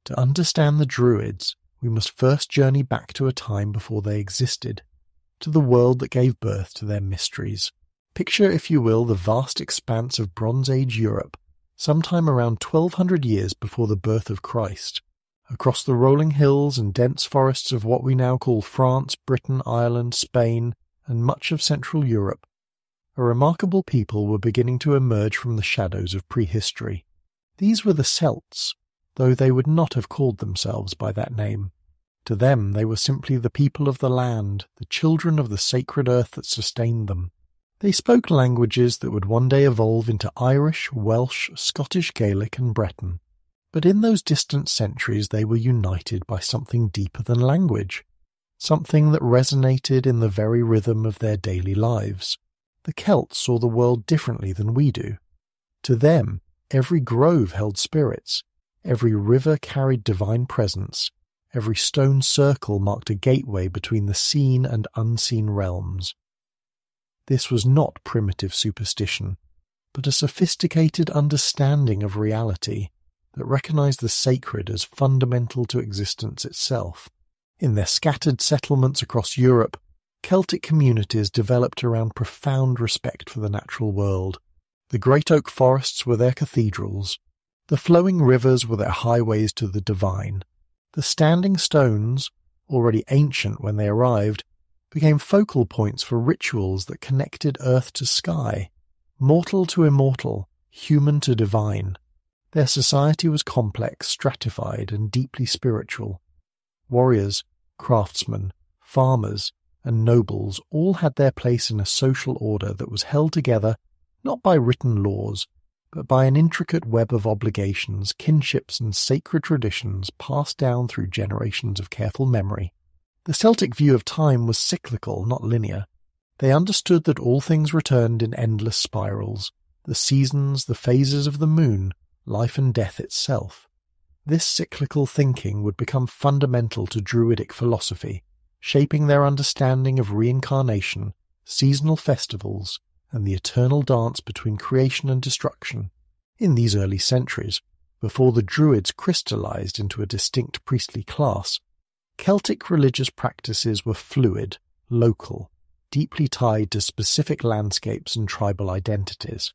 To understand the Druids, we must first journey back to a time before they existed, to the world that gave birth to their mysteries. Picture, if you will, the vast expanse of Bronze Age Europe, sometime around 1200 years before the birth of Christ. Across the rolling hills and dense forests of what we now call France, Britain, Ireland, Spain, and much of Central Europe, a remarkable people were beginning to emerge from the shadows of prehistory. These were the Celts, though they would not have called themselves by that name. To them they were simply the people of the land, the children of the sacred earth that sustained them. They spoke languages that would one day evolve into Irish, Welsh, Scottish Gaelic and Breton. But in those distant centuries they were united by something deeper than language, something that resonated in the very rhythm of their daily lives. The Celts saw the world differently than we do. To them, every grove held spirits, every river carried divine presence, every stone circle marked a gateway between the seen and unseen realms. This was not primitive superstition, but a sophisticated understanding of reality that recognized the sacred as fundamental to existence itself. In their scattered settlements across Europe, Celtic communities developed around profound respect for the natural world. The great oak forests were their cathedrals. The flowing rivers were their highways to the divine. The standing stones, already ancient when they arrived, became focal points for rituals that connected earth to sky, mortal to immortal, human to divine. Their society was complex, stratified, and deeply spiritual. Warriors, craftsmen, farmers, and nobles all had their place in a social order that was held together not by written laws, but by an intricate web of obligations, kinships, and sacred traditions passed down through generations of careful memory. The Celtic view of time was cyclical, not linear. They understood that all things returned in endless spirals, the seasons, the phases of the moon, life and death itself. This cyclical thinking would become fundamental to Druidic philosophy, shaping their understanding of reincarnation, seasonal festivals, and the eternal dance between creation and destruction. In these early centuries, before the Druids crystallized into a distinct priestly class, Celtic religious practices were fluid, local, deeply tied to specific landscapes and tribal identities.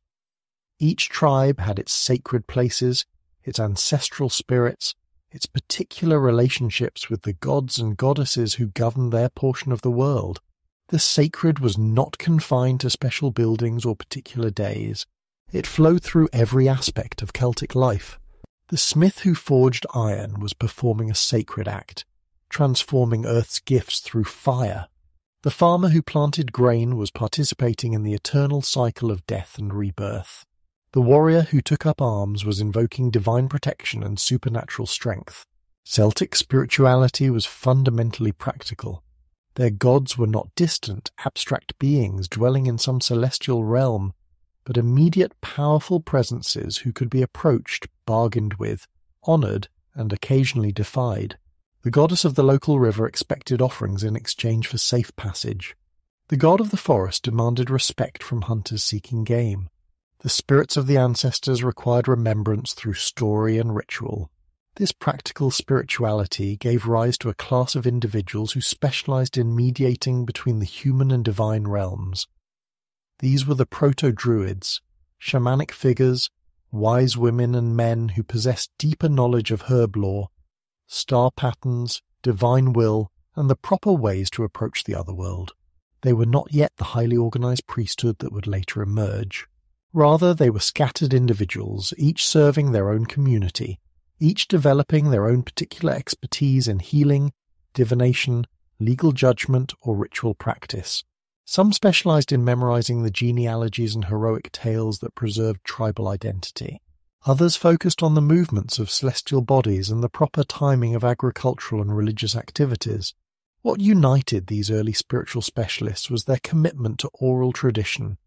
Each tribe had its sacred places, its ancestral spirits, its particular relationships with the gods and goddesses who governed their portion of the world. The sacred was not confined to special buildings or particular days. It flowed through every aspect of Celtic life. The smith who forged iron was performing a sacred act, transforming earth's gifts through fire. The farmer who planted grain was participating in the eternal cycle of death and rebirth. The warrior who took up arms was invoking divine protection and supernatural strength. Celtic spirituality was fundamentally practical. Their gods were not distant, abstract beings dwelling in some celestial realm, but immediate, powerful presences who could be approached, bargained with, honoured, and occasionally defied. The goddess of the local river expected offerings in exchange for safe passage. The god of the forest demanded respect from hunters seeking game. The spirits of the ancestors required remembrance through story and ritual. This practical spirituality gave rise to a class of individuals who specialized in mediating between the human and divine realms. These were the proto-Druids, shamanic figures, wise women and men who possessed deeper knowledge of herb lore, star patterns, divine will, and the proper ways to approach the other world. They were not yet the highly organized priesthood that would later emerge. Rather, they were scattered individuals, each serving their own community, each developing their own particular expertise in healing, divination, legal judgment, or ritual practice. Some specialized in memorizing the genealogies and heroic tales that preserved tribal identity. Others focused on the movements of celestial bodies and the proper timing of agricultural and religious activities. What united these early spiritual specialists was their commitment to oral tradition.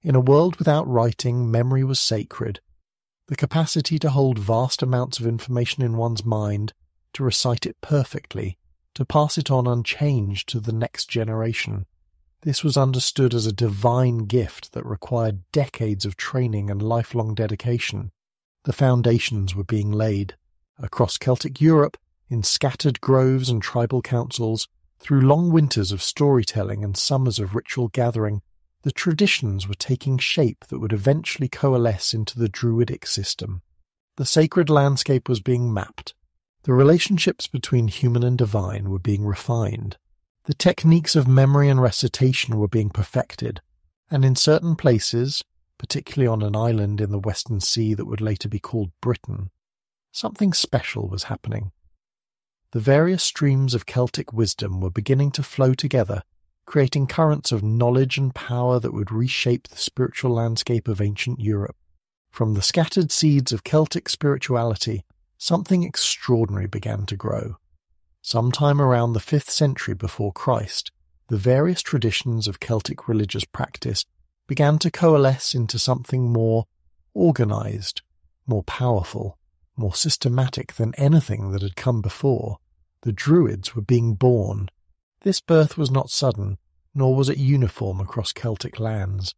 In a world without writing, memory was sacred. The capacity to hold vast amounts of information in one's mind, to recite it perfectly, to pass it on unchanged to the next generation. This was understood as a divine gift that required decades of training and lifelong dedication. The foundations were being laid. Across Celtic Europe, in scattered groves and tribal councils, through long winters of storytelling and summers of ritual gathering, the traditions were taking shape that would eventually coalesce into the Druidic system. The sacred landscape was being mapped. The relationships between human and divine were being refined. The techniques of memory and recitation were being perfected, and in certain places, particularly on an island in the Western Sea that would later be called Britain, something special was happening. The various streams of Celtic wisdom were beginning to flow together, creating currents of knowledge and power that would reshape the spiritual landscape of ancient Europe. From the scattered seeds of Celtic spirituality, something extraordinary began to grow. Sometime around the 5th century before Christ, the various traditions of Celtic religious practice began to coalesce into something more organized, more powerful, more systematic than anything that had come before. The Druids were being born. This birth was not sudden, nor was it uniform across Celtic lands.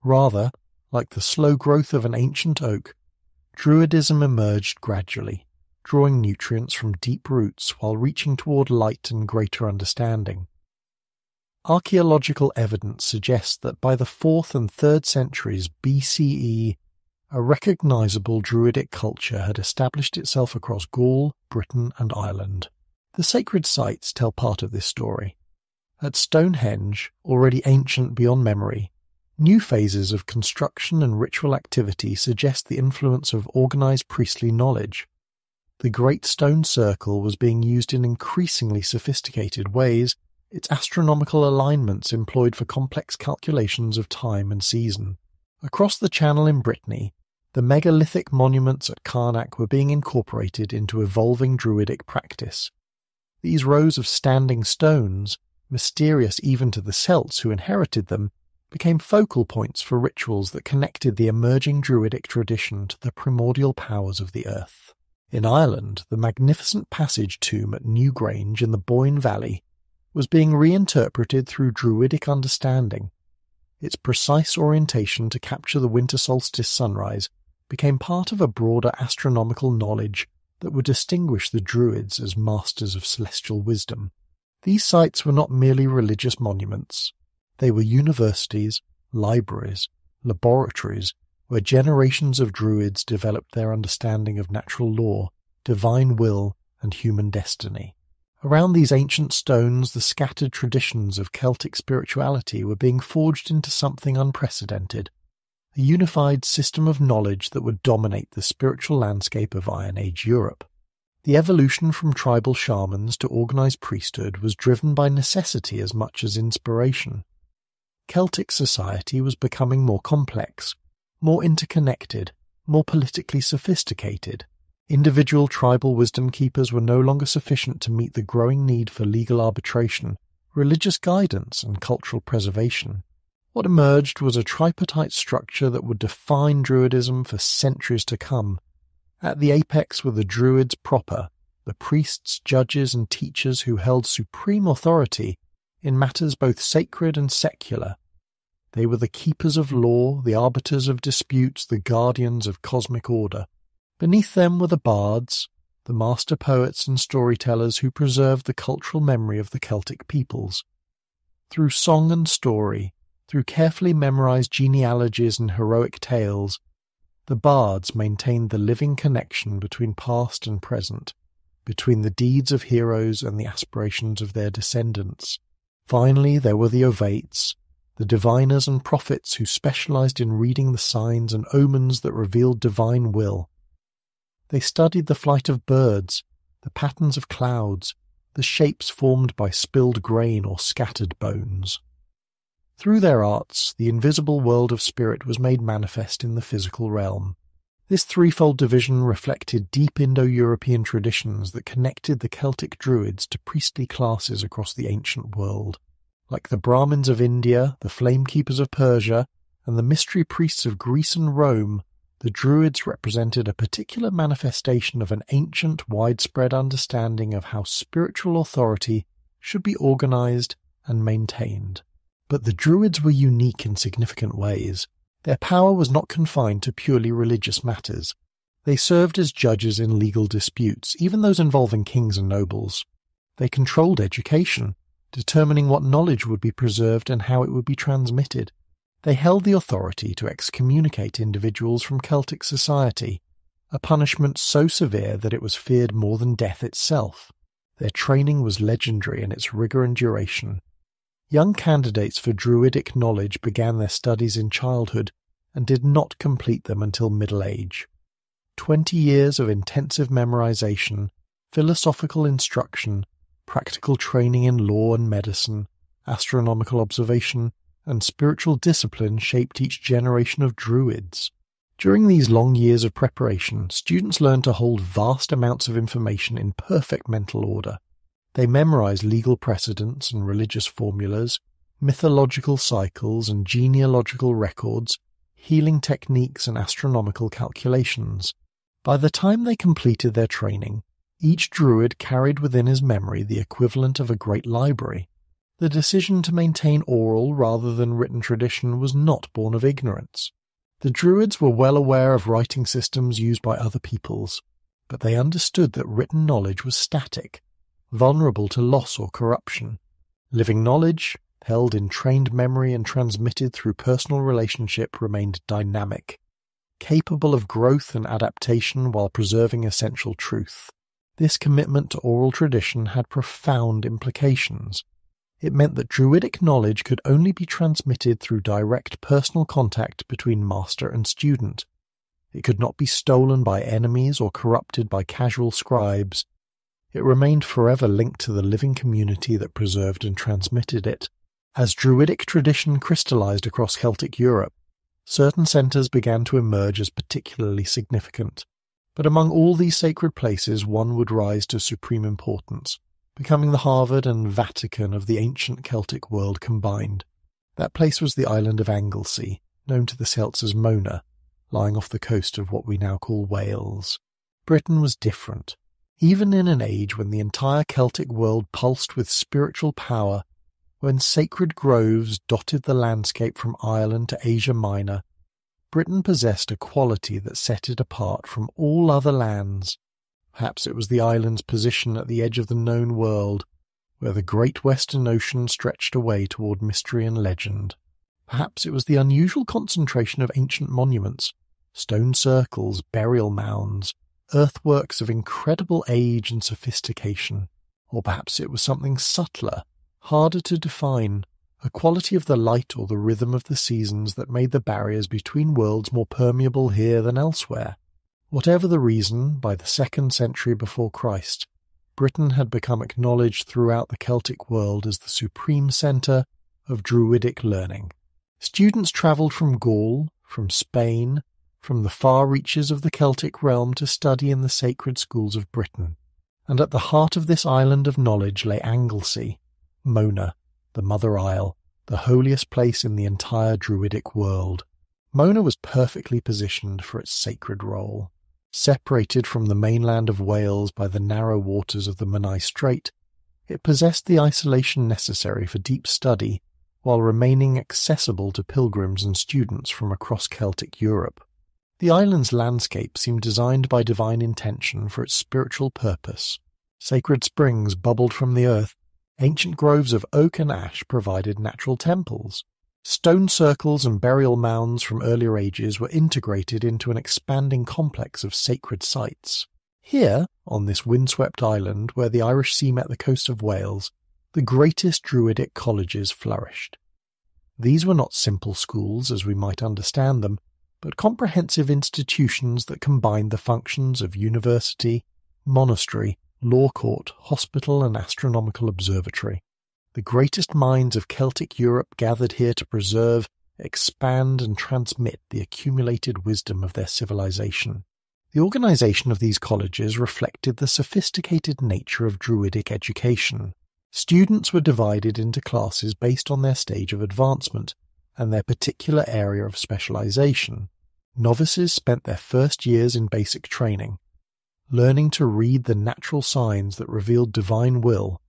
Rather, like the slow growth of an ancient oak, Druidism emerged gradually, drawing nutrients from deep roots while reaching toward light and greater understanding. Archaeological evidence suggests that by the 4th and 3rd centuries BCE, a recognizable Druidic culture had established itself across Gaul, Britain, and Ireland. The sacred sites tell part of this story. At Stonehenge, already ancient beyond memory, new phases of construction and ritual activity suggest the influence of organized priestly knowledge. The Great Stone Circle was being used in increasingly sophisticated ways, its astronomical alignments employed for complex calculations of time and season. Across the Channel in Brittany, the megalithic monuments at Carnac were being incorporated into evolving Druidic practice. These rows of standing stones, mysterious even to the Celts who inherited them, became focal points for rituals that connected the emerging Druidic tradition to the primordial powers of the earth. In Ireland, the magnificent passage tomb at Newgrange in the Boyne Valley was being reinterpreted through Druidic understanding. Its precise orientation to capture the winter solstice sunrise became part of a broader astronomical knowledge that would distinguish the Druids as masters of celestial wisdom. These sites were not merely religious monuments. They were universities, libraries, laboratories, where generations of Druids developed their understanding of natural law, divine will, and human destiny. Around these ancient stones, the scattered traditions of Celtic spirituality were being forged into something unprecedented, a unified system of knowledge that would dominate the spiritual landscape of Iron Age Europe. The evolution from tribal shamans to organized priesthood was driven by necessity as much as inspiration. Celtic society was becoming more complex, more interconnected, more politically sophisticated. Individual tribal wisdom keepers were no longer sufficient to meet the growing need for legal arbitration, religious guidance, and cultural preservation. What emerged was a tripartite structure that would define Druidism for centuries to come. At the apex were the Druids proper, the priests, judges, and teachers who held supreme authority in matters both sacred and secular. They were the keepers of law, the arbiters of disputes, the guardians of cosmic order. Beneath them were the bards, the master poets and storytellers who preserved the cultural memory of the Celtic peoples. Through song and story, through carefully memorized genealogies and heroic tales, the bards maintained the living connection between past and present, between the deeds of heroes and the aspirations of their descendants. Finally, there were the Ovates, the diviners and prophets who specialized in reading the signs and omens that revealed divine will. They studied the flight of birds, the patterns of clouds, the shapes formed by spilled grain or scattered bones. Through their arts, the invisible world of spirit was made manifest in the physical realm. This threefold division reflected deep Indo-European traditions that connected the Celtic Druids to priestly classes across the ancient world. Like the Brahmins of India, the Flamekeepers of Persia, and the mystery priests of Greece and Rome, the Druids represented a particular manifestation of an ancient, widespread understanding of how spiritual authority should be organized and maintained. But the Druids were unique in significant ways. Their power was not confined to purely religious matters. They served as judges in legal disputes, even those involving kings and nobles. They controlled education, determining what knowledge would be preserved and how it would be transmitted. They held the authority to excommunicate individuals from Celtic society, a punishment so severe that it was feared more than death itself. Their training was legendary in its rigor and duration. Young candidates for Druidic knowledge began their studies in childhood and did not complete them until middle age. 20 years of intensive memorization, philosophical instruction, practical training in law and medicine, astronomical observation, and spiritual discipline shaped each generation of Druids. During these long years of preparation, students learned to hold vast amounts of information in perfect mental order. They memorized legal precedents and religious formulas, mythological cycles and genealogical records, healing techniques and astronomical calculations. By the time they completed their training, each Druid carried within his memory the equivalent of a great library. The decision to maintain oral rather than written tradition was not born of ignorance. The Druids were well aware of writing systems used by other peoples, but they understood that written knowledge was static, vulnerable to loss or corruption. Living knowledge, held in trained memory and transmitted through personal relationship, remained dynamic, capable of growth and adaptation while preserving essential truth. This commitment to oral tradition had profound implications. It meant that Druidic knowledge could only be transmitted through direct personal contact between master and student. It could not be stolen by enemies or corrupted by casual scribes. It remained forever linked to the living community that preserved and transmitted it. As Druidic tradition crystallized across Celtic Europe, certain centers began to emerge as particularly significant. But among all these sacred places, one would rise to supreme importance, becoming the Harvard and Vatican of the ancient Celtic world combined. That place was the island of Anglesey, known to the Celts as Mona, lying off the coast of what we now call Wales. Britain was different. Even in an age when the entire Celtic world pulsed with spiritual power, when sacred groves dotted the landscape from Ireland to Asia Minor, Britain possessed a quality that set it apart from all other lands. Perhaps it was the island's position at the edge of the known world, where the great western ocean stretched away toward mystery and legend. Perhaps it was the unusual concentration of ancient monuments, stone circles, burial mounds, earthworks of incredible age and sophistication. Or perhaps it was something subtler, harder to define, a quality of the light or the rhythm of the seasons that made the barriers between worlds more permeable here than elsewhere. Whatever the reason, by the 2nd century before Christ, Britain had become acknowledged throughout the Celtic world as the supreme centre of Druidic learning. Students travelled from Gaul, from Spain, from the far reaches of the Celtic realm to study in the sacred schools of Britain. And at the heart of this island of knowledge lay Anglesey, Mona, the Mother Isle, the holiest place in the entire Druidic world. Mona was perfectly positioned for its sacred role. Separated from the mainland of Wales by the narrow waters of the Menai Strait, it possessed the isolation necessary for deep study while remaining accessible to pilgrims and students from across Celtic Europe. The island's landscape seemed designed by divine intention for its spiritual purpose. Sacred springs bubbled from the earth, ancient groves of oak and ash provided natural temples. Stone circles and burial mounds from earlier ages were integrated into an expanding complex of sacred sites. Here, on this windswept island where the Irish Sea met the coast of Wales, the greatest Druidic colleges flourished. These were not simple schools as we might understand them, but comprehensive institutions that combined the functions of university, monastery, law court, hospital and astronomical observatory. The greatest minds of Celtic Europe gathered here to preserve, expand and transmit the accumulated wisdom of their civilization. The organization of these colleges reflected the sophisticated nature of Druidic education. Students were divided into classes based on their stage of advancement and their particular area of specialization. Novices spent their first years in basic training, learning to read the natural signs that revealed divine will,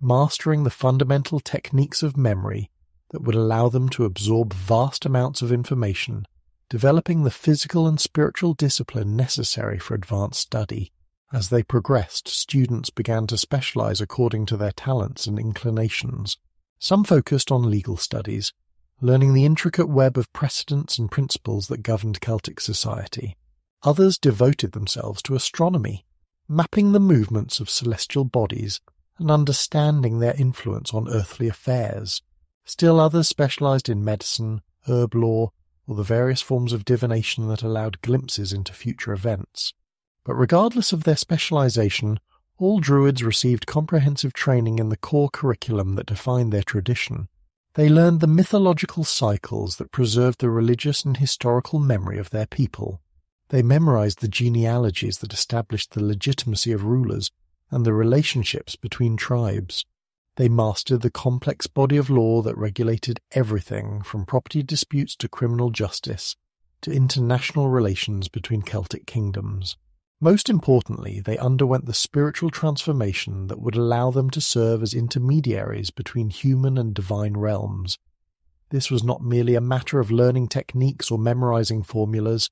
mastering the fundamental techniques of memory that would allow them to absorb vast amounts of information, developing the physical and spiritual discipline necessary for advanced study. As they progressed, students began to specialize according to their talents and inclinations. Some focused on legal studies, learning the intricate web of precedents and principles that governed Celtic society. Others devoted themselves to astronomy, mapping the movements of celestial bodies and understanding their influence on earthly affairs. Still others specialized in medicine, herb lore, or the various forms of divination that allowed glimpses into future events. But regardless of their specialization, all Druids received comprehensive training in the core curriculum that defined their tradition. They learned the mythological cycles that preserved the religious and historical memory of their people. They memorized the genealogies that established the legitimacy of rulers and the relationships between tribes. They mastered the complex body of law that regulated everything from property disputes to criminal justice to international relations between Celtic kingdoms. Most importantly, they underwent the spiritual transformation that would allow them to serve as intermediaries between human and divine realms. This was not merely a matter of learning techniques or memorizing formulas.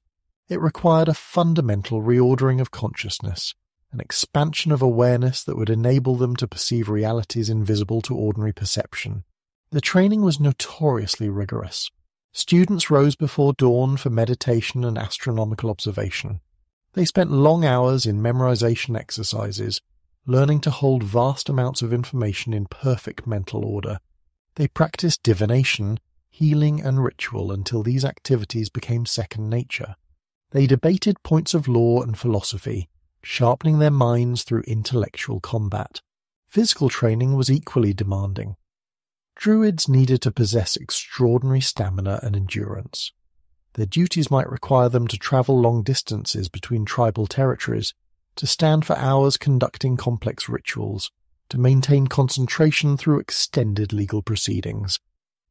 It required a fundamental reordering of consciousness, an expansion of awareness that would enable them to perceive realities invisible to ordinary perception. The training was notoriously rigorous. Students rose before dawn for meditation and astronomical observation. They spent long hours in memorization exercises, learning to hold vast amounts of information in perfect mental order. They practiced divination, healing, and ritual until these activities became second nature. They debated points of law and philosophy, sharpening their minds through intellectual combat. Physical training was equally demanding. Druids needed to possess extraordinary stamina and endurance. Their duties might require them to travel long distances between tribal territories, to stand for hours conducting complex rituals, to maintain concentration through extended legal proceedings.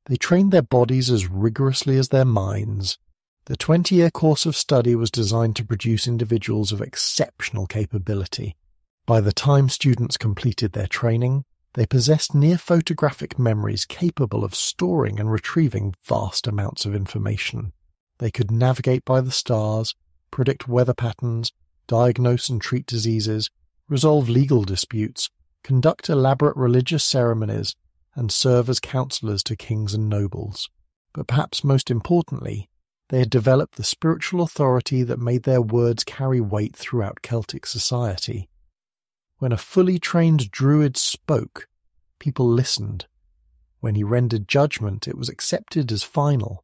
They trained their bodies as rigorously as their minds. The 20-year course of study was designed to produce individuals of exceptional capability. By the time students completed their training, they possessed near-photographic memories capable of storing and retrieving vast amounts of information. They could navigate by the stars, predict weather patterns, diagnose and treat diseases, resolve legal disputes, conduct elaborate religious ceremonies, and serve as counselors to kings and nobles. But perhaps most importantly, they had developed the spiritual authority that made their words carry weight throughout Celtic society. When a fully trained Druid spoke, people listened. When he rendered judgment, it was accepted as final.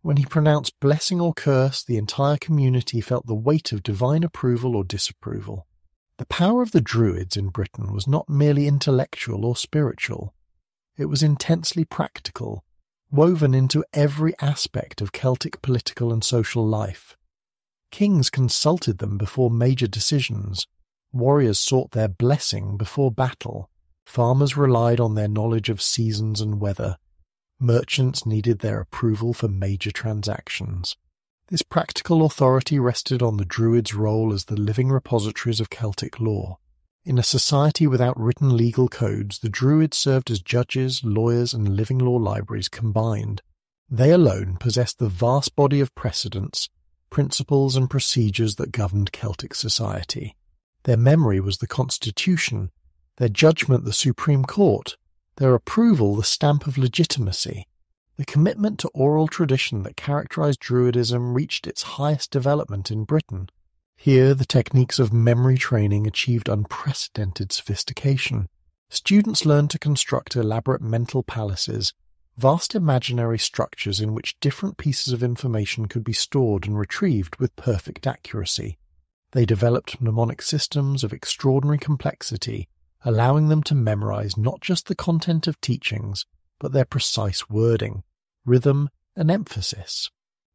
When he pronounced blessing or curse, the entire community felt the weight of divine approval or disapproval. The power of the Druids in Britain was not merely intellectual or spiritual. It was intensely practical, woven into every aspect of Celtic political and social life. Kings consulted them before major decisions. Warriors sought their blessing before battle. Farmers relied on their knowledge of seasons and weather. Merchants needed their approval for major transactions. This practical authority rested on the Druids' role as the living repositories of Celtic law. In a society without written legal codes, the Druids served as judges, lawyers, and living law libraries combined. They alone possessed the vast body of precedents, principles, and procedures that governed Celtic society. Their memory was the constitution, their judgment the supreme court, their approval the stamp of legitimacy. The commitment to oral tradition that characterized Druidism reached its highest development in Britain. Here, the techniques of memory training achieved unprecedented sophistication. Students learned to construct elaborate mental palaces, vast imaginary structures in which different pieces of information could be stored and retrieved with perfect accuracy. They developed mnemonic systems of extraordinary complexity, allowing them to memorize not just the content of teachings, but their precise wording, rhythm, and emphasis.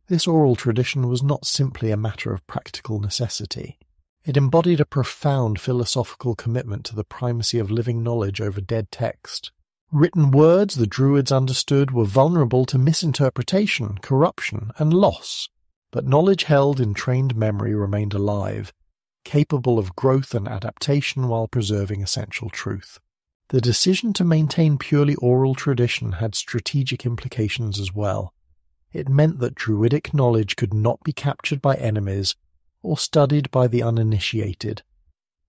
This oral tradition was not simply a matter of practical necessity. It embodied a profound philosophical commitment to the primacy of living knowledge over dead text. Written words, the Druids understood, were vulnerable to misinterpretation, corruption, and loss, but knowledge held in trained memory remained alive, capable of growth and adaptation while preserving essential truth. The decision to maintain purely oral tradition had strategic implications as well. It meant that Druidic knowledge could not be captured by enemies or studied by the uninitiated.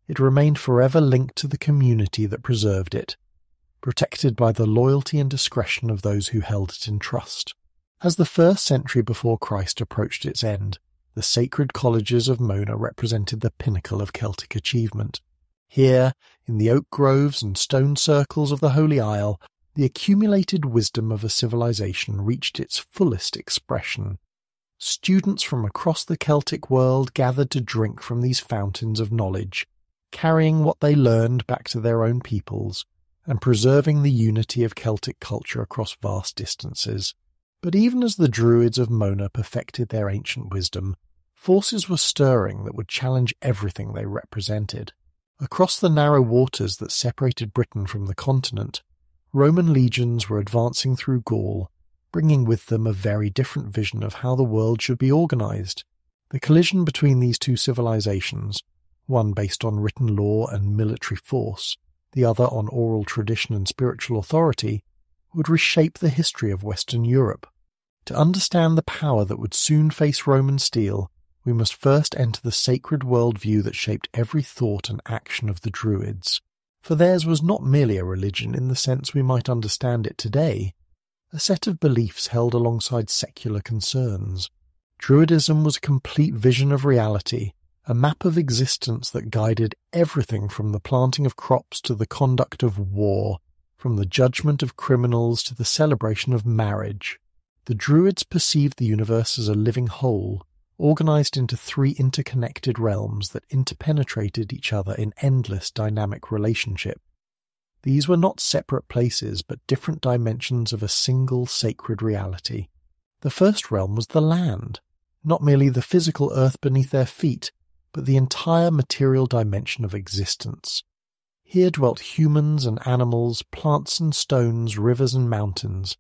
It remained forever linked to the community that preserved it, protected by the loyalty and discretion of those who held it in trust. As the 1st century before Christ approached its end, the sacred colleges of Mona represented the pinnacle of Celtic achievement. Here, in the oak groves and stone circles of the Holy Isle, the accumulated wisdom of a civilization reached its fullest expression. Students from across the Celtic world gathered to drink from these fountains of knowledge, carrying what they learned back to their own peoples, and preserving the unity of Celtic culture across vast distances. But even as the Druids of Mona perfected their ancient wisdom, forces were stirring that would challenge everything they represented. Across the narrow waters that separated Britain from the continent, Roman legions were advancing through Gaul, bringing with them a very different vision of how the world should be organized. The collision between these two civilizations, one based on written law and military force, the other on oral tradition and spiritual authority, would reshape the history of Western Europe. To understand the power that would soon face Roman steel, we must first enter the sacred worldview that shaped every thought and action of the Druids. For theirs was not merely a religion in the sense we might understand it today, a set of beliefs held alongside secular concerns. Druidism was a complete vision of reality, a map of existence that guided everything from the planting of crops to the conduct of war, from the judgment of criminals to the celebration of marriage. The Druids perceived the universe as a living whole, organized into 3 interconnected realms that interpenetrated each other in endless dynamic relationship. These were not separate places, but different dimensions of a single sacred reality. The first realm was the land, not merely the physical earth beneath their feet, but the entire material dimension of existence. Here dwelt humans and animals, plants and stones, rivers and mountains.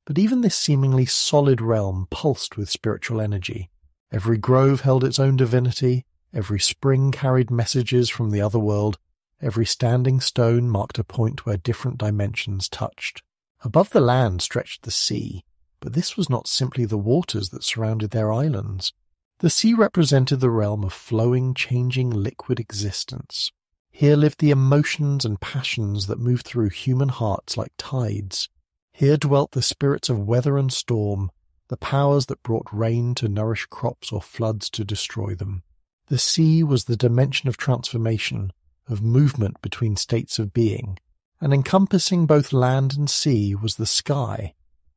But even this seemingly solid realm pulsed with spiritual energy. Every grove held its own divinity, every spring carried messages from the other world, every standing stone marked a point where different dimensions touched. Above the land stretched the sea, but this was not simply the waters that surrounded their islands. The sea represented the realm of flowing, changing, liquid existence. Here lived the emotions and passions that moved through human hearts like tides. Here dwelt the spirits of weather and storm, the powers that brought rain to nourish crops or floods to destroy them. The sea was the dimension of transformation, of movement between states of being, and encompassing both land and sea was the sky,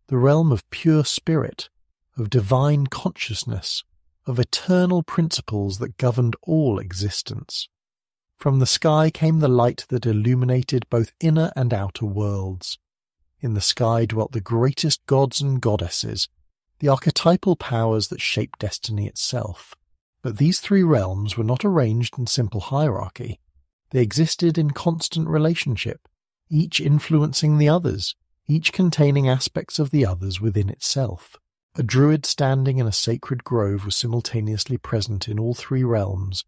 the realm of pure spirit, of divine consciousness, of eternal principles that governed all existence. From the sky came the light that illuminated both inner and outer worlds. In the sky dwelt the greatest gods and goddesses, the archetypal powers that shaped destiny itself. But these 3 realms were not arranged in simple hierarchy. They existed in constant relationship, each influencing the others, each containing aspects of the others within itself. A druid standing in a sacred grove was simultaneously present in all 3 realms,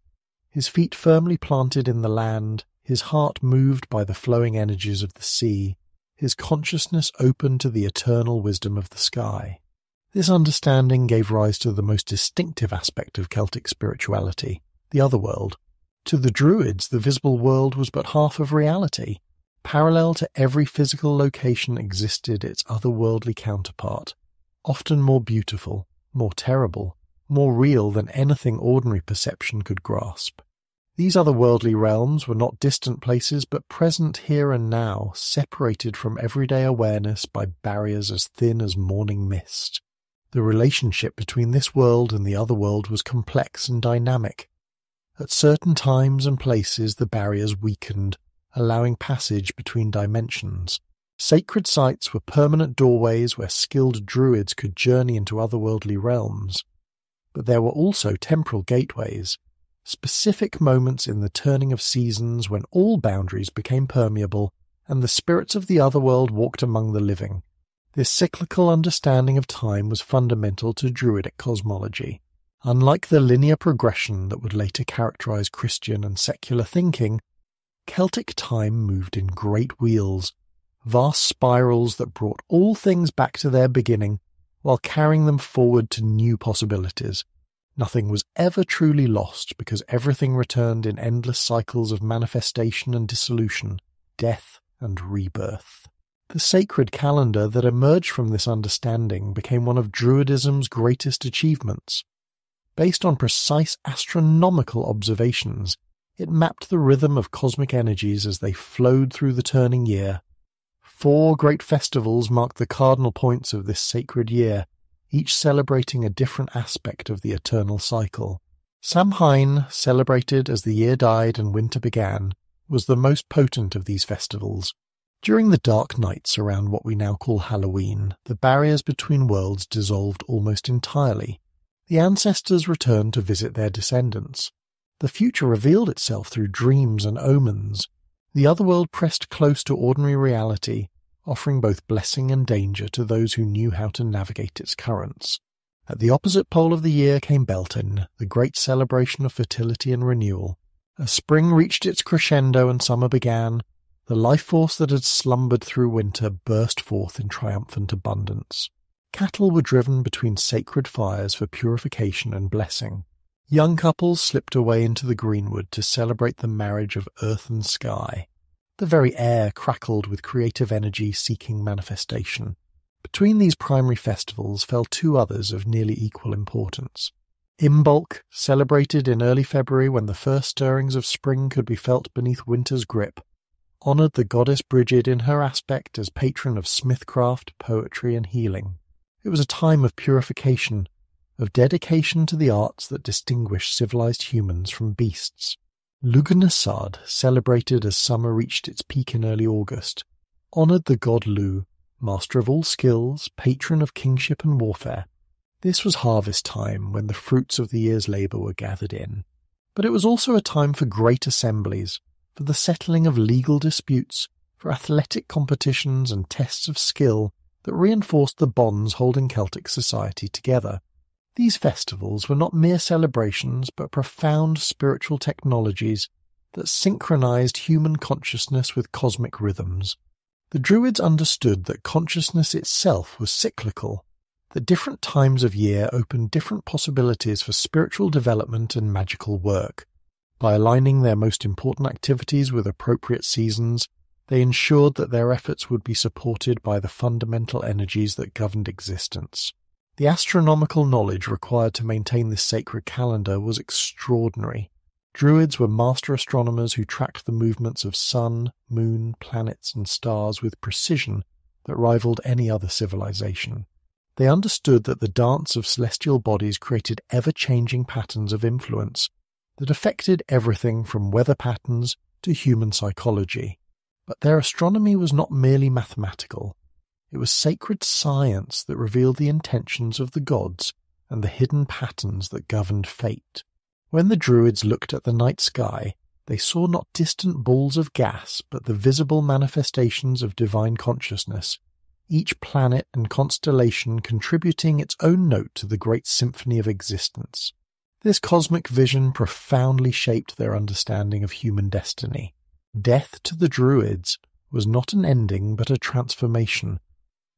his feet firmly planted in the land, his heart moved by the flowing energies of the sea, his consciousness open to the eternal wisdom of the sky. This understanding gave rise to the most distinctive aspect of Celtic spirituality, the otherworld. To the Druids, the visible world was but half of reality. Parallel to every physical location existed its otherworldly counterpart, often more beautiful, more terrible, more real than anything ordinary perception could grasp. These otherworldly realms were not distant places but present here and now, separated from everyday awareness by barriers as thin as morning mist. The relationship between this world and the other world was complex and dynamic. At certain times and places the barriers weakened, allowing passage between dimensions. Sacred sites were permanent doorways where skilled druids could journey into otherworldly realms. But there were also temporal gateways, specific moments in the turning of seasons when all boundaries became permeable and the spirits of the otherworld walked among the living. This cyclical understanding of time was fundamental to Druidic cosmology. Unlike the linear progression that would later characterize Christian and secular thinking, Celtic time moved in great wheels, vast spirals that brought all things back to their beginning, while carrying them forward to new possibilities. Nothing was ever truly lost because everything returned in endless cycles of manifestation and dissolution, death and rebirth. The sacred calendar that emerged from this understanding became one of Druidism's greatest achievements. Based on precise astronomical observations, it mapped the rhythm of cosmic energies as they flowed through the turning year. 4 great festivals marked the cardinal points of this sacred year, each celebrating a different aspect of the eternal cycle. Samhain, celebrated as the year died and winter began, was the most potent of these festivals. During the dark nights around what we now call Halloween, the barriers between worlds dissolved almost entirely. The ancestors returned to visit their descendants. The future revealed itself through dreams and omens. The otherworld pressed close to ordinary reality, offering both blessing and danger to those who knew how to navigate its currents. At the opposite pole of the year came Beltane, the great celebration of fertility and renewal. As spring reached its crescendo and summer began, the life force that had slumbered through winter burst forth in triumphant abundance. Cattle were driven between sacred fires for purification and blessing. Young couples slipped away into the greenwood to celebrate the marriage of earth and sky. The very air crackled with creative energy seeking manifestation. Between these primary festivals fell 2 others of nearly equal importance. Imbolc, celebrated in early February when the first stirrings of spring could be felt beneath winter's grip, honoured the goddess Brigid in her aspect as patron of smithcraft, poetry and healing. It was a time of purification, of dedication to the arts that distinguish civilized humans from beasts. Lughnasadh, celebrated as summer reached its peak in early August, honoured the god Lu, master of all skills, patron of kingship and warfare. This was harvest time when the fruits of the year's labour were gathered in. But it was also a time for great assemblies, for the settling of legal disputes, for athletic competitions and tests of skill that reinforced the bonds holding Celtic society together. These festivals were not mere celebrations but profound spiritual technologies that synchronized human consciousness with cosmic rhythms. The Druids understood that consciousness itself was cyclical, that different times of year opened different possibilities for spiritual development and magical work. By aligning their most important activities with appropriate seasons, they ensured that their efforts would be supported by the fundamental energies that governed existence. The astronomical knowledge required to maintain this sacred calendar was extraordinary. Druids were master astronomers who tracked the movements of sun, moon, planets and stars with precision that rivaled any other civilization. They understood that the dance of celestial bodies created ever-changing patterns of influence that affected everything from weather patterns to human psychology. But their astronomy was not merely mathematical. It was sacred science that revealed the intentions of the gods and the hidden patterns that governed fate. When the Druids looked at the night sky, they saw not distant balls of gas but the visible manifestations of divine consciousness, each planet and constellation contributing its own note to the great symphony of existence. This cosmic vision profoundly shaped their understanding of human destiny. Death to the Druids was not an ending but a transformation,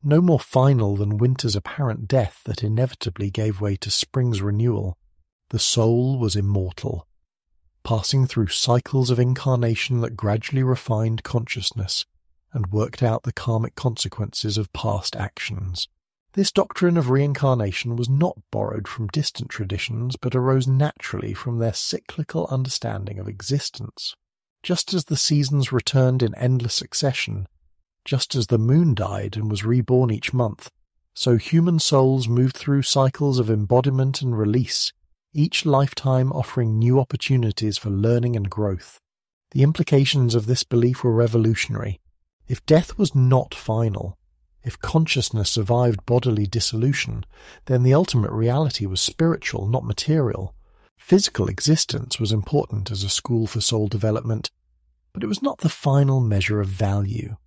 no more final than winter's apparent death that inevitably gave way to spring's renewal. The soul was immortal, passing through cycles of incarnation that gradually refined consciousness and worked out the karmic consequences of past actions. This doctrine of reincarnation was not borrowed from distant traditions but arose naturally from their cyclical understanding of existence. Just as the seasons returned in endless succession, just as the moon died and was reborn each month, so human souls moved through cycles of embodiment and release, each lifetime offering new opportunities for learning and growth. The implications of this belief were revolutionary. If death was not final, if consciousness survived bodily dissolution, then the ultimate reality was spiritual, not material. Physical existence was important as a school for soul development, but it was not the final measure of value.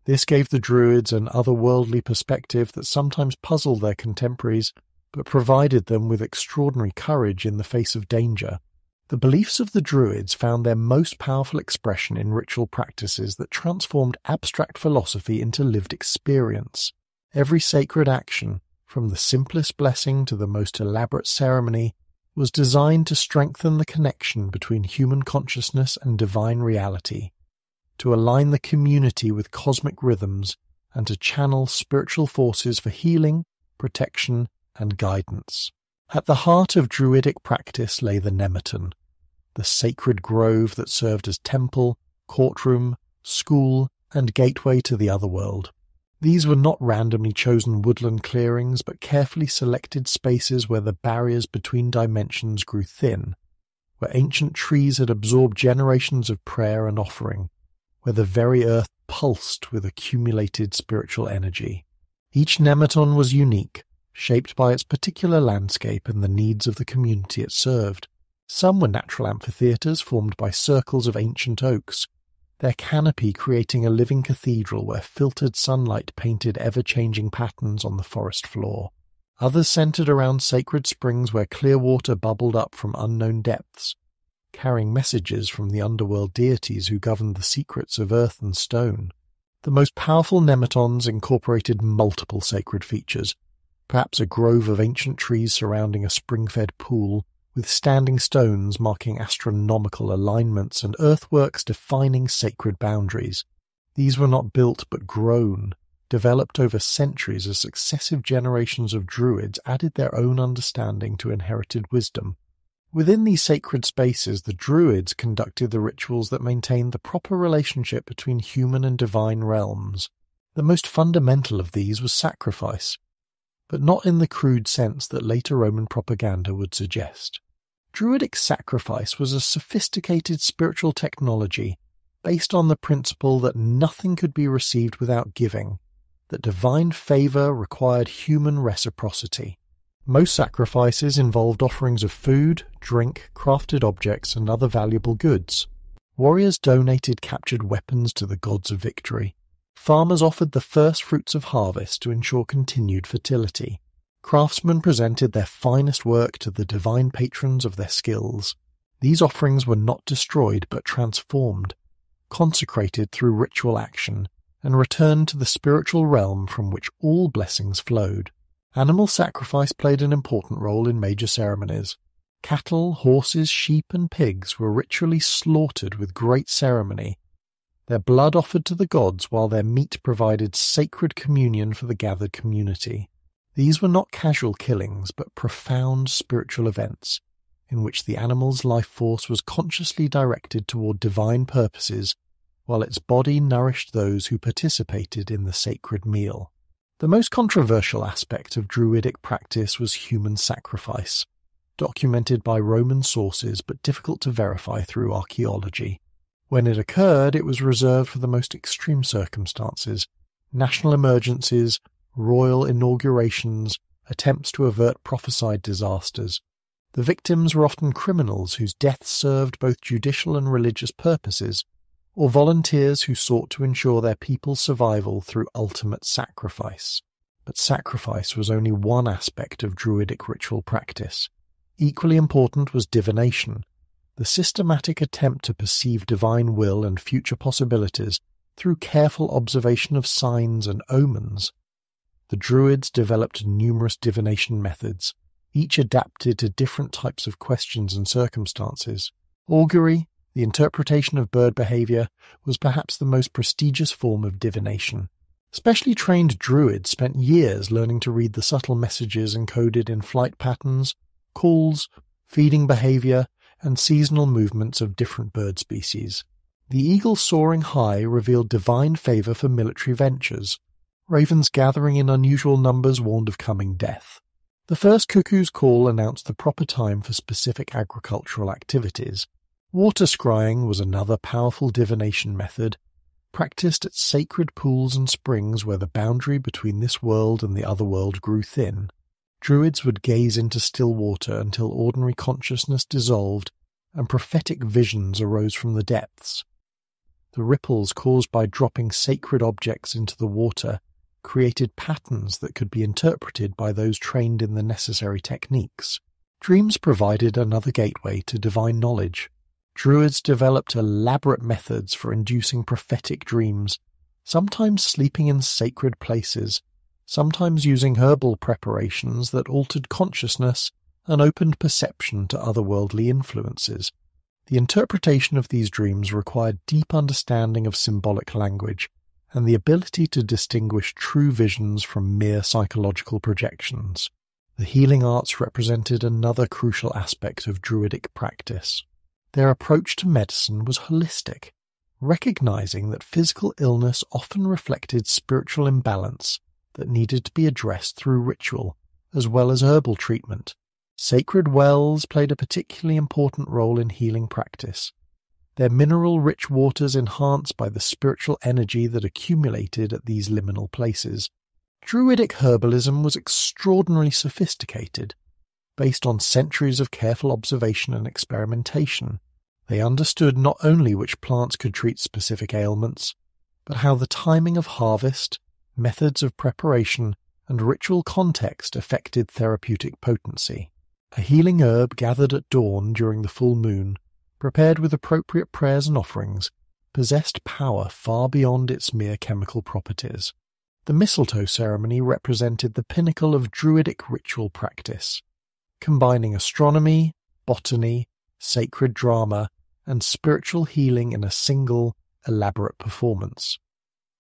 This gave the Druids an otherworldly perspective that sometimes puzzled their contemporaries, but provided them with extraordinary courage in the face of danger. The beliefs of the Druids found their most powerful expression in ritual practices that transformed abstract philosophy into lived experience. Every sacred action, from the simplest blessing to the most elaborate ceremony, was designed to strengthen the connection between human consciousness and divine reality, to align the community with cosmic rhythms, and to channel spiritual forces for healing, protection, and guidance. At the heart of Druidic practice lay the Nemeton, the sacred grove that served as temple, courtroom, school, and gateway to the otherworld. These were not randomly chosen woodland clearings, but carefully selected spaces where the barriers between dimensions grew thin, where ancient trees had absorbed generations of prayer and offering, where the very earth pulsed with accumulated spiritual energy. Each Nemeton was unique, shaped by its particular landscape and the needs of the community it served. Some were natural amphitheatres formed by circles of ancient oaks, their canopy creating a living cathedral where filtered sunlight painted ever-changing patterns on the forest floor. Others centered around sacred springs where clear water bubbled up from unknown depths, carrying messages from the underworld deities who governed the secrets of earth and stone. The most powerful Nemetons incorporated multiple sacred features, perhaps a grove of ancient trees surrounding a spring-fed pool, with standing stones marking astronomical alignments and earthworks defining sacred boundaries. These were not built but grown, developed over centuries as successive generations of Druids added their own understanding to inherited wisdom. Within these sacred spaces, the Druids conducted the rituals that maintained the proper relationship between human and divine realms. The most fundamental of these was sacrifice, but not in the crude sense that later Roman propaganda would suggest. Druidic sacrifice was a sophisticated spiritual technology based on the principle that nothing could be received without giving, that divine favor required human reciprocity. Most sacrifices involved offerings of food, drink, crafted objects, and other valuable goods. Warriors donated captured weapons to the gods of victory. Farmers offered the first fruits of harvest to ensure continued fertility. Craftsmen presented their finest work to the divine patrons of their skills. These offerings were not destroyed but transformed, consecrated through ritual action, and returned to the spiritual realm from which all blessings flowed. Animal sacrifice played an important role in major ceremonies. Cattle, horses, sheep, and pigs were ritually slaughtered with great ceremony, their blood offered to the gods while their meat provided sacred communion for the gathered community. These were not casual killings, but profound spiritual events, in which the animal's life force was consciously directed toward divine purposes, while its body nourished those who participated in the sacred meal. The most controversial aspect of Druidic practice was human sacrifice, documented by Roman sources but difficult to verify through archaeology. When it occurred, it was reserved for the most extreme circumstances: national emergencies, royal inaugurations, attempts to avert prophesied disasters. The victims were often criminals whose deaths served both judicial and religious purposes, or volunteers who sought to ensure their people's survival through ultimate sacrifice. But sacrifice was only one aspect of Druidic ritual practice. Equally important was divination, the systematic attempt to perceive divine will and future possibilities through careful observation of signs and omens. The Druids developed numerous divination methods, each adapted to different types of questions and circumstances. Augury, the interpretation of bird behavior, was perhaps the most prestigious form of divination. Specially trained Druids spent years learning to read the subtle messages encoded in flight patterns, calls, feeding behavior, and seasonal movements of different bird species. The eagle soaring high revealed divine favor for military ventures. Ravens gathering in unusual numbers warned of coming death. The first cuckoo's call announced the proper time for specific agricultural activities. Water scrying was another powerful divination method, practiced at sacred pools and springs where the boundary between this world and the other world grew thin. Druids would gaze into still water until ordinary consciousness dissolved and prophetic visions arose from the depths. The ripples caused by dropping sacred objects into the water created patterns that could be interpreted by those trained in the necessary techniques. Dreams provided another gateway to divine knowledge. Druids developed elaborate methods for inducing prophetic dreams, sometimes sleeping in sacred places, sometimes using herbal preparations that altered consciousness and opened perception to otherworldly influences. The interpretation of these dreams required deep understanding of symbolic language and the ability to distinguish true visions from mere psychological projections. The healing arts represented another crucial aspect of Druidic practice. Their approach to medicine was holistic, recognizing that physical illness often reflected spiritual imbalance that needed to be addressed through ritual, as well as herbal treatment. Sacred wells played a particularly important role in healing practice, their mineral-rich waters enhanced by the spiritual energy that accumulated at these liminal places. Druidic herbalism was extraordinarily sophisticated, based on centuries of careful observation and experimentation. They understood not only which plants could treat specific ailments, but how the timing of harvest, methods of preparation, and ritual context affected therapeutic potency. A healing herb gathered at dawn during the full moon, prepared with appropriate prayers and offerings, possessed power far beyond its mere chemical properties. The mistletoe ceremony represented the pinnacle of Druidic ritual practice, combining astronomy, botany, sacred drama, and spiritual healing in a single, elaborate performance.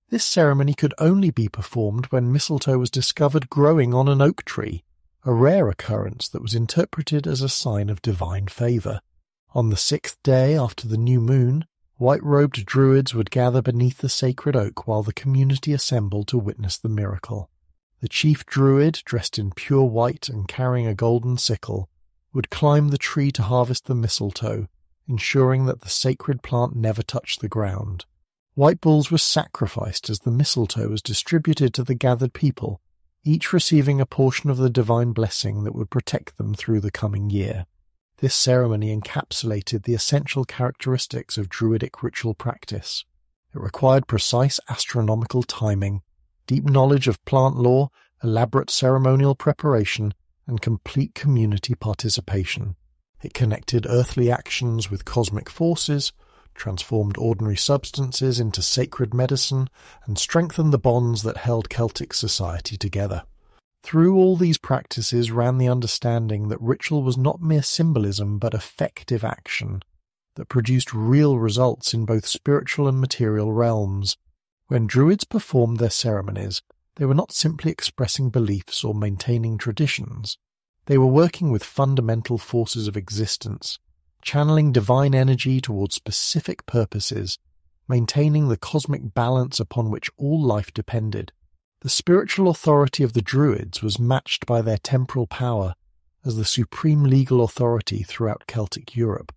This ceremony could only be performed when mistletoe was discovered growing on an oak tree, a rare occurrence that was interpreted as a sign of divine favour. On the 6th day after the new moon, white-robed Druids would gather beneath the sacred oak while the community assembled to witness the miracle. The chief Druid, dressed in pure white and carrying a golden sickle, would climb the tree to harvest the mistletoe, ensuring that the sacred plant never touched the ground. White bulls were sacrificed as the mistletoe was distributed to the gathered people, each receiving a portion of the divine blessing that would protect them through the coming year. This ceremony encapsulated the essential characteristics of Druidic ritual practice. It required precise astronomical timing, deep knowledge of plant lore, elaborate ceremonial preparation, and complete community participation. It connected earthly actions with cosmic forces, transformed ordinary substances into sacred medicine, and strengthened the bonds that held Celtic society together. Through all these practices ran the understanding that ritual was not mere symbolism but effective action, that produced real results in both spiritual and material realms. When Druids performed their ceremonies, they were not simply expressing beliefs or maintaining traditions. They were working with fundamental forces of existence, channeling divine energy towards specific purposes, maintaining the cosmic balance upon which all life depended. The spiritual authority of the Druids was matched by their temporal power as the supreme legal authority throughout Celtic Europe.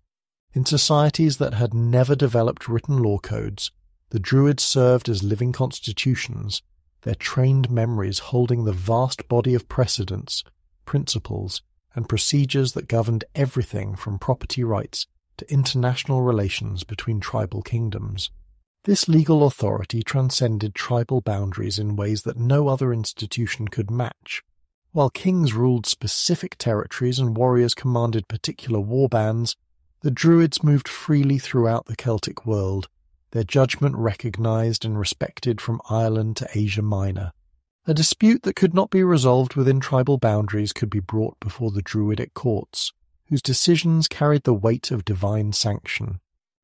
In societies that had never developed written law codes, the Druids served as living constitutions, their trained memories holding the vast body of precedents, principles, and procedures that governed everything from property rights to international relations between tribal kingdoms. This legal authority transcended tribal boundaries in ways that no other institution could match. While kings ruled specific territories and warriors commanded particular warbands, the Druids moved freely throughout the Celtic world, their judgment recognized and respected from Ireland to Asia Minor. A dispute that could not be resolved within tribal boundaries could be brought before the Druidic courts, whose decisions carried the weight of divine sanction.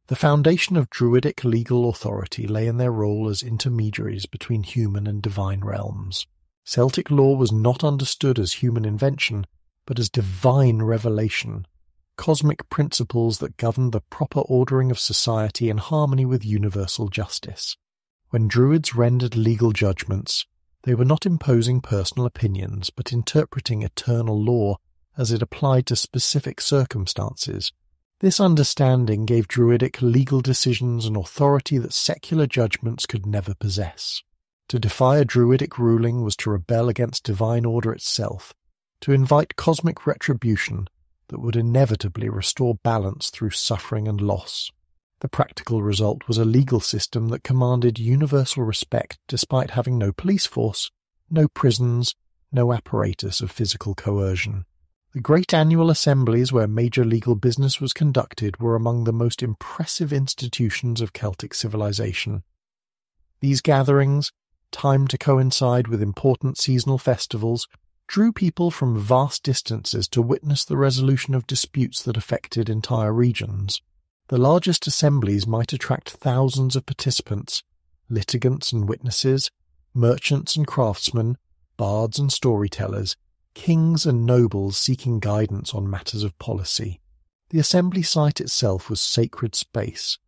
The foundation of Druidic legal authority lay in their role as intermediaries between human and divine realms. Celtic law was not understood as human invention, but as divine revelation, cosmic principles that governed the proper ordering of society in harmony with universal justice. When Druids rendered legal judgments, they were not imposing personal opinions, but interpreting eternal law as it applied to specific circumstances. This understanding gave Druidic legal decisions an authority that secular judgments could never possess. To defy a Druidic ruling was to rebel against divine order itself, to invite cosmic retribution that would inevitably restore balance through suffering and loss. The practical result was a legal system that commanded universal respect despite having no police force, no prisons, no apparatus of physical coercion. The great annual assemblies where major legal business was conducted were among the most impressive institutions of Celtic civilization. These gatherings, timed to coincide with important seasonal festivals, drew people from vast distances to witness the resolution of disputes that affected entire regions. The largest assemblies might attract thousands of participants, litigants and witnesses, merchants and craftsmen, bards and storytellers, kings and nobles seeking guidance on matters of policy. The assembly site itself was sacred space,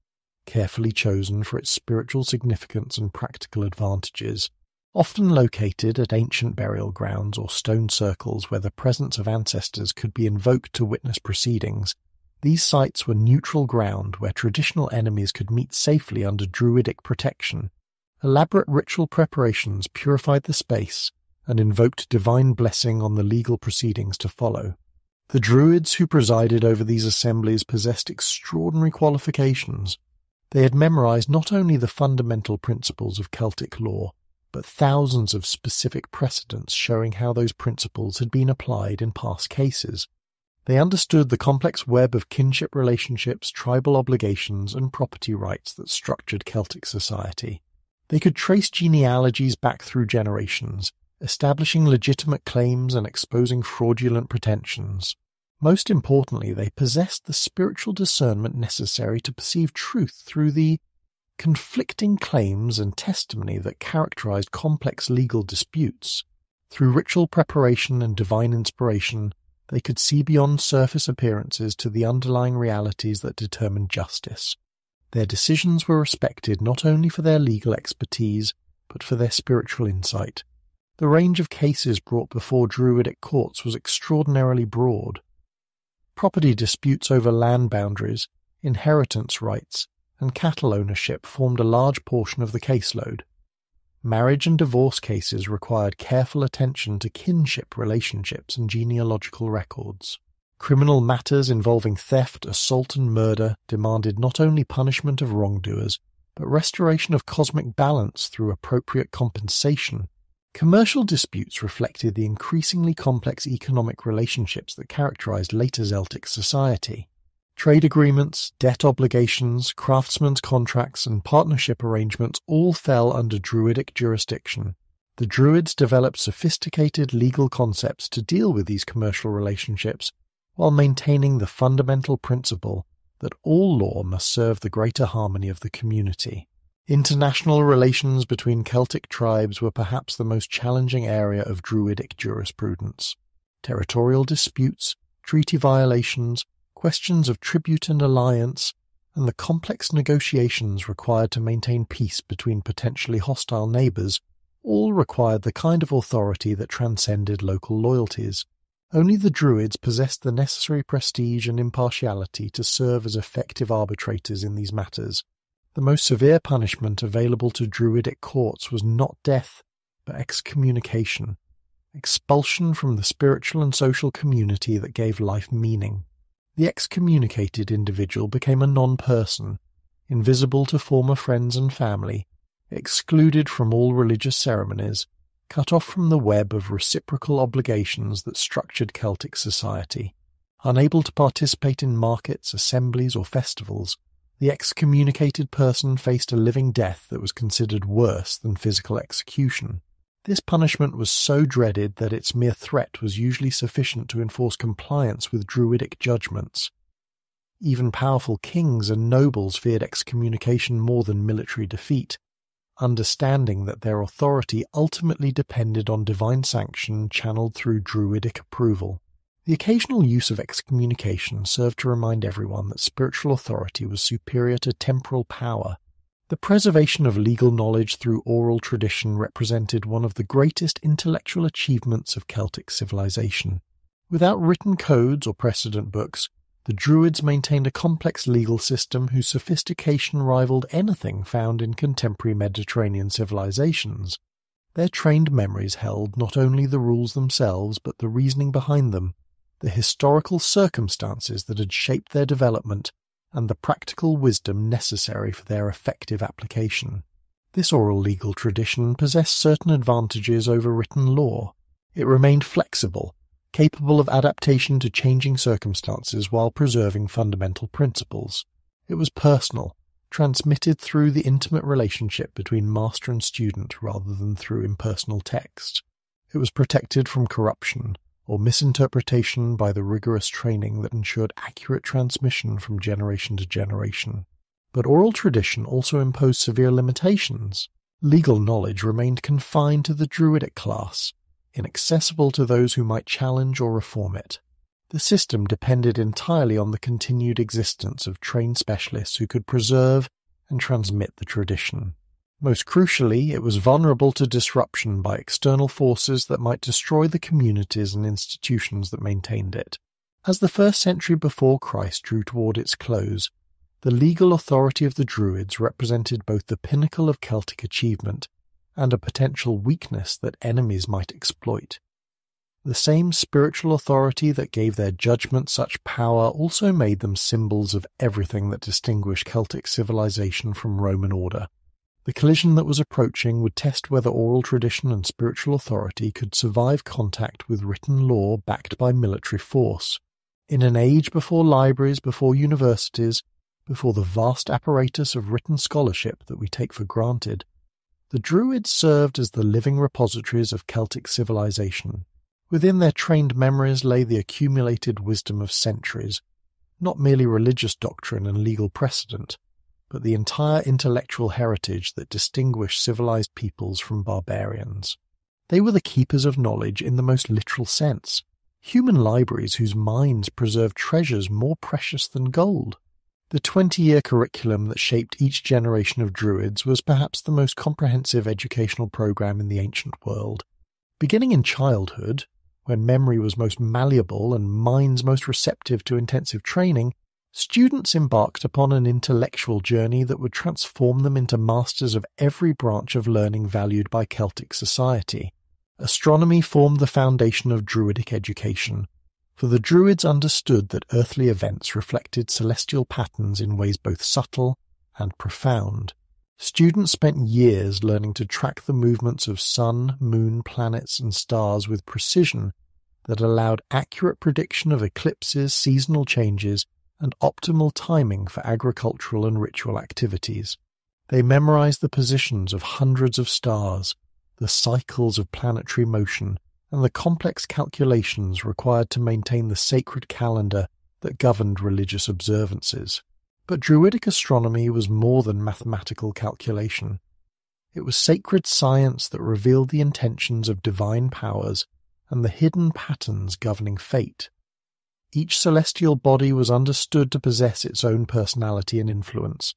carefully chosen for its spiritual significance and practical advantages. Often located at ancient burial grounds or stone circles where the presence of ancestors could be invoked to witness proceedings, these sites were neutral ground where traditional enemies could meet safely under Druidic protection. Elaborate ritual preparations purified the space and invoked divine blessing on the legal proceedings to follow. The Druids who presided over these assemblies possessed extraordinary qualifications. They had memorized not only the fundamental principles of Celtic law, but thousands of specific precedents showing how those principles had been applied in past cases. They understood the complex web of kinship relationships, tribal obligations, and property rights that structured Celtic society. They could trace genealogies back through generations, establishing legitimate claims and exposing fraudulent pretensions. Most importantly, they possessed the spiritual discernment necessary to perceive truth through the conflicting claims and testimony that characterized complex legal disputes. Through ritual preparation and divine inspiration, they could see beyond surface appearances to the underlying realities that determined justice. Their decisions were respected not only for their legal expertise, but for their spiritual insight. The range of cases brought before Druidic courts was extraordinarily broad. Property disputes over land boundaries, inheritance rights, and cattle ownership formed a large portion of the caseload. Marriage and divorce cases required careful attention to kinship relationships and genealogical records. Criminal matters involving theft, assault, and murder demanded not only punishment of wrongdoers, but restoration of cosmic balance through appropriate compensation. Commercial disputes reflected the increasingly complex economic relationships that characterized later Celtic society. Trade agreements, debt obligations, craftsmen's contracts, and partnership arrangements all fell under Druidic jurisdiction. The Druids developed sophisticated legal concepts to deal with these commercial relationships while maintaining the fundamental principle that all law must serve the greater harmony of the community. International relations between Celtic tribes were perhaps the most challenging area of Druidic jurisprudence. Territorial disputes, treaty violations, questions of tribute and alliance, and the complex negotiations required to maintain peace between potentially hostile neighbours all required the kind of authority that transcended local loyalties. Only the Druids possessed the necessary prestige and impartiality to serve as effective arbitrators in these matters. The most severe punishment available to Druidic courts was not death, but excommunication, expulsion from the spiritual and social community that gave life meaning. The excommunicated individual became a non-person, invisible to former friends and family, excluded from all religious ceremonies, cut off from the web of reciprocal obligations that structured Celtic society. Unable to participate in markets, assemblies, or festivals, the excommunicated person faced a living death that was considered worse than physical execution. This punishment was so dreaded that its mere threat was usually sufficient to enforce compliance with Druidic judgments. Even powerful kings and nobles feared excommunication more than military defeat, understanding that their authority ultimately depended on divine sanction channeled through Druidic approval. The occasional use of excommunication served to remind everyone that spiritual authority was superior to temporal power. The preservation of legal knowledge through oral tradition represented one of the greatest intellectual achievements of Celtic civilization. Without written codes or precedent books, the Druids maintained a complex legal system whose sophistication rivaled anything found in contemporary Mediterranean civilizations. Their trained memories held not only the rules themselves but the reasoning behind them, the historical circumstances that had shaped their development, and the practical wisdom necessary for their effective application. This oral legal tradition possessed certain advantages over written law. It remained flexible, capable of adaptation to changing circumstances while preserving fundamental principles. It was personal, transmitted through the intimate relationship between master and student rather than through impersonal text. It was protected from corruption or misinterpretation by the rigorous training that ensured accurate transmission from generation to generation. But oral tradition also imposed severe limitations. Legal knowledge remained confined to the Druidic class, inaccessible to those who might challenge or reform it. The system depended entirely on the continued existence of trained specialists who could preserve and transmit the tradition. Most crucially, it was vulnerable to disruption by external forces that might destroy the communities and institutions that maintained it. As the 1st century before Christ drew toward its close, the legal authority of the Druids represented both the pinnacle of Celtic achievement and a potential weakness that enemies might exploit. The same spiritual authority that gave their judgment such power also made them symbols of everything that distinguished Celtic civilization from Roman order. The collision that was approaching would test whether oral tradition and spiritual authority could survive contact with written law backed by military force. In an age before libraries, before universities, before the vast apparatus of written scholarship that we take for granted, the Druids served as the living repositories of Celtic civilization. Within their trained memories lay the accumulated wisdom of centuries, not merely religious doctrine and legal precedent, but the entire intellectual heritage that distinguished civilized peoples from barbarians. They were the keepers of knowledge in the most literal sense, human libraries whose minds preserved treasures more precious than gold. The 20-year curriculum that shaped each generation of Druids was perhaps the most comprehensive educational program in the ancient world. Beginning in childhood, when memory was most malleable and minds most receptive to intensive training, students embarked upon an intellectual journey that would transform them into masters of every branch of learning valued by Celtic society. Astronomy formed the foundation of Druidic education, for the Druids understood that earthly events reflected celestial patterns in ways both subtle and profound. Students spent years learning to track the movements of sun, moon, planets, and stars with precision that allowed accurate prediction of eclipses, seasonal changes, and optimal timing for agricultural and ritual activities. They memorized the positions of hundreds of stars, the cycles of planetary motion, and the complex calculations required to maintain the sacred calendar that governed religious observances. But Druidic astronomy was more than mathematical calculation. It was sacred science that revealed the intentions of divine powers and the hidden patterns governing fate. Each celestial body was understood to possess its own personality and influence,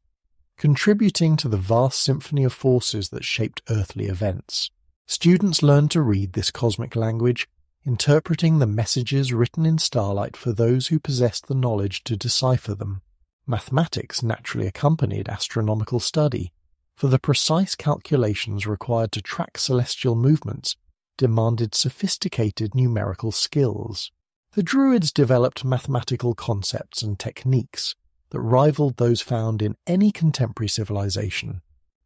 contributing to the vast symphony of forces that shaped earthly events. Students learned to read this cosmic language, interpreting the messages written in starlight for those who possessed the knowledge to decipher them. Mathematics naturally accompanied astronomical study, for the precise calculations required to track celestial movements demanded sophisticated numerical skills. The Druids developed mathematical concepts and techniques that rivaled those found in any contemporary civilization.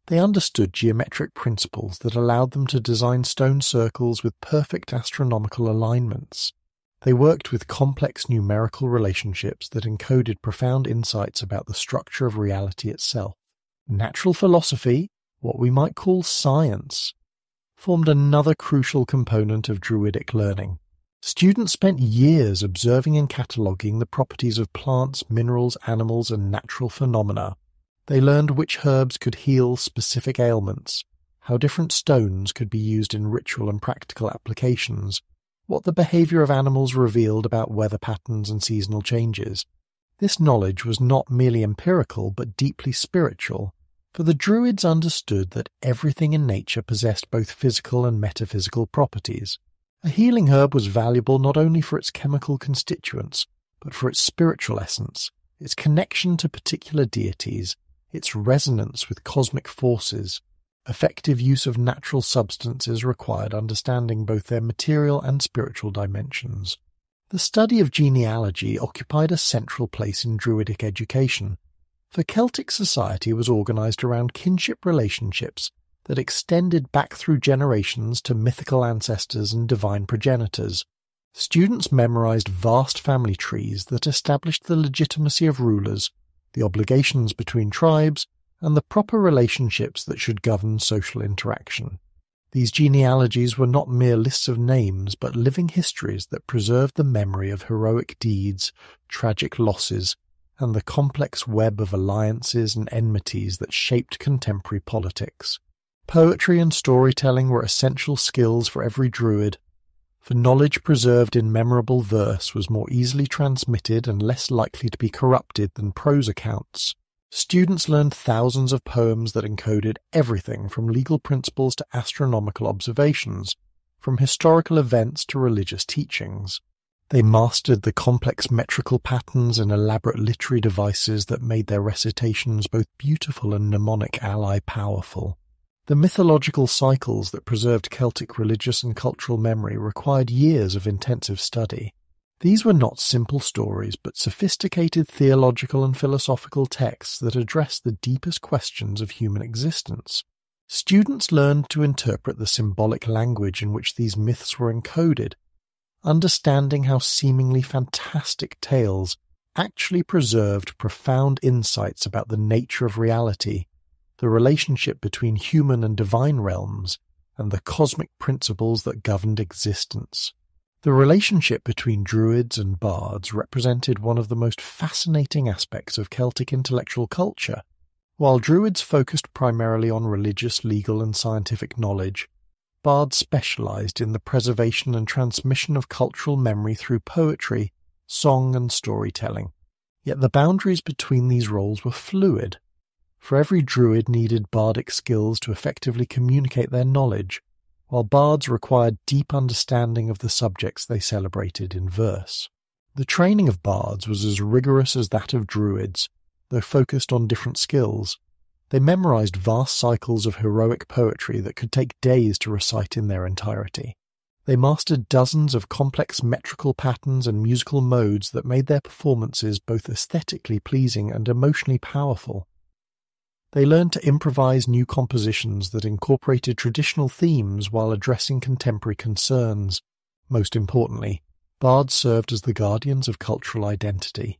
They understood geometric principles that allowed them to design stone circles with perfect astronomical alignments. They worked with complex numerical relationships that encoded profound insights about the structure of reality itself. Natural philosophy, what we might call science, formed another crucial component of Druidic learning. Students spent years observing and cataloguing the properties of plants, minerals, animals, and natural phenomena. They learned which herbs could heal specific ailments, how different stones could be used in ritual and practical applications, what the behavior of animals revealed about weather patterns and seasonal changes. This knowledge was not merely empirical but deeply spiritual, for the Druids understood that everything in nature possessed both physical and metaphysical properties. A healing herb was valuable not only for its chemical constituents, but for its spiritual essence, its connection to particular deities, its resonance with cosmic forces. Effective use of natural substances required understanding both their material and spiritual dimensions. The study of genealogy occupied a central place in Druidic education, for Celtic society was organized around kinship relationships that extended back through generations to mythical ancestors and divine progenitors. Students memorized vast family trees that established the legitimacy of rulers, the obligations between tribes, and the proper relationships that should govern social interaction. These genealogies were not mere lists of names, but living histories that preserved the memory of heroic deeds, tragic losses, and the complex web of alliances and enmities that shaped contemporary politics. Poetry and storytelling were essential skills for every Druid, for knowledge preserved in memorable verse was more easily transmitted and less likely to be corrupted than prose accounts. Students learned thousands of poems that encoded everything from legal principles to astronomical observations, from historical events to religious teachings. They mastered the complex metrical patterns and elaborate literary devices that made their recitations both beautiful and mnemonic ally powerful. The mythological cycles that preserved Celtic religious and cultural memory required years of intensive study. These were not simple stories, but sophisticated theological and philosophical texts that addressed the deepest questions of human existence. Students learned to interpret the symbolic language in which these myths were encoded, understanding how seemingly fantastic tales actually preserved profound insights about the nature of reality, the relationship between human and divine realms, and the cosmic principles that governed existence. The relationship between Druids and bards represented one of the most fascinating aspects of Celtic intellectual culture. While Druids focused primarily on religious, legal, and scientific knowledge, bards specialized in the preservation and transmission of cultural memory through poetry, song, and storytelling. Yet the boundaries between these roles were fluid. For every Druid needed bardic skills to effectively communicate their knowledge, while bards required deep understanding of the subjects they celebrated in verse. The training of bards was as rigorous as that of Druids, though focused on different skills. They memorized vast cycles of heroic poetry that could take days to recite in their entirety. They mastered dozens of complex metrical patterns and musical modes that made their performances both aesthetically pleasing and emotionally powerful. They learned to improvise new compositions that incorporated traditional themes while addressing contemporary concerns. Most importantly, bards served as the guardians of cultural identity,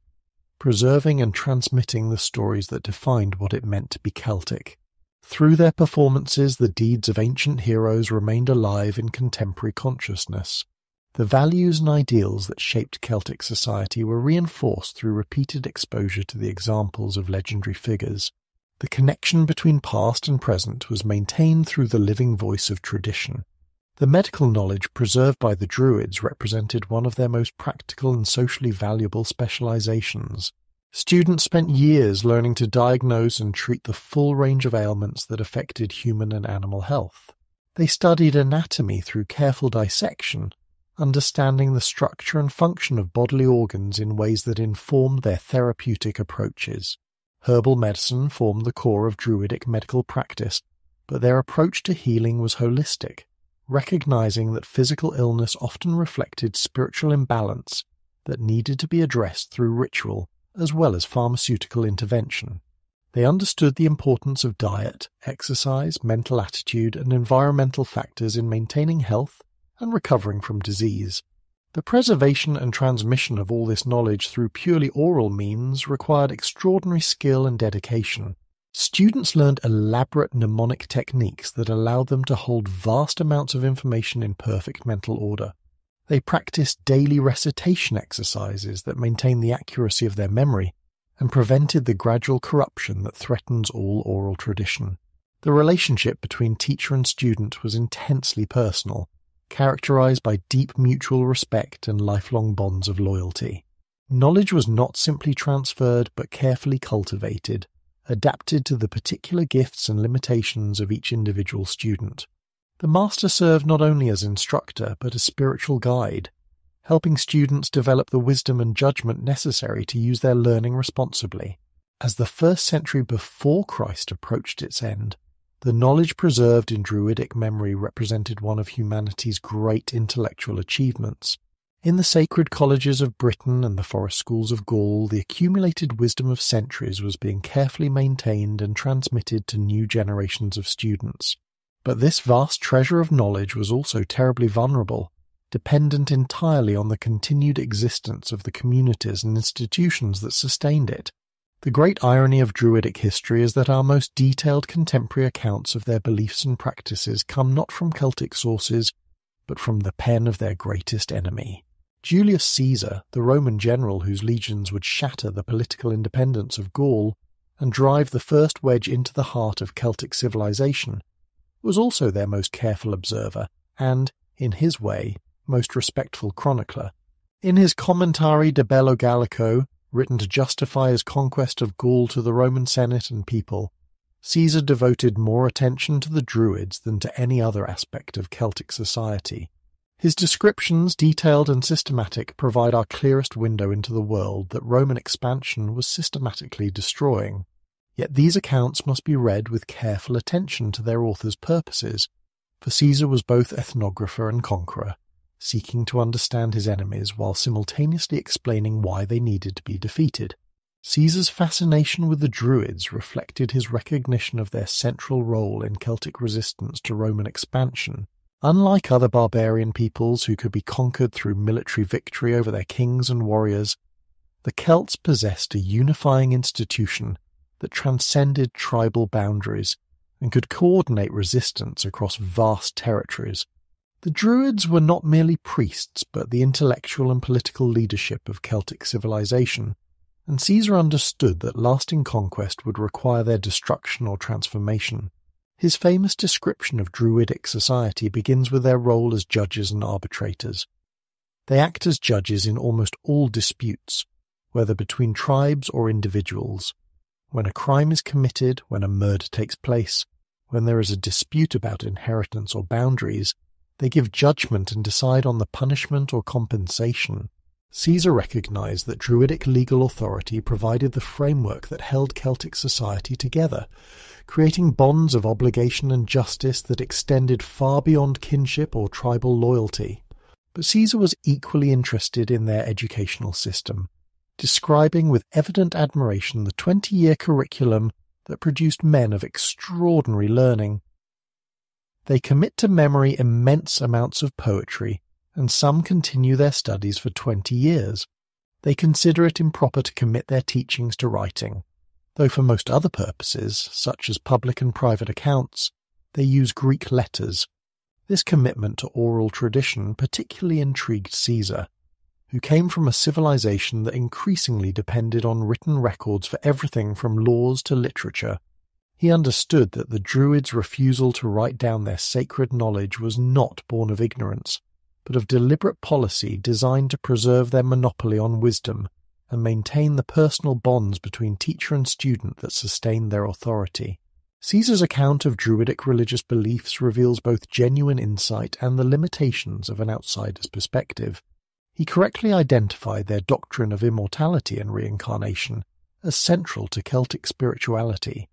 preserving and transmitting the stories that defined what it meant to be Celtic. Through their performances, the deeds of ancient heroes remained alive in contemporary consciousness. The values and ideals that shaped Celtic society were reinforced through repeated exposure to the examples of legendary figures. The connection between past and present was maintained through the living voice of tradition. The medical knowledge preserved by the Druids represented one of their most practical and socially valuable specializations. Students spent years learning to diagnose and treat the full range of ailments that affected human and animal health. They studied anatomy through careful dissection, understanding the structure and function of bodily organs in ways that informed their therapeutic approaches. Herbal medicine formed the core of Druidic medical practice, but their approach to healing was holistic, recognizing that physical illness often reflected spiritual imbalance that needed to be addressed through ritual as well as pharmaceutical intervention. They understood the importance of diet, exercise, mental attitude, and environmental factors in maintaining health and recovering from disease. The preservation and transmission of all this knowledge through purely oral means required extraordinary skill and dedication. Students learned elaborate mnemonic techniques that allowed them to hold vast amounts of information in perfect mental order. They practiced daily recitation exercises that maintained the accuracy of their memory and prevented the gradual corruption that threatens all oral tradition. The relationship between teacher and student was intensely personal, characterized by deep mutual respect and lifelong bonds of loyalty. Knowledge was not simply transferred but carefully cultivated, adapted to the particular gifts and limitations of each individual student. The master served not only as instructor but as spiritual guide, helping students develop the wisdom and judgment necessary to use their learning responsibly. As the 1st century before Christ approached its end, the knowledge preserved in Druidic memory represented one of humanity's great intellectual achievements. In the sacred colleges of Britain and the forest schools of Gaul, the accumulated wisdom of centuries was being carefully maintained and transmitted to new generations of students. But this vast treasure of knowledge was also terribly vulnerable, dependent entirely on the continued existence of the communities and institutions that sustained it. The great irony of Druidic history is that our most detailed contemporary accounts of their beliefs and practices come not from Celtic sources, but from the pen of their greatest enemy. Julius Caesar, the Roman general whose legions would shatter the political independence of Gaul and drive the first wedge into the heart of Celtic civilization, was also their most careful observer and, in his way, most respectful chronicler. In his Commentary de Bello Gallico, written to justify his conquest of Gaul to the Roman Senate and people, Caesar devoted more attention to the Druids than to any other aspect of Celtic society. His descriptions, detailed and systematic, provide our clearest window into the world that Roman expansion was systematically destroying. Yet these accounts must be read with careful attention to their author's purposes, for Caesar was both ethnographer and conqueror, seeking to understand his enemies while simultaneously explaining why they needed to be defeated. Caesar's fascination with the Druids reflected his recognition of their central role in Celtic resistance to Roman expansion. Unlike other barbarian peoples who could be conquered through military victory over their kings and warriors, the Celts possessed a unifying institution that transcended tribal boundaries and could coordinate resistance across vast territories. The Druids were not merely priests, but the intellectual and political leadership of Celtic civilization, and Caesar understood that lasting conquest would require their destruction or transformation. His famous description of Druidic society begins with their role as judges and arbitrators. They act as judges in almost all disputes, whether between tribes or individuals. When a crime is committed, when a murder takes place, when there is a dispute about inheritance or boundaries, they give judgment and decide on the punishment or compensation. Caesar recognized that Druidic legal authority provided the framework that held Celtic society together, creating bonds of obligation and justice that extended far beyond kinship or tribal loyalty. But Caesar was equally interested in their educational system, describing with evident admiration the 20-year curriculum that produced men of extraordinary learning. They commit to memory immense amounts of poetry, and some continue their studies for 20 years. They consider it improper to commit their teachings to writing, though for most other purposes, such as public and private accounts, they use Greek letters. This commitment to oral tradition particularly intrigued Caesar, who came from a civilization that increasingly depended on written records for everything from laws to literature. He understood that the Druids' refusal to write down their sacred knowledge was not born of ignorance, but of deliberate policy designed to preserve their monopoly on wisdom and maintain the personal bonds between teacher and student that sustained their authority. Caesar's account of Druidic religious beliefs reveals both genuine insight and the limitations of an outsider's perspective. He correctly identified their doctrine of immortality and reincarnation as central to Celtic spirituality,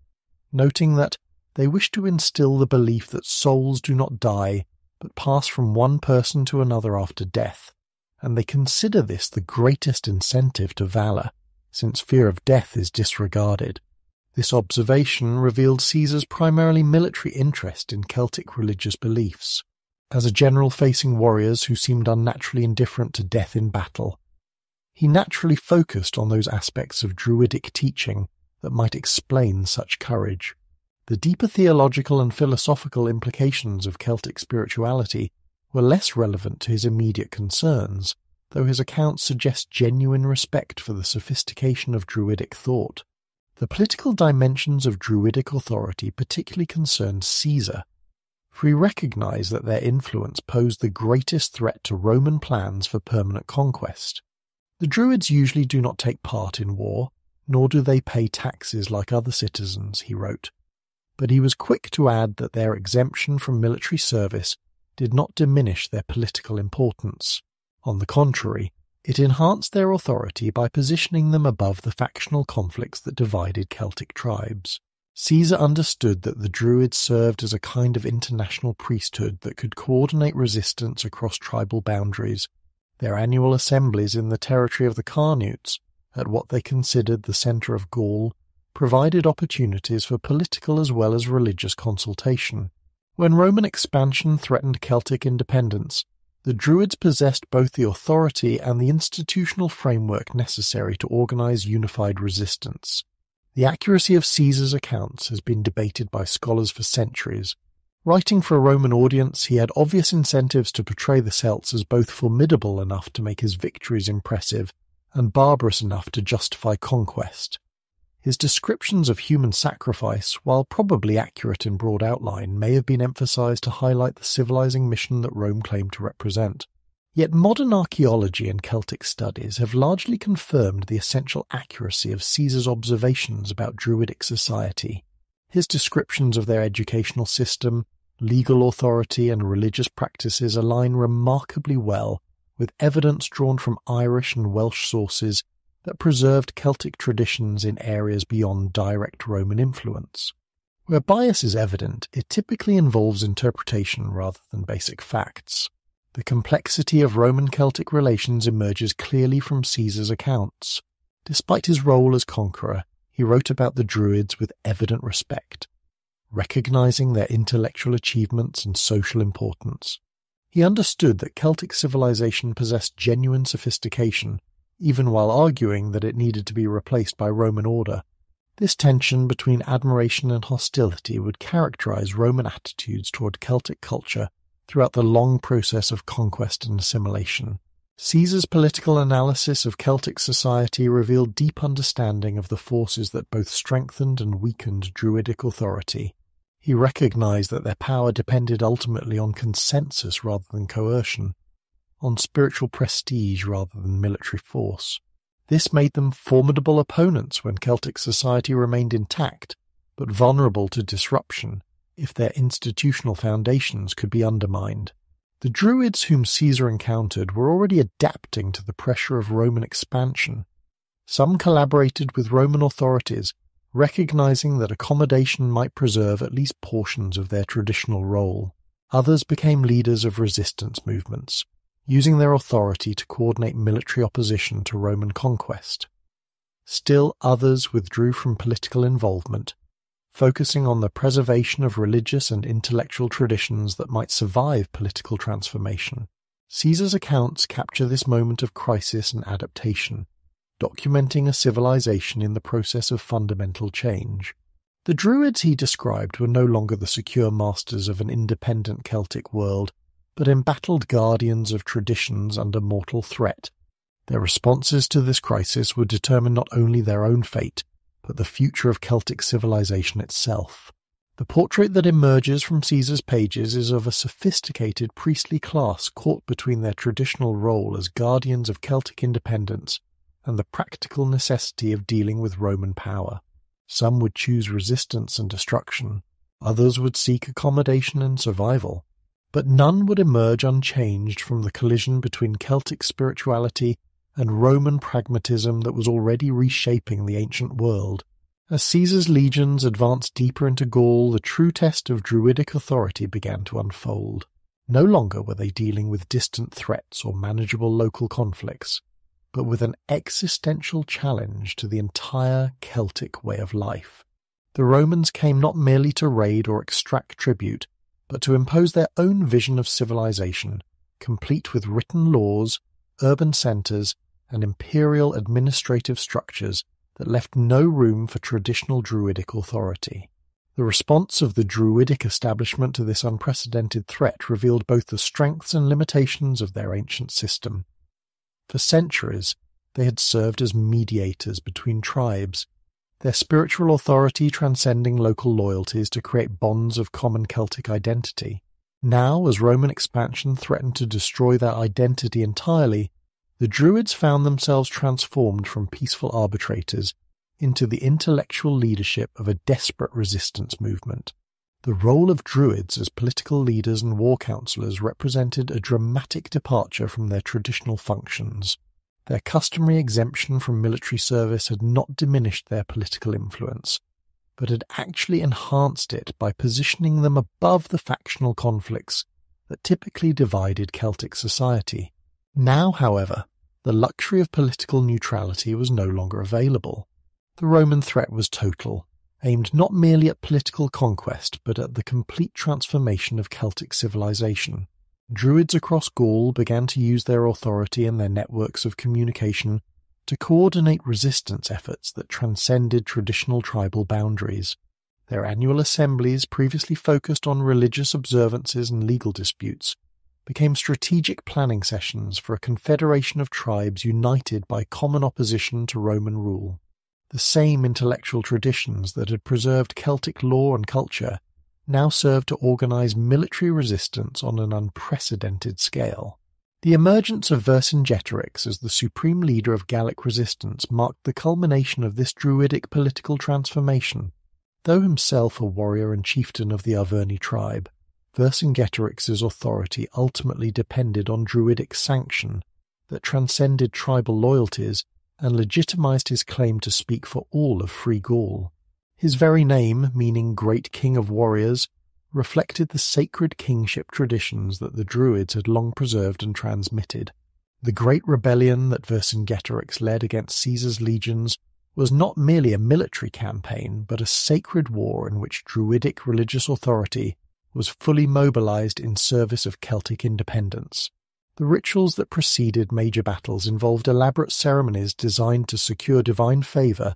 noting that they wish to instill the belief that souls do not die, but pass from one person to another after death, and they consider this the greatest incentive to valour, since fear of death is disregarded. This observation revealed Caesar's primarily military interest in Celtic religious beliefs. As a general facing warriors who seemed unnaturally indifferent to death in battle, he naturally focused on those aspects of Druidic teaching that might explain such courage. The deeper theological and philosophical implications of Celtic spirituality were less relevant to his immediate concerns, though his accounts suggest genuine respect for the sophistication of Druidic thought. The political dimensions of Druidic authority particularly concerned Caesar, for he recognized that their influence posed the greatest threat to Roman plans for permanent conquest. The Druids usually do not take part in war, nor do they pay taxes like other citizens, he wrote. But he was quick to add that their exemption from military service did not diminish their political importance. On the contrary, it enhanced their authority by positioning them above the factional conflicts that divided Celtic tribes. Caesar understood that the Druids served as a kind of international priesthood that could coordinate resistance across tribal boundaries. Their annual assemblies in the territory of the Carnutes, at what they considered the centre of Gaul, provided opportunities for political as well as religious consultation. When Roman expansion threatened Celtic independence, the Druids possessed both the authority and the institutional framework necessary to organize unified resistance. The accuracy of Caesar's accounts has been debated by scholars for centuries. Writing for a Roman audience, he had obvious incentives to portray the Celts as both formidable enough to make his victories impressive and barbarous enough to justify conquest. His descriptions of human sacrifice, while probably accurate in broad outline, may have been emphasized to highlight the civilizing mission that Rome claimed to represent. Yet modern archaeology and Celtic studies have largely confirmed the essential accuracy of Caesar's observations about Druidic society. His descriptions of their educational system, legal authority, and religious practices align remarkably well with evidence drawn from Irish and Welsh sources that preserved Celtic traditions in areas beyond direct Roman influence. Where bias is evident, it typically involves interpretation rather than basic facts. The complexity of Roman-Celtic relations emerges clearly from Caesar's accounts. Despite his role as conqueror, he wrote about the Druids with evident respect, recognizing their intellectual achievements and social importance. He understood that Celtic civilization possessed genuine sophistication, even while arguing that it needed to be replaced by Roman order. This tension between admiration and hostility would characterize Roman attitudes toward Celtic culture throughout the long process of conquest and assimilation. Caesar's political analysis of Celtic society revealed deep understanding of the forces that both strengthened and weakened Druidic authority. He recognized that their power depended ultimately on consensus rather than coercion, on spiritual prestige rather than military force. This made them formidable opponents when Celtic society remained intact, but vulnerable to disruption if their institutional foundations could be undermined. The Druids whom Caesar encountered were already adapting to the pressure of Roman expansion. Some collaborated with Roman authorities, recognizing that accommodation might preserve at least portions of their traditional role. Others became leaders of resistance movements, using their authority to coordinate military opposition to Roman conquest. Still others withdrew from political involvement, focusing on the preservation of religious and intellectual traditions that might survive political transformation. Caesar's accounts capture this moment of crisis and adaptation, documenting a civilization in the process of fundamental change. The Druids he described were no longer the secure masters of an independent Celtic world, but embattled guardians of traditions under mortal threat. Their responses to this crisis would determine not only their own fate, but the future of Celtic civilization itself. The portrait that emerges from Caesar's pages is of a sophisticated priestly class caught between their traditional role as guardians of Celtic independence and the practical necessity of dealing with Roman power. Some would choose resistance and destruction, others would seek accommodation and survival, but none would emerge unchanged from the collision between Celtic spirituality and Roman pragmatism that was already reshaping the ancient world. As Caesar's legions advanced deeper into Gaul, the true test of Druidic authority began to unfold. No longer were they dealing with distant threats or manageable local conflicts, but with an existential challenge to the entire Celtic way of life. The Romans came not merely to raid or extract tribute, but to impose their own vision of civilization, complete with written laws, urban centres, and imperial administrative structures that left no room for traditional Druidic authority. The response of the Druidic establishment to this unprecedented threat revealed both the strengths and limitations of their ancient system. For centuries, they had served as mediators between tribes, their spiritual authority transcending local loyalties to create bonds of common Celtic identity. Now, as Roman expansion threatened to destroy their identity entirely, the Druids found themselves transformed from peaceful arbitrators into the intellectual leadership of a desperate resistance movement. The role of Druids as political leaders and war councillors represented a dramatic departure from their traditional functions. Their customary exemption from military service had not diminished their political influence, but had actually enhanced it by positioning them above the factional conflicts that typically divided Celtic society. Now, however, the luxury of political neutrality was no longer available. The Roman threat was total, aimed not merely at political conquest but at the complete transformation of Celtic civilization. Druids across Gaul began to use their authority and their networks of communication to coordinate resistance efforts that transcended traditional tribal boundaries. Their annual assemblies, previously focused on religious observances and legal disputes, became strategic planning sessions for a confederation of tribes united by common opposition to Roman rule. The same intellectual traditions that had preserved Celtic law and culture now served to organize military resistance on an unprecedented scale. The emergence of Vercingetorix as the supreme leader of Gallic resistance marked the culmination of this Druidic political transformation. Though himself a warrior and chieftain of the Arverni tribe, Vercingetorix's authority ultimately depended on Druidic sanction that transcended tribal loyalties and legitimized his claim to speak for all of Free Gaul. His very name, meaning Great King of Warriors, reflected the sacred kingship traditions that the Druids had long preserved and transmitted. The great rebellion that Vercingetorix led against Caesar's legions was not merely a military campaign, but a sacred war in which Druidic religious authority was fully mobilized in service of Celtic independence. The rituals that preceded major battles involved elaborate ceremonies designed to secure divine favor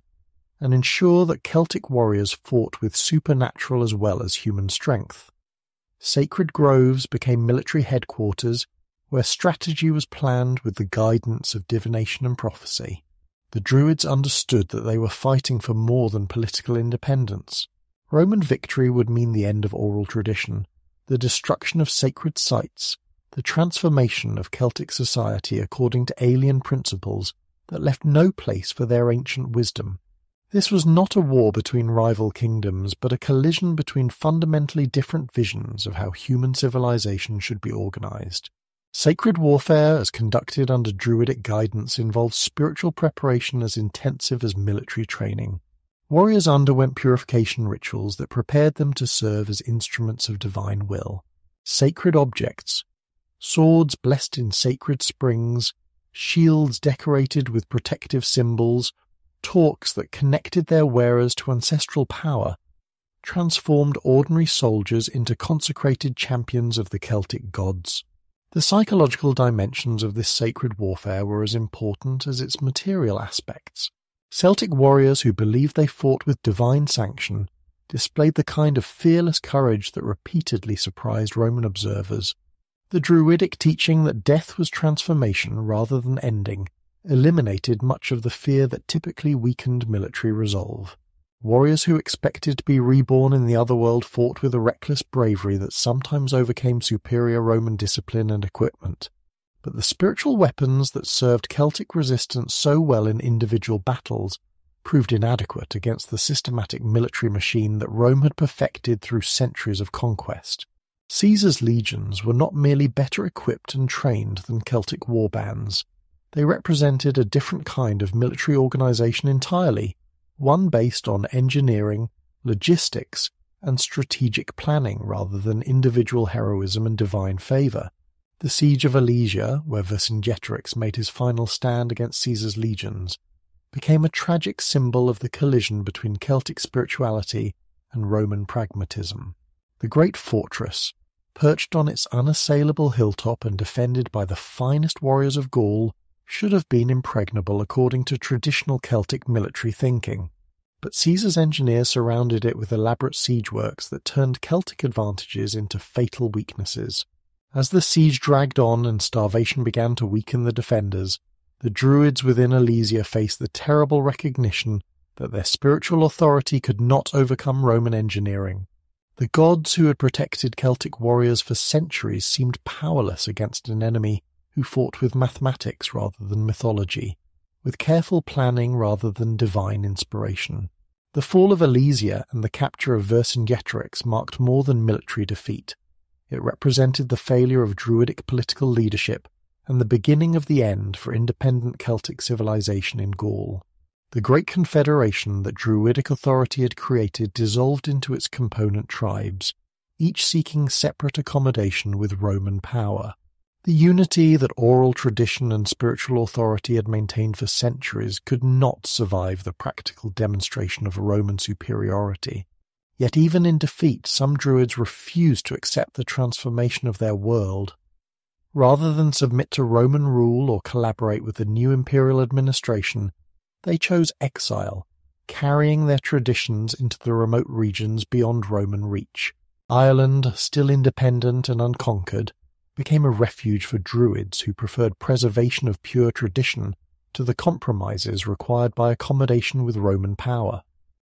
and ensure that Celtic warriors fought with supernatural as well as human strength. Sacred groves became military headquarters where strategy was planned with the guidance of divination and prophecy. The Druids understood that they were fighting for more than political independence. Roman victory would mean the end of oral tradition, the destruction of sacred sites, the transformation of Celtic society according to alien principles that left no place for their ancient wisdom. This was not a war between rival kingdoms, but a collision between fundamentally different visions of how human civilization should be organized. Sacred warfare, as conducted under Druidic guidance, involved spiritual preparation as intensive as military training. Warriors underwent purification rituals that prepared them to serve as instruments of divine will. Sacred objects, swords blessed in sacred springs, shields decorated with protective symbols, torques that connected their wearers to ancestral power, transformed ordinary soldiers into consecrated champions of the Celtic gods. The psychological dimensions of this sacred warfare were as important as its material aspects. Celtic warriors who believed they fought with divine sanction displayed the kind of fearless courage that repeatedly surprised Roman observers. The Druidic teaching that death was transformation rather than ending eliminated much of the fear that typically weakened military resolve. Warriors who expected to be reborn in the otherworld fought with a reckless bravery that sometimes overcame superior Roman discipline and equipment. But the spiritual weapons that served Celtic resistance so well in individual battles proved inadequate against the systematic military machine that Rome had perfected through centuries of conquest. Caesar's legions were not merely better equipped and trained than Celtic warbands. They represented a different kind of military organization entirely, one based on engineering, logistics, and strategic planning rather than individual heroism and divine favor. The siege of Alesia, where Vercingetorix made his final stand against Caesar's legions, became a tragic symbol of the collision between Celtic spirituality and Roman pragmatism. The great fortress, perched on its unassailable hilltop and defended by the finest warriors of Gaul, should have been impregnable according to traditional Celtic military thinking. But Caesar's engineers surrounded it with elaborate siege works that turned Celtic advantages into fatal weaknesses. As the siege dragged on and starvation began to weaken the defenders, the Druids within Alesia faced the terrible recognition that their spiritual authority could not overcome Roman engineering. The gods who had protected Celtic warriors for centuries seemed powerless against an enemy who fought with mathematics rather than mythology, with careful planning rather than divine inspiration. The fall of Alesia and the capture of Vercingetorix marked more than military defeat. It represented the failure of Druidic political leadership and the beginning of the end for independent Celtic civilization in Gaul. The great confederation that Druidic authority had created dissolved into its component tribes, each seeking separate accommodation with Roman power. The unity that oral tradition and spiritual authority had maintained for centuries could not survive the practical demonstration of Roman superiority. Yet even in defeat, some Druids refused to accept the transformation of their world. Rather than submit to Roman rule or collaborate with the new imperial administration, they chose exile, carrying their traditions into the remote regions beyond Roman reach. Ireland, still independent and unconquered, became a refuge for Druids who preferred preservation of pure tradition to the compromises required by accommodation with Roman power.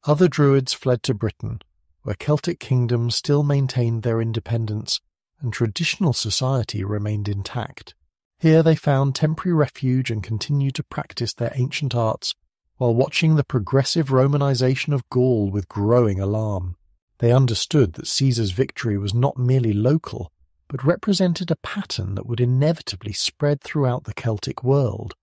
Other Druids fled to Britain, where Celtic kingdoms still maintained their independence and traditional society remained intact. Here they found temporary refuge and continued to practice their ancient arts while watching the progressive Romanization of Gaul with growing alarm. They understood that Caesar's victory was not merely local, but represented a pattern that would inevitably spread throughout the Celtic world.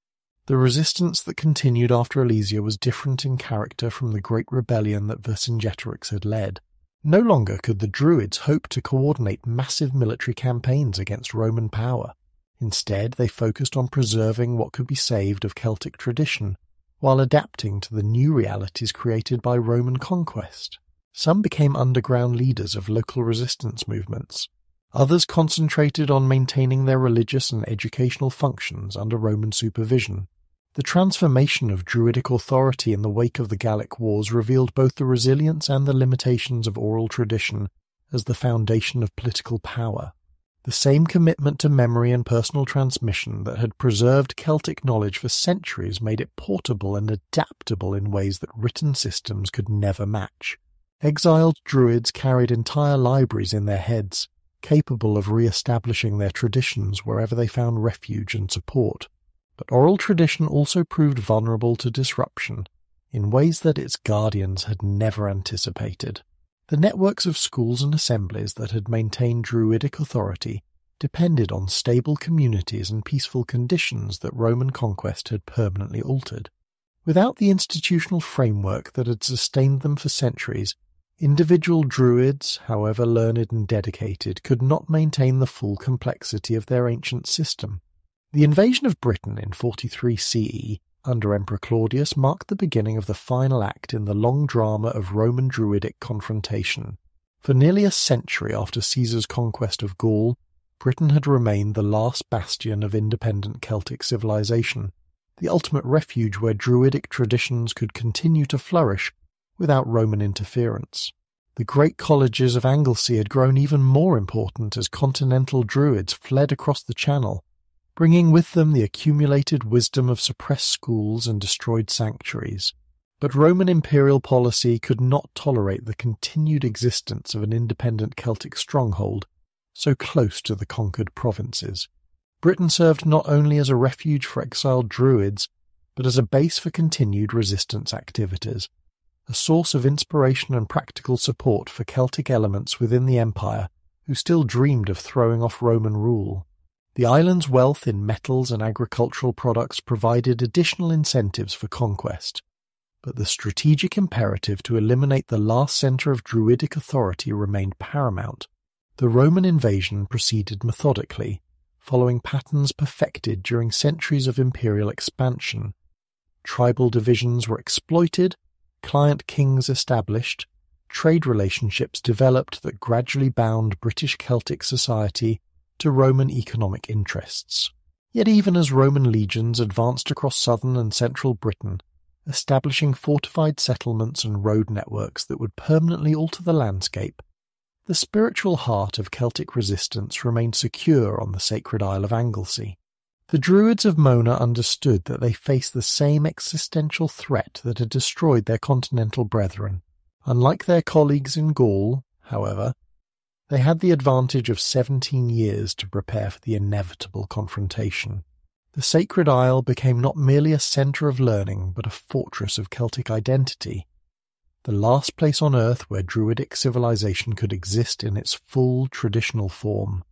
The resistance that continued after Alesia was different in character from the great rebellion that Vercingetorix had led. No longer could the Druids hope to coordinate massive military campaigns against Roman power. Instead, they focused on preserving what could be saved of Celtic tradition, while adapting to the new realities created by Roman conquest. Some became underground leaders of local resistance movements. Others concentrated on maintaining their religious and educational functions under Roman supervision. The transformation of Druidic authority in the wake of the Gallic Wars revealed both the resilience and the limitations of oral tradition as the foundation of political power. The same commitment to memory and personal transmission that had preserved Celtic knowledge for centuries made it portable and adaptable in ways that written systems could never match. Exiled Druids carried entire libraries in their heads, capable of re-establishing their traditions wherever they found refuge and support. But oral tradition also proved vulnerable to disruption in ways that its guardians had never anticipated. The networks of schools and assemblies that had maintained Druidic authority depended on stable communities and peaceful conditions that Roman conquest had permanently altered. Without the institutional framework that had sustained them for centuries, individual Druids, however learned and dedicated, could not maintain the full complexity of their ancient system. The invasion of Britain in 43 CE under Emperor Claudius marked the beginning of the final act in the long drama of Roman Druidic confrontation. For nearly a century after Caesar's conquest of Gaul, Britain had remained the last bastion of independent Celtic civilization, the ultimate refuge where Druidic traditions could continue to flourish without Roman interference. The great colleges of Anglesey had grown even more important as continental Druids fled across the Channel, bringing with them the accumulated wisdom of suppressed schools and destroyed sanctuaries. But Roman imperial policy could not tolerate the continued existence of an independent Celtic stronghold so close to the conquered provinces. Britain served not only as a refuge for exiled Druids, but as a base for continued resistance activities, a source of inspiration and practical support for Celtic elements within the empire who still dreamed of throwing off Roman rule. The island's wealth in metals and agricultural products provided additional incentives for conquest, but the strategic imperative to eliminate the last centre of Druidic authority remained paramount. The Roman invasion proceeded methodically, following patterns perfected during centuries of imperial expansion. Tribal divisions were exploited, client kings established, trade relationships developed that gradually bound British Celtic society to Roman economic interests. Yet even as Roman legions advanced across southern and central Britain, establishing fortified settlements and road networks that would permanently alter the landscape, the spiritual heart of Celtic resistance remained secure on the sacred Isle of Anglesey. The Druids of Mona understood that they faced the same existential threat that had destroyed their continental brethren. Unlike their colleagues in Gaul, however, they had the advantage of 17 years to prepare for the inevitable confrontation. The Sacred Isle became not merely a centre of learning, but a fortress of Celtic identity, the last place on Earth where Druidic civilization could exist in its full traditional form.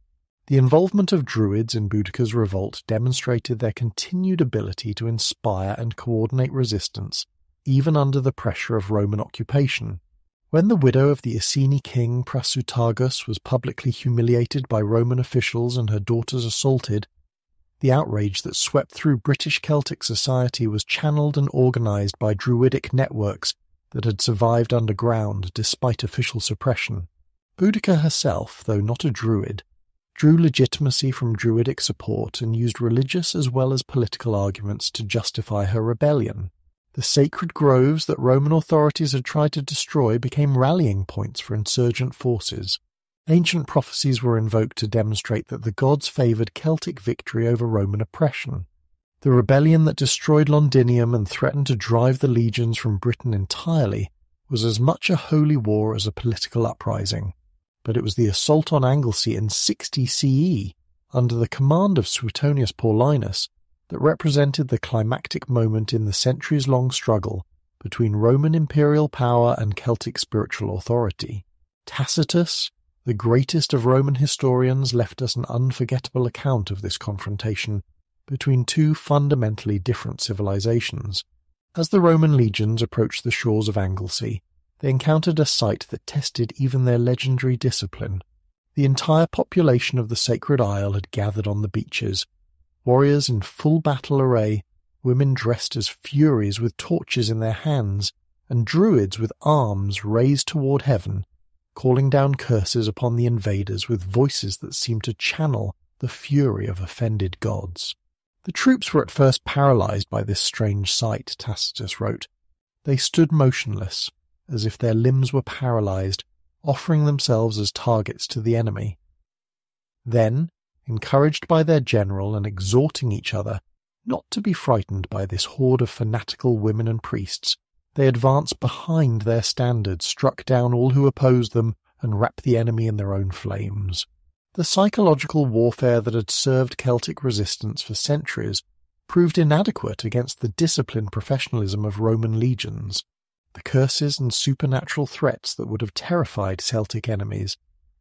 The involvement of Druids in Boudicca's revolt demonstrated their continued ability to inspire and coordinate resistance, even under the pressure of Roman occupation. When the widow of the Iceni king Prasutagus was publicly humiliated by Roman officials and her daughters assaulted, the outrage that swept through British Celtic society was channeled and organised by Druidic networks that had survived underground despite official suppression. Boudica herself, though not a Druid, drew legitimacy from Druidic support and used religious as well as political arguments to justify her rebellion. The sacred groves that Roman authorities had tried to destroy became rallying points for insurgent forces. Ancient prophecies were invoked to demonstrate that the gods favoured Celtic victory over Roman oppression. The rebellion that destroyed Londinium and threatened to drive the legions from Britain entirely was as much a holy war as a political uprising. But it was the assault on Anglesey in 60 CE, under the command of Suetonius Paulinus, that represented the climactic moment in the centuries-long struggle between Roman imperial power and Celtic spiritual authority. Tacitus, the greatest of Roman historians, left us an unforgettable account of this confrontation between two fundamentally different civilizations. As the Roman legions approached the shores of Anglesey, they encountered a sight that tested even their legendary discipline. The entire population of the Sacred Isle had gathered on the beaches, warriors in full battle array, women dressed as furies with torches in their hands, and druids with arms raised toward heaven, calling down curses upon the invaders with voices that seemed to channel the fury of offended gods. The troops were at first paralyzed by this strange sight, Tacitus wrote. They stood motionless, as if their limbs were paralyzed, offering themselves as targets to the enemy. Then, encouraged by their general and exhorting each other not to be frightened by this horde of fanatical women and priests, they advanced behind their standards, struck down all who opposed them, and wrapped the enemy in their own flames. The psychological warfare that had served Celtic resistance for centuries proved inadequate against the disciplined professionalism of Roman legions. The curses and supernatural threats that would have terrified Celtic enemies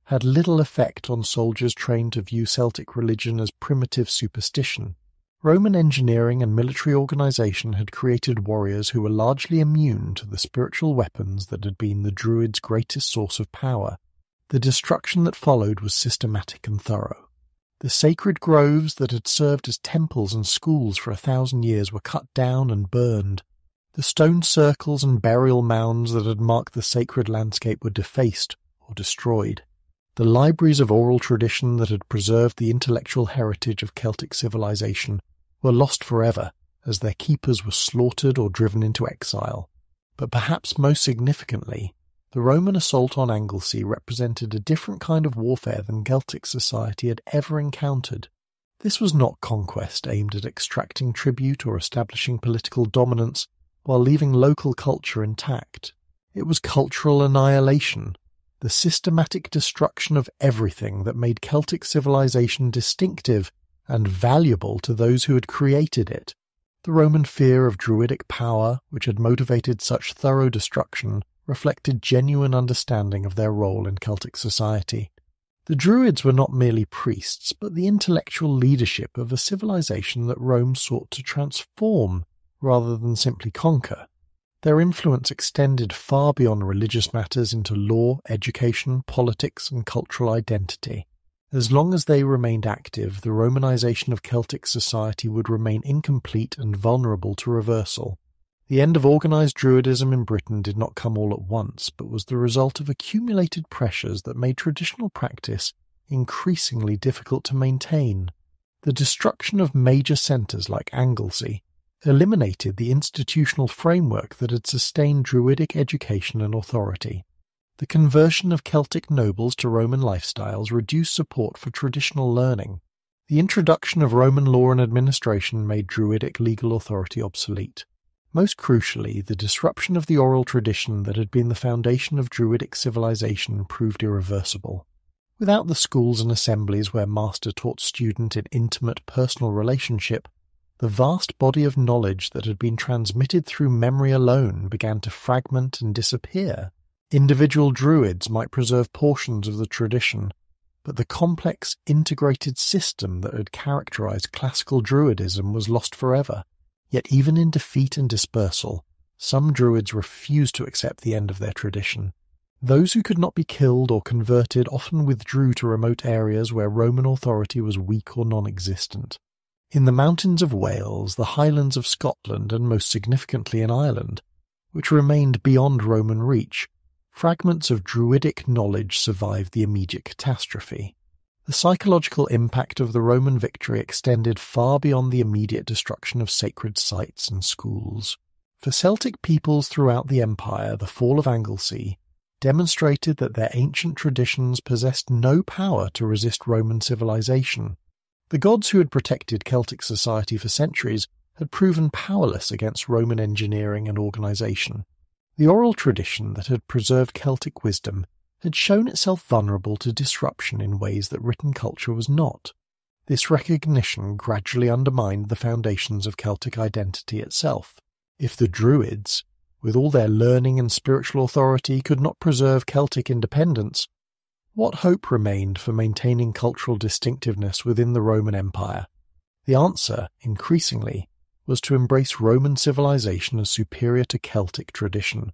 had little effect on soldiers trained to view Celtic religion as primitive superstition. Roman engineering and military organization had created warriors who were largely immune to the spiritual weapons that had been the Druids' greatest source of power. The destruction that followed was systematic and thorough. The sacred groves that had served as temples and schools for 1,000 years were cut down and burned. The stone circles and burial mounds that had marked the sacred landscape were defaced or destroyed. The libraries of oral tradition that had preserved the intellectual heritage of Celtic civilization were lost forever, as their keepers were slaughtered or driven into exile. But perhaps most significantly, the Roman assault on Anglesey represented a different kind of warfare than Celtic society had ever encountered. This was not conquest aimed at extracting tribute or establishing political dominance while leaving local culture intact. It was cultural annihilation, the systematic destruction of everything that made Celtic civilization distinctive and valuable to those who had created it. The Roman fear of Druidic power, which had motivated such thorough destruction, reflected genuine understanding of their role in Celtic society. The Druids were not merely priests, but the intellectual leadership of a civilization that Rome sought to transform rather than simply conquer. Their influence extended far beyond religious matters into law, education, politics, and cultural identity. As long as they remained active, the Romanization of Celtic society would remain incomplete and vulnerable to reversal. The end of organized Druidism in Britain did not come all at once, but was the result of accumulated pressures that made traditional practice increasingly difficult to maintain. The destruction of major centres like Anglesey eliminated the institutional framework that had sustained Druidic education and authority. The conversion of Celtic nobles to Roman lifestyles reduced support for traditional learning. The introduction of Roman law and administration made Druidic legal authority obsolete. Most crucially, the disruption of the oral tradition that had been the foundation of Druidic civilization proved irreversible. Without the schools and assemblies where master taught student in intimate personal relationship, the vast body of knowledge that had been transmitted through memory alone began to fragment and disappear. Individual Druids might preserve portions of the tradition, but the complex, integrated system that had characterized classical Druidism was lost forever. Yet even in defeat and dispersal, some Druids refused to accept the end of their tradition. Those who could not be killed or converted often withdrew to remote areas where Roman authority was weak or non-existent. In the mountains of Wales, the highlands of Scotland, and most significantly in Ireland, which remained beyond Roman reach, fragments of Druidic knowledge survived the immediate catastrophe. The psychological impact of the Roman victory extended far beyond the immediate destruction of sacred sites and schools. For Celtic peoples throughout the empire, the fall of Anglesey demonstrated that their ancient traditions possessed no power to resist Roman civilization. The gods who had protected Celtic society for centuries had proven powerless against Roman engineering and organization. The oral tradition that had preserved Celtic wisdom had shown itself vulnerable to disruption in ways that written culture was not. This recognition gradually undermined the foundations of Celtic identity itself. If the Druids, with all their learning and spiritual authority, could not preserve Celtic independence, what hope remained for maintaining cultural distinctiveness within the Roman Empire? The answer, increasingly, was to embrace Roman civilization as superior to Celtic tradition,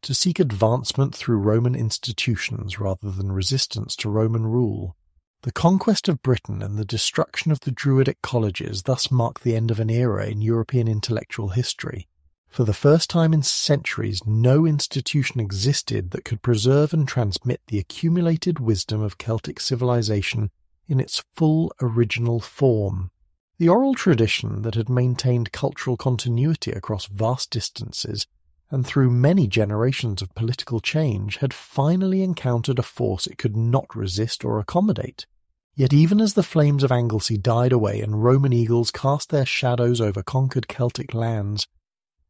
to seek advancement through Roman institutions rather than resistance to Roman rule. The conquest of Britain and the destruction of the Druidic colleges thus marked the end of an era in European intellectual history. For the first time in centuries, no institution existed that could preserve and transmit the accumulated wisdom of Celtic civilization in its full original form. The oral tradition that had maintained cultural continuity across vast distances and through many generations of political change had finally encountered a force it could not resist or accommodate. Yet even as the flames of Anglesey died away and Roman eagles cast their shadows over conquered Celtic lands,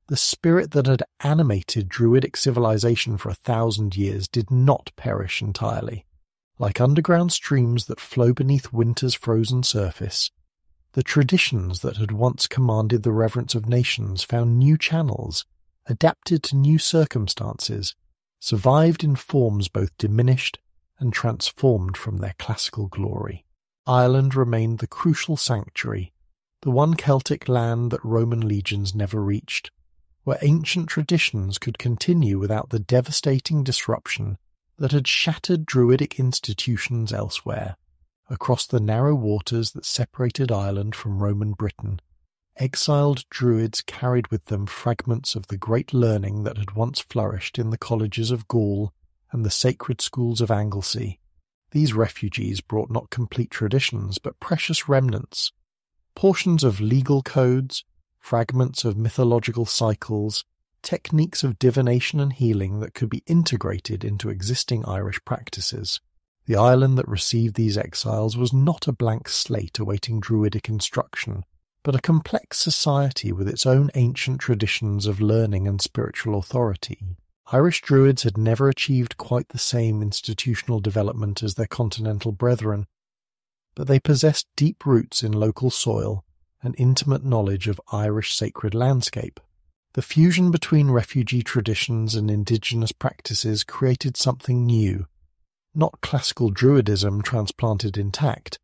the spirit that had animated Druidic civilization for 1,000 years did not perish entirely. Like underground streams that flow beneath winter's frozen surface, the traditions that had once commanded the reverence of nations found new channels, adapted to new circumstances, survived in forms both diminished and transformed from their classical glory. Ireland remained the crucial sanctuary, the one Celtic land that Roman legions never reached, where ancient traditions could continue without the devastating disruption that had shattered Druidic institutions elsewhere. Across the narrow waters that separated Ireland from Roman Britain, exiled Druids carried with them fragments of the great learning that had once flourished in the colleges of Gaul and the sacred schools of Anglesey. These refugees brought not complete traditions, but precious remnants, portions of legal codes, fragments of mythological cycles, techniques of divination and healing that could be integrated into existing Irish practices. The island that received these exiles was not a blank slate awaiting Druidic instruction, but a complex society with its own ancient traditions of learning and spiritual authority. Irish Druids had never achieved quite the same institutional development as their continental brethren, but they possessed deep roots in local soil and intimate knowledge of Irish sacred landscape. The fusion between refugee traditions and indigenous practices created something new, not classical Druidism transplanted intact,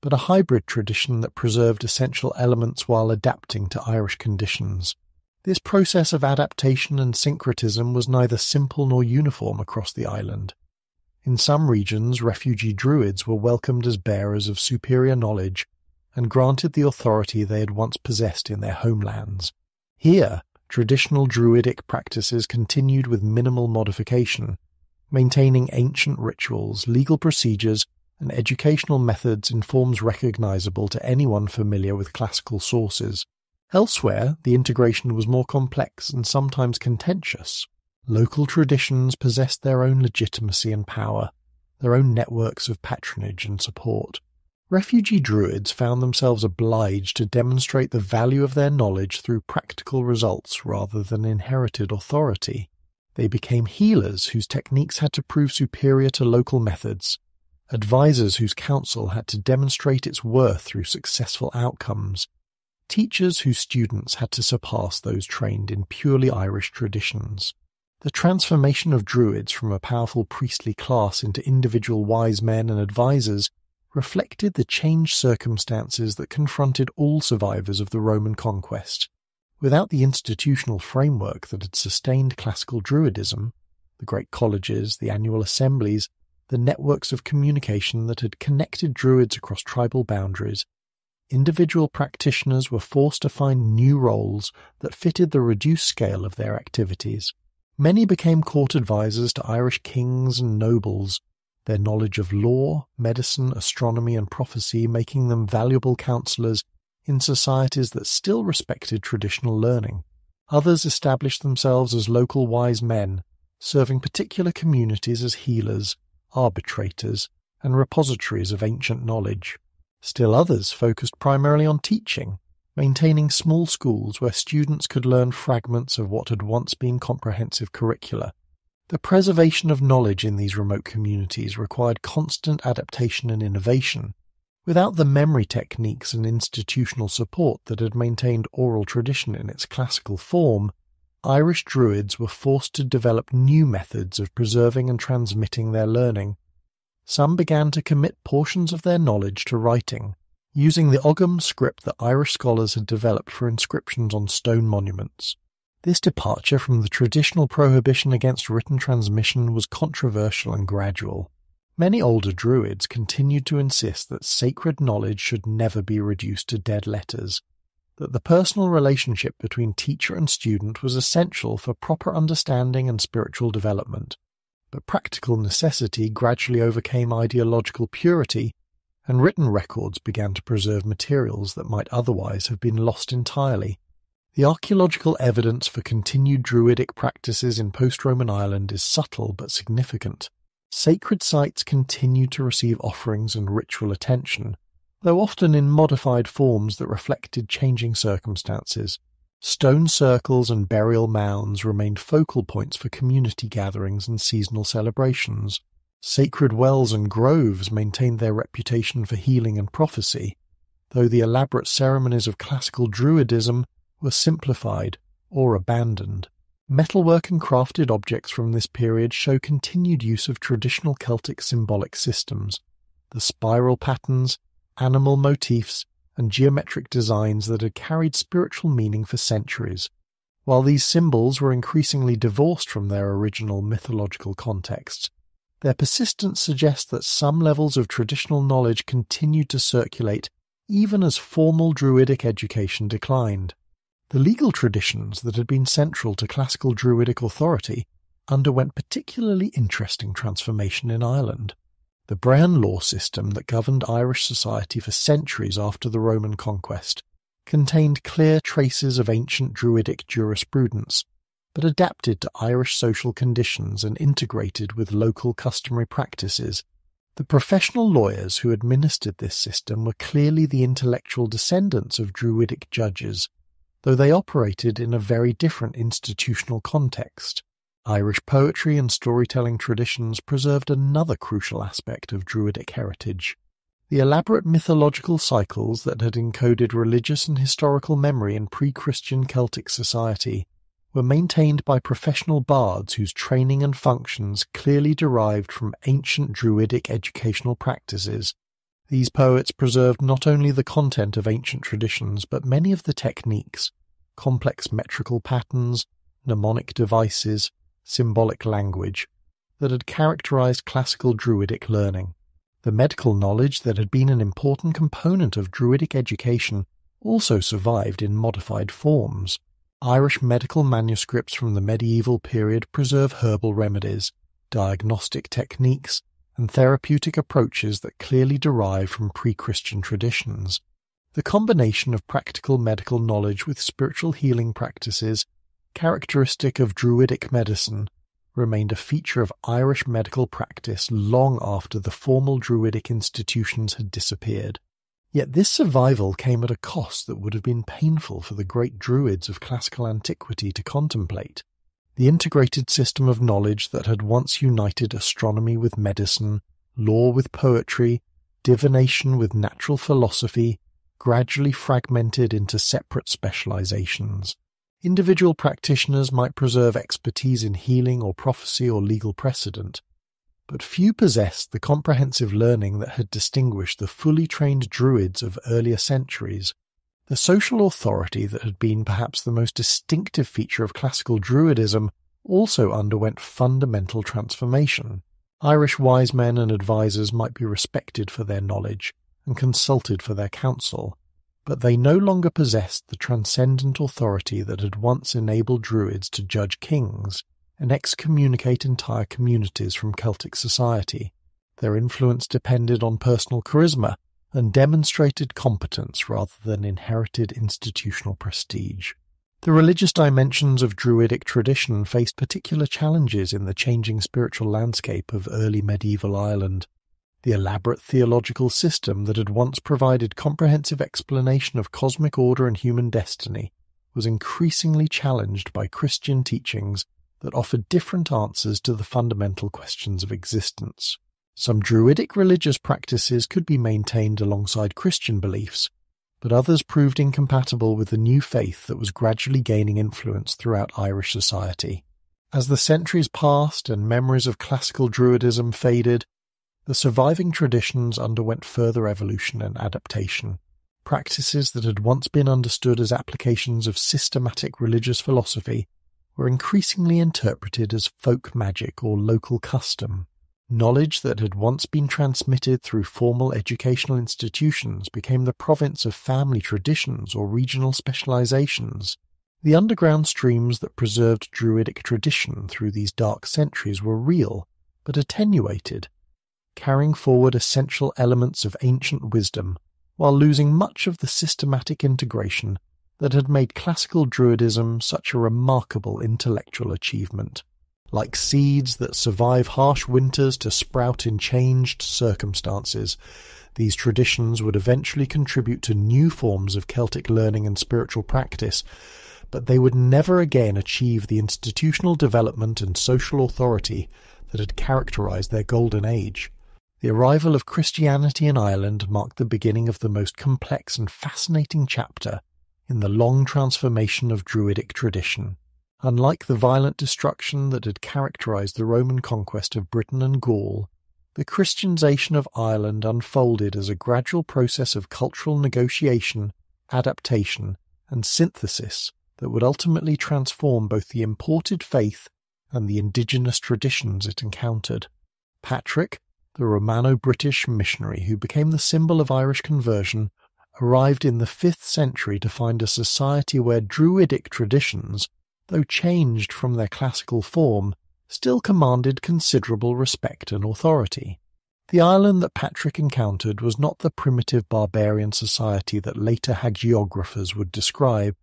but a hybrid tradition that preserved essential elements while adapting to Irish conditions. This process of adaptation and syncretism was neither simple nor uniform across the island. In some regions, refugee Druids were welcomed as bearers of superior knowledge and granted the authority they had once possessed in their homelands. Here, traditional Druidic practices continued with minimal modification, maintaining ancient rituals, legal procedures, and educational methods in forms recognizable to anyone familiar with classical sources. Elsewhere, the integration was more complex and sometimes contentious. Local traditions possessed their own legitimacy and power, their own networks of patronage and support. Refugee Druids found themselves obliged to demonstrate the value of their knowledge through practical results rather than inherited authority. They became healers whose techniques had to prove superior to local methods, advisors whose counsel had to demonstrate its worth through successful outcomes, teachers whose students had to surpass those trained in purely Irish traditions. The transformation of Druids from a powerful priestly class into individual wise men and advisors reflected the changed circumstances that confronted all survivors of the Roman conquest. Without the institutional framework that had sustained classical Druidism, the great colleges, the annual assemblies, the networks of communication that had connected Druids across tribal boundaries, individual practitioners were forced to find new roles that fitted the reduced scale of their activities. Many became court advisors to Irish kings and nobles, their knowledge of law, medicine, astronomy, and prophecy making them valuable counselors in societies that still respected traditional learning. Others established themselves as local wise men, serving particular communities as healers, arbitrators, and repositories of ancient knowledge. Still others focused primarily on teaching, maintaining small schools where students could learn fragments of what had once been comprehensive curricula. The preservation of knowledge in these remote communities required constant adaptation and innovation. Without the memory techniques and institutional support that had maintained oral tradition in its classical form, Irish Druids were forced to develop new methods of preserving and transmitting their learning. Some began to commit portions of their knowledge to writing, using the Ogham script that Irish scholars had developed for inscriptions on stone monuments. This departure from the traditional prohibition against written transmission was controversial and gradual. Many older Druids continued to insist that sacred knowledge should never be reduced to dead letters, that the personal relationship between teacher and student was essential for proper understanding and spiritual development. But practical necessity gradually overcame ideological purity, and written records began to preserve materials that might otherwise have been lost entirely. The archaeological evidence for continued Druidic practices in post-Roman Ireland is subtle but significant. Sacred sites continued to receive offerings and ritual attention, though often in modified forms that reflected changing circumstances. Stone circles and burial mounds remained focal points for community gatherings and seasonal celebrations. Sacred wells and groves maintained their reputation for healing and prophecy, though the elaborate ceremonies of classical Druidism were simplified or abandoned. Metalwork and crafted objects from this period show continued use of traditional Celtic symbolic systems, the spiral patterns, animal motifs, and geometric designs that had carried spiritual meaning for centuries. While these symbols were increasingly divorced from their original mythological contexts, their persistence suggests that some levels of traditional knowledge continued to circulate even as formal Druidic education declined. The legal traditions that had been central to classical Druidic authority underwent particularly interesting transformation in Ireland. The Brehon law system that governed Irish society for centuries after the Roman conquest contained clear traces of ancient Druidic jurisprudence, but adapted to Irish social conditions and integrated with local customary practices. The professional lawyers who administered this system were clearly the intellectual descendants of Druidic judges, though they operated in a very different institutional context. Irish poetry and storytelling traditions preserved another crucial aspect of Druidic heritage. The elaborate mythological cycles that had encoded religious and historical memory in pre-Christian Celtic society were maintained by professional bards whose training and functions clearly derived from ancient Druidic educational practices. These poets preserved not only the content of ancient traditions, but many of the techniques, complex metrical patterns, mnemonic devices, symbolic language, that had characterized classical Druidic learning. The medical knowledge that had been an important component of Druidic education also survived in modified forms. Irish medical manuscripts from the medieval period preserve herbal remedies, diagnostic techniques, and therapeutic approaches that clearly derive from pre-Christian traditions. The combination of practical medical knowledge with spiritual healing practices, characteristic of Druidic medicine, remained a feature of Irish medical practice long after the formal Druidic institutions had disappeared. Yet this survival came at a cost that would have been painful for the great Druids of classical antiquity to contemplate. The integrated system of knowledge that had once united astronomy with medicine, law with poetry, divination with natural philosophy, gradually fragmented into separate specializations. Individual practitioners might preserve expertise in healing or prophecy or legal precedent, but few possessed the comprehensive learning that had distinguished the fully trained Druids of earlier centuries. The social authority that had been perhaps the most distinctive feature of classical Druidism also underwent fundamental transformation. Irish wise men and advisors might be respected for their knowledge and consulted for their counsel, but they no longer possessed the transcendent authority that had once enabled Druids to judge kings and excommunicate entire communities from Celtic society. Their influence depended on personal charisma and demonstrated competence rather than inherited institutional prestige. The religious dimensions of Druidic tradition faced particular challenges in the changing spiritual landscape of early medieval Ireland. The elaborate theological system that had once provided comprehensive explanation of cosmic order and human destiny was increasingly challenged by Christian teachings that offered different answers to the fundamental questions of existence. Some Druidic religious practices could be maintained alongside Christian beliefs, but others proved incompatible with the new faith that was gradually gaining influence throughout Irish society. As the centuries passed and memories of classical Druidism faded, the surviving traditions underwent further evolution and adaptation. Practices that had once been understood as applications of systematic religious philosophy were increasingly interpreted as folk magic or local custom. Knowledge that had once been transmitted through formal educational institutions became the province of family traditions or regional specializations. The underground streams that preserved Druidic tradition through these dark centuries were real, but attenuated, carrying forward essential elements of ancient wisdom while losing much of the systematic integration that had made classical Druidism such a remarkable intellectual achievement. Like seeds that survive harsh winters to sprout in changed circumstances, these traditions would eventually contribute to new forms of Celtic learning and spiritual practice, but they would never again achieve the institutional development and social authority that had characterized their golden age. The arrival of Christianity in Ireland marked the beginning of the most complex and fascinating chapter in the long transformation of Druidic tradition. Unlike the violent destruction that had characterized the Roman conquest of Britain and Gaul, the Christianization of Ireland unfolded as a gradual process of cultural negotiation, adaptation, and synthesis that would ultimately transform both the imported faith and the indigenous traditions it encountered. Patrick, the Romano-British missionary who became the symbol of Irish conversion, arrived in the 5th century to find a society where Druidic traditions, though changed from their classical form, still commanded considerable respect and authority. The Ireland that Patrick encountered was not the primitive barbarian society that later hagiographers would describe,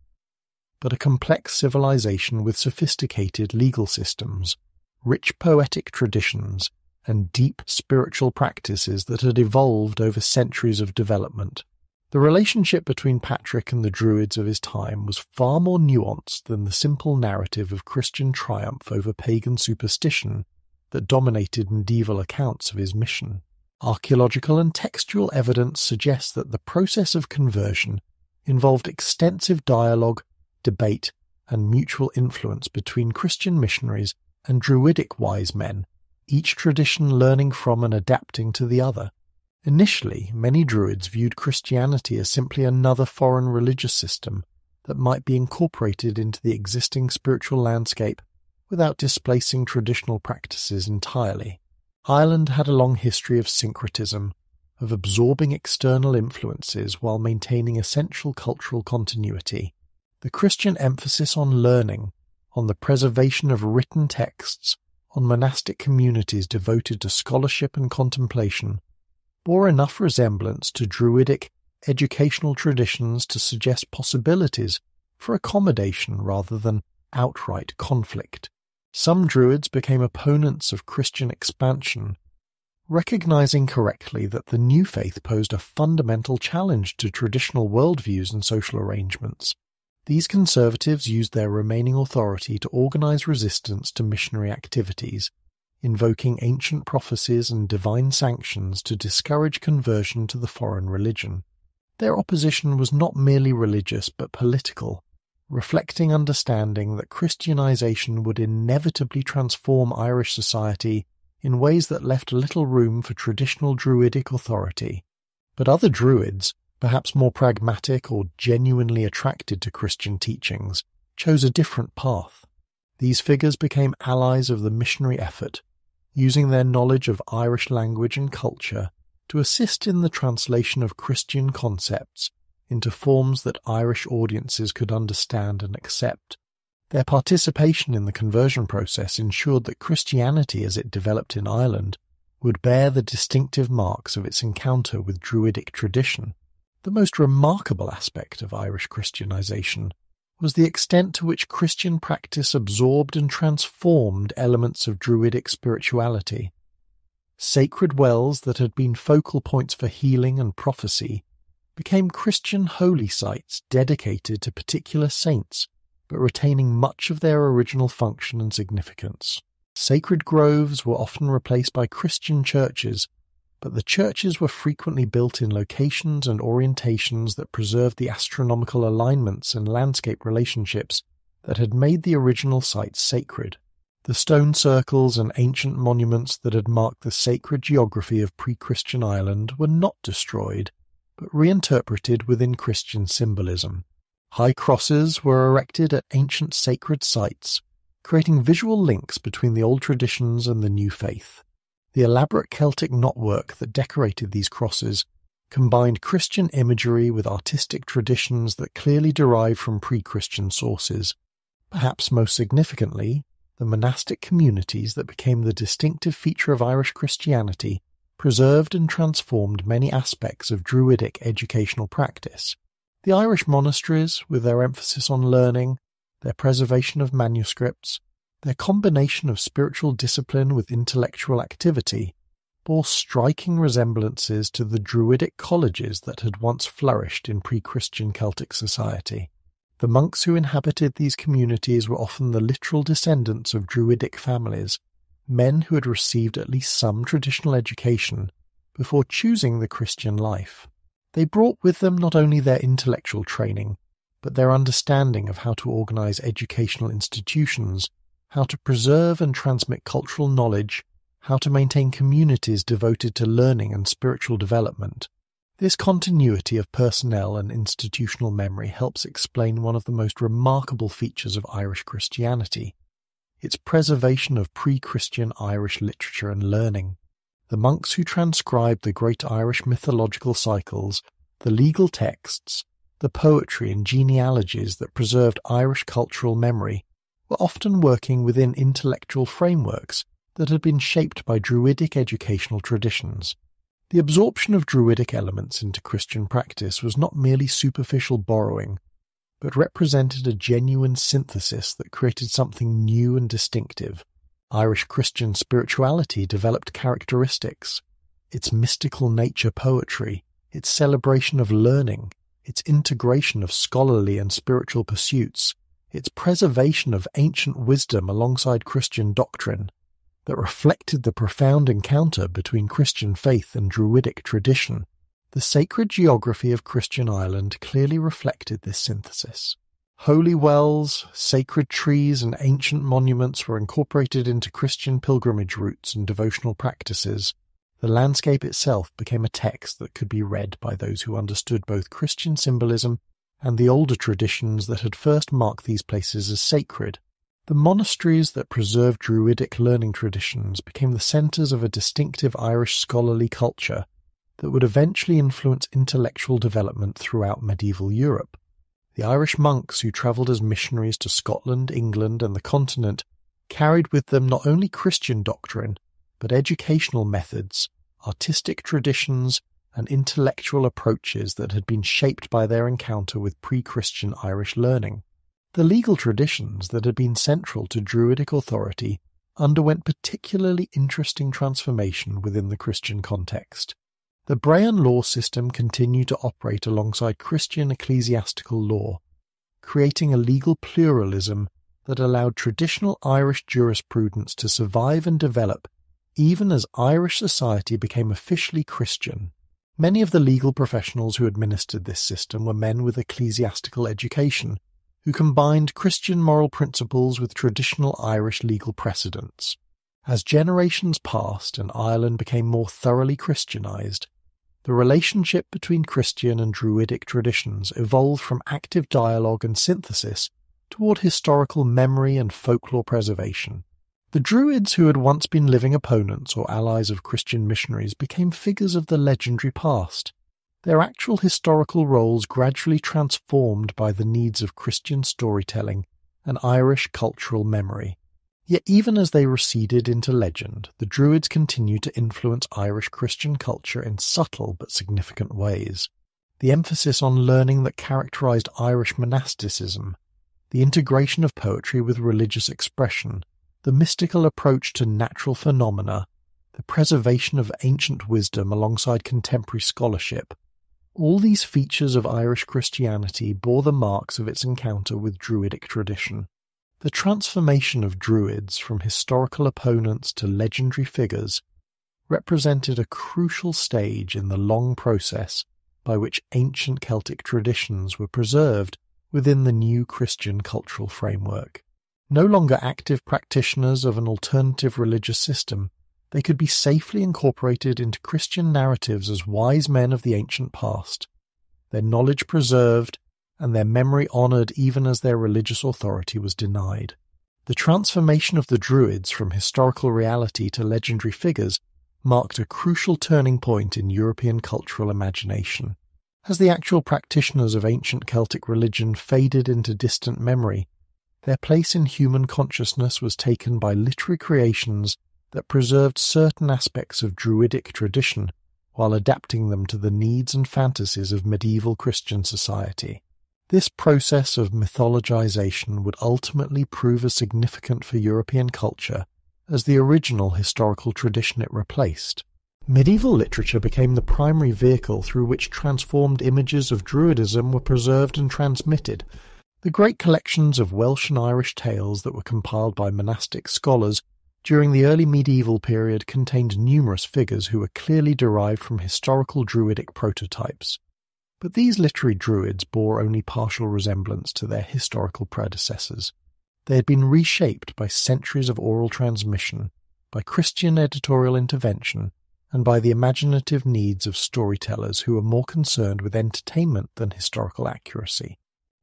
but a complex civilization with sophisticated legal systems, rich poetic traditions, and deep spiritual practices that had evolved over centuries of development. The relationship between Patrick and the Druids of his time was far more nuanced than the simple narrative of Christian triumph over pagan superstition that dominated medieval accounts of his mission. Archaeological and textual evidence suggests that the process of conversion involved extensive dialogue, debate, and mutual influence between Christian missionaries and Druidic wise men, each tradition learning from and adapting to the other. Initially, many Druids viewed Christianity as simply another foreign religious system that might be incorporated into the existing spiritual landscape without displacing traditional practices entirely. Ireland had a long history of syncretism, of absorbing external influences while maintaining essential cultural continuity. The Christian emphasis on learning, on the preservation of written texts, on monastic communities devoted to scholarship and contemplation, bore enough resemblance to Druidic educational traditions to suggest possibilities for accommodation rather than outright conflict. Some Druids became opponents of Christian expansion, recognizing correctly that the new faith posed a fundamental challenge to traditional worldviews and social arrangements. These conservatives used their remaining authority to organize resistance to missionary activities, invoking ancient prophecies and divine sanctions to discourage conversion to the foreign religion. Their opposition was not merely religious but political, reflecting understanding that Christianization would inevitably transform Irish society in ways that left little room for traditional Druidic authority. But other Druids, perhaps more pragmatic or genuinely attracted to Christian teachings, chose a different path. These figures became allies of the missionary effort, using their knowledge of Irish language and culture to assist in the translation of Christian concepts into forms that Irish audiences could understand and accept. Their participation in the conversion process ensured that Christianity as it developed in Ireland would bear the distinctive marks of its encounter with Druidic tradition. The most remarkable aspect of Irish Christianization was the extent to which Christian practice absorbed and transformed elements of Druidic spirituality. Sacred wells that had been focal points for healing and prophecy became Christian holy sites dedicated to particular saints, but retaining much of their original function and significance. Sacred groves were often replaced by Christian churches, but the churches were frequently built in locations and orientations that preserved the astronomical alignments and landscape relationships that had made the original sites sacred. The stone circles and ancient monuments that had marked the sacred geography of pre-Christian Ireland were not destroyed, but reinterpreted within Christian symbolism. High crosses were erected at ancient sacred sites, creating visual links between the old traditions and the new faith. The elaborate Celtic knotwork that decorated these crosses combined Christian imagery with artistic traditions that clearly derived from pre-Christian sources. Perhaps most significantly, the monastic communities that became the distinctive feature of Irish Christianity preserved and transformed many aspects of Druidic educational practice. The Irish monasteries, with their emphasis on learning, their preservation of manuscripts, their combination of spiritual discipline with intellectual activity, bore striking resemblances to the Druidic colleges that had once flourished in pre-Christian Celtic society. The monks who inhabited these communities were often the literal descendants of Druidic families, men who had received at least some traditional education before choosing the Christian life. They brought with them not only their intellectual training, but their understanding of how to organize educational institutions, how to preserve and transmit cultural knowledge, how to maintain communities devoted to learning and spiritual development. This continuity of personnel and institutional memory helps explain one of the most remarkable features of Irish Christianity, its preservation of pre-Christian Irish literature and learning. The monks who transcribed the great Irish mythological cycles, the legal texts, the poetry and genealogies that preserved Irish cultural memory, were often working within intellectual frameworks that had been shaped by Druidic educational traditions. The absorption of Druidic elements into Christian practice was not merely superficial borrowing, but represented a genuine synthesis that created something new and distinctive. Irish Christian spirituality developed characteristics, its mystical nature poetry, its celebration of learning, its integration of scholarly and spiritual pursuits, its preservation of ancient wisdom alongside Christian doctrine, that reflected the profound encounter between Christian faith and Druidic tradition. The sacred geography of Christian Ireland clearly reflected this synthesis. Holy wells, sacred trees, and ancient monuments were incorporated into Christian pilgrimage routes and devotional practices. The landscape itself became a text that could be read by those who understood both Christian symbolism and the older traditions that had first marked these places as sacred. The monasteries that preserved Druidic learning traditions became the centres of a distinctive Irish scholarly culture that would eventually influence intellectual development throughout medieval Europe. The Irish monks who travelled as missionaries to Scotland, England, and the continent carried with them not only Christian doctrine, but educational methods, artistic traditions, and intellectual approaches that had been shaped by their encounter with pre-Christian Irish learning. The legal traditions that had been central to Druidic authority underwent particularly interesting transformation within the Christian context. The Brehon law system continued to operate alongside Christian ecclesiastical law, creating a legal pluralism that allowed traditional Irish jurisprudence to survive and develop even as Irish society became officially Christian. Many of the legal professionals who administered this system were men with ecclesiastical education, who combined Christian moral principles with traditional Irish legal precedents. As generations passed and Ireland became more thoroughly Christianized, the relationship between Christian and Druidic traditions evolved from active dialogue and synthesis toward historical memory and folklore preservation. The Druids, who had once been living opponents or allies of Christian missionaries, became figures of the legendary past, their actual historical roles gradually transformed by the needs of Christian storytelling and Irish cultural memory. Yet even as they receded into legend, the Druids continued to influence Irish Christian culture in subtle but significant ways. The emphasis on learning that characterized Irish monasticism, the integration of poetry with religious expression, the mystical approach to natural phenomena, the preservation of ancient wisdom alongside contemporary scholarship, all these features of Irish Christianity bore the marks of its encounter with Druidic tradition. The transformation of Druids from historical opponents to legendary figures represented a crucial stage in the long process by which ancient Celtic traditions were preserved within the new Christian cultural framework. No longer active practitioners of an alternative religious system, they could be safely incorporated into Christian narratives as wise men of the ancient past, their knowledge preserved, and their memory honoured even as their religious authority was denied. The transformation of the Druids from historical reality to legendary figures marked a crucial turning point in European cultural imagination. As the actual practitioners of ancient Celtic religion faded into distant memory, their place in human consciousness was taken by literary creations that preserved certain aspects of Druidic tradition while adapting them to the needs and fantasies of medieval Christian society. This process of mythologization would ultimately prove as significant for European culture as the original historical tradition it replaced. Medieval literature became the primary vehicle through which transformed images of Druidism were preserved and transmitted. The great collections of Welsh and Irish tales that were compiled by monastic scholars during the early medieval period contained numerous figures who were clearly derived from historical Druidic prototypes. But these literary Druids bore only partial resemblance to their historical predecessors. They had been reshaped by centuries of oral transmission, by Christian editorial intervention, and by the imaginative needs of storytellers who were more concerned with entertainment than historical accuracy.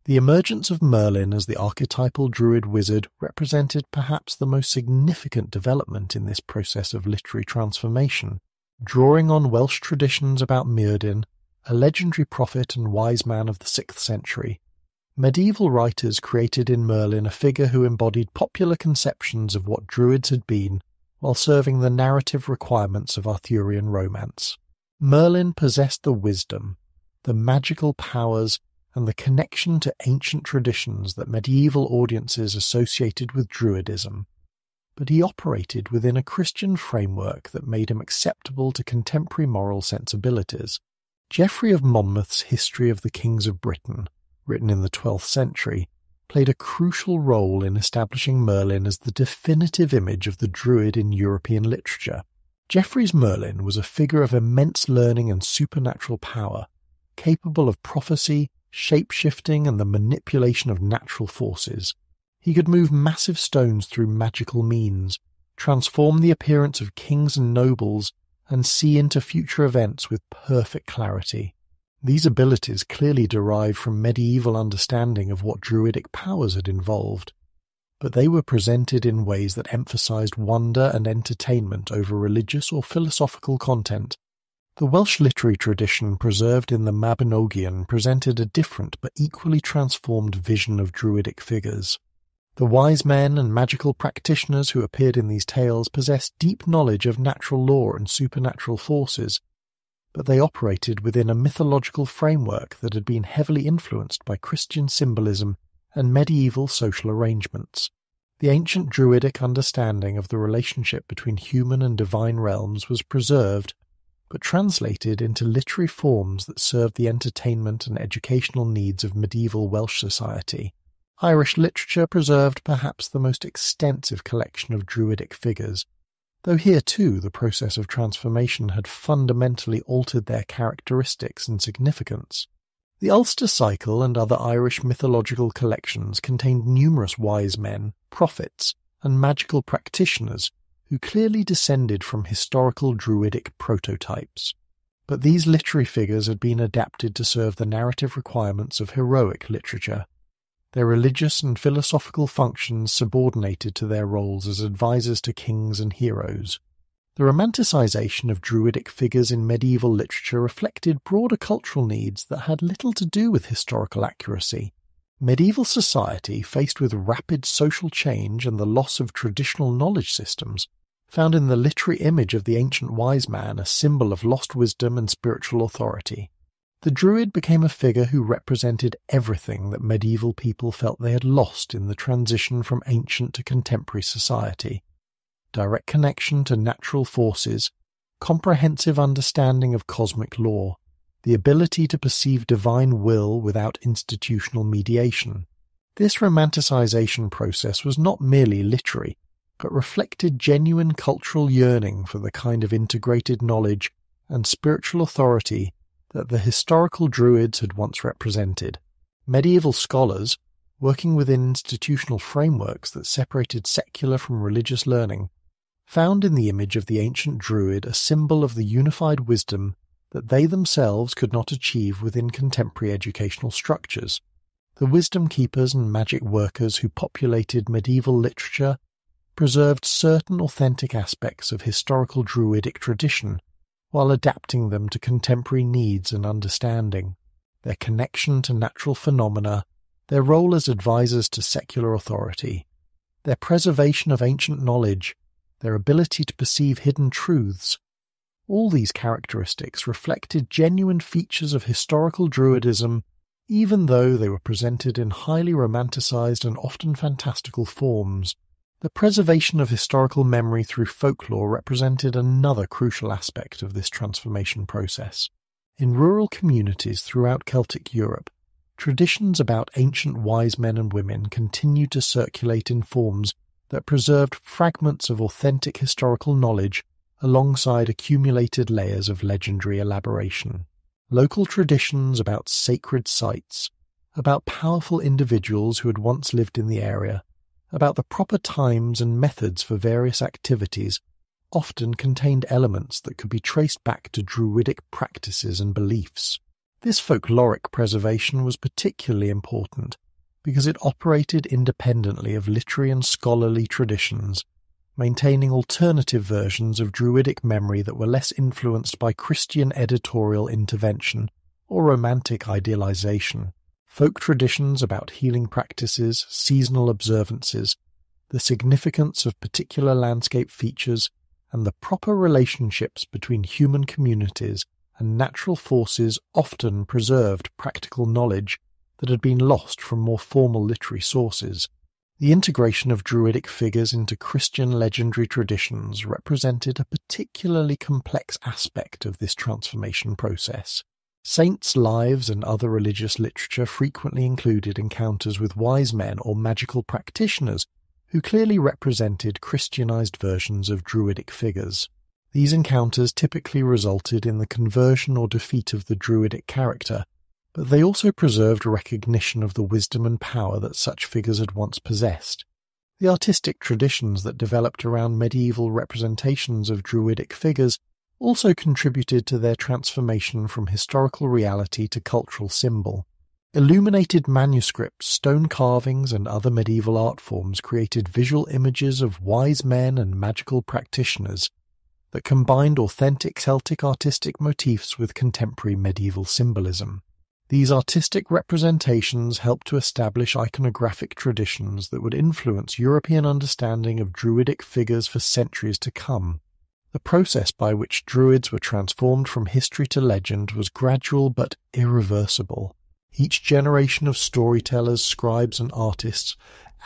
The emergence of Merlin as the archetypal Druid wizard represented perhaps the most significant development in this process of literary transformation. Drawing on Welsh traditions about Myrddin, a legendary prophet and wise man of the 6th century, medieval writers created in Merlin a figure who embodied popular conceptions of what Druids had been while serving the narrative requirements of Arthurian romance. Merlin possessed the wisdom, the magical powers, and the connection to ancient traditions that medieval audiences associated with Druidism, but he operated within a Christian framework that made him acceptable to contemporary moral sensibilities. Geoffrey of Monmouth's History of the Kings of Britain, written in the 12th century, played a crucial role in establishing Merlin as the definitive image of the Druid in European literature. Geoffrey's Merlin was a figure of immense learning and supernatural power, capable of prophecy, shape-shifting, and the manipulation of natural forces. He could move massive stones through magical means, transform the appearance of kings and nobles, and see into future events with perfect clarity. These abilities clearly derived from medieval understanding of what Druidic powers had involved, but they were presented in ways that emphasized wonder and entertainment over religious or philosophical content. The Welsh literary tradition preserved in the Mabinogion presented a different but equally transformed vision of Druidic figures. The wise men and magical practitioners who appeared in these tales possessed deep knowledge of natural law and supernatural forces, but they operated within a mythological framework that had been heavily influenced by Christian symbolism and medieval social arrangements. The ancient Druidic understanding of the relationship between human and divine realms was preserved, but translated into literary forms that served the entertainment and educational needs of medieval Welsh society. Irish literature preserved perhaps the most extensive collection of Druidic figures, though here too the process of transformation had fundamentally altered their characteristics and significance. The Ulster Cycle and other Irish mythological collections contained numerous wise men, prophets, and magical practitioners who clearly descended from historical Druidic prototypes. But these literary figures had been adapted to serve the narrative requirements of heroic literature, their religious and philosophical functions subordinated to their roles as advisors to kings and heroes. The romanticization of Druidic figures in medieval literature reflected broader cultural needs that had little to do with historical accuracy. Medieval society, faced with rapid social change and the loss of traditional knowledge systems, found in the literary image of the ancient wise man a symbol of lost wisdom and spiritual authority. The Druid became a figure who represented everything that medieval people felt they had lost in the transition from ancient to contemporary society. Direct connection to natural forces, comprehensive understanding of cosmic law, the ability to perceive divine will without institutional mediation. This romanticization process was not merely literary, but reflected genuine cultural yearning for the kind of integrated knowledge and spiritual authority that the historical Druids had once represented. Medieval scholars, working within institutional frameworks that separated secular from religious learning, found in the image of the ancient Druid a symbol of the unified wisdom that they themselves could not achieve within contemporary educational structures. The wisdom keepers and magic workers who populated medieval literature preserved certain authentic aspects of historical Druidic tradition, while adapting them to contemporary needs and understanding. Their connection to natural phenomena, their role as advisors to secular authority, their preservation of ancient knowledge, their ability to perceive hidden truths, all these characteristics reflected genuine features of historical Druidism, even though they were presented in highly romanticized and often fantastical forms. The preservation of historical memory through folklore represented another crucial aspect of this transformation process. In rural communities throughout Celtic Europe, traditions about ancient wise men and women continued to circulate in forms that preserved fragments of authentic historical knowledge alongside accumulated layers of legendary elaboration. Local traditions about sacred sites, about powerful individuals who had once lived in the area, about the proper times and methods for various activities, often contained elements that could be traced back to Druidic practices and beliefs. This folkloric preservation was particularly important because it operated independently of literary and scholarly traditions, maintaining alternative versions of Druidic memory that were less influenced by Christian editorial intervention or romantic idealization. Folk traditions about healing practices, seasonal observances, the significance of particular landscape features, and the proper relationships between human communities and natural forces often preserved practical knowledge that had been lost from more formal literary sources. The integration of Druidic figures into Christian legendary traditions represented a particularly complex aspect of this transformation process. Saints' lives and other religious literature frequently included encounters with wise men or magical practitioners who clearly represented Christianized versions of Druidic figures. These encounters typically resulted in the conversion or defeat of the Druidic character, but they also preserved recognition of the wisdom and power that such figures had once possessed. The artistic traditions that developed around medieval representations of Druidic figures also contributed to their transformation from historical reality to cultural symbol. Illuminated manuscripts, stone carvings, and other medieval art forms created visual images of wise men and magical practitioners that combined authentic Celtic artistic motifs with contemporary medieval symbolism. These artistic representations helped to establish iconographic traditions that would influence European understanding of Druidic figures for centuries to come. The process by which Druids were transformed from history to legend was gradual but irreversible. Each generation of storytellers, scribes, and artists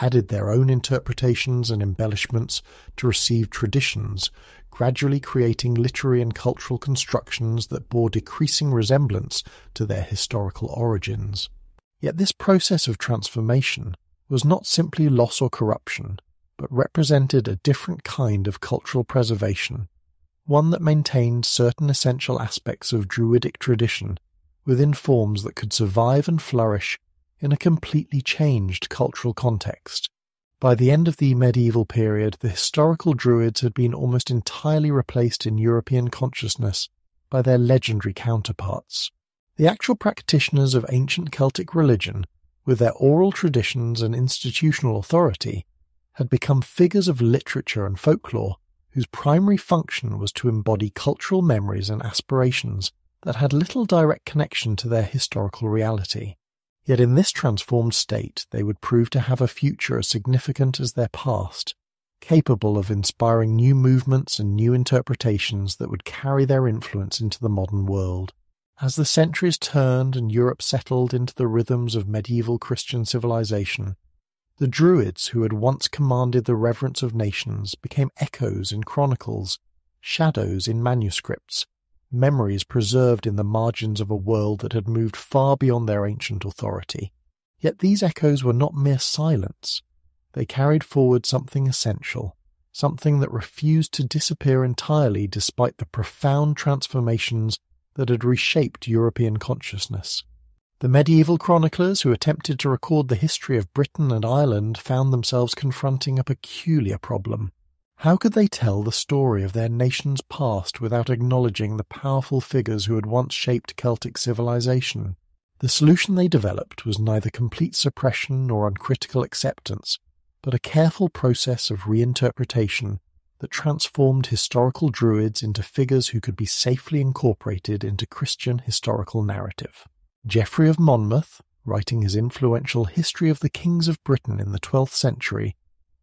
added their own interpretations and embellishments to received traditions, gradually creating literary and cultural constructions that bore decreasing resemblance to their historical origins. Yet this process of transformation was not simply loss or corruption, but represented a different kind of cultural preservation, one that maintained certain essential aspects of Druidic tradition within forms that could survive and flourish in a completely changed cultural context. By the end of the medieval period, the historical Druids had been almost entirely replaced in European consciousness by their legendary counterparts. The actual practitioners of ancient Celtic religion, with their oral traditions and institutional authority, had become figures of literature and folklore whose primary function was to embody cultural memories and aspirations that had little direct connection to their historical reality. Yet in this transformed state they would prove to have a future as significant as their past, capable of inspiring new movements and new interpretations that would carry their influence into the modern world. As the centuries turned and Europe settled into the rhythms of medieval Christian civilization, the Druids who had once commanded the reverence of nations became echoes in chronicles, shadows in manuscripts, memories preserved in the margins of a world that had moved far beyond their ancient authority. Yet these echoes were not mere silence. They carried forward something essential, something that refused to disappear entirely despite the profound transformations that had reshaped European consciousness. The medieval chroniclers who attempted to record the history of Britain and Ireland found themselves confronting a peculiar problem. How could they tell the story of their nation's past without acknowledging the powerful figures who had once shaped Celtic civilization? The solution they developed was neither complete suppression nor uncritical acceptance, but a careful process of reinterpretation that transformed historical Druids into figures who could be safely incorporated into Christian historical narrative. Geoffrey of Monmouth, writing his influential History of the Kings of Britain in the 12th century,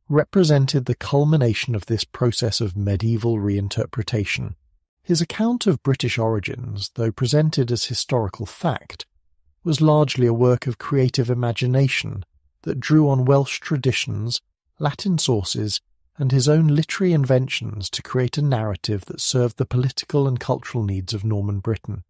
represented the culmination of this process of medieval reinterpretation. His account of British origins, though presented as historical fact, was largely a work of creative imagination that drew on Welsh traditions, Latin sources, and his own literary inventions to create a narrative that served the political and cultural needs of Norman Britain.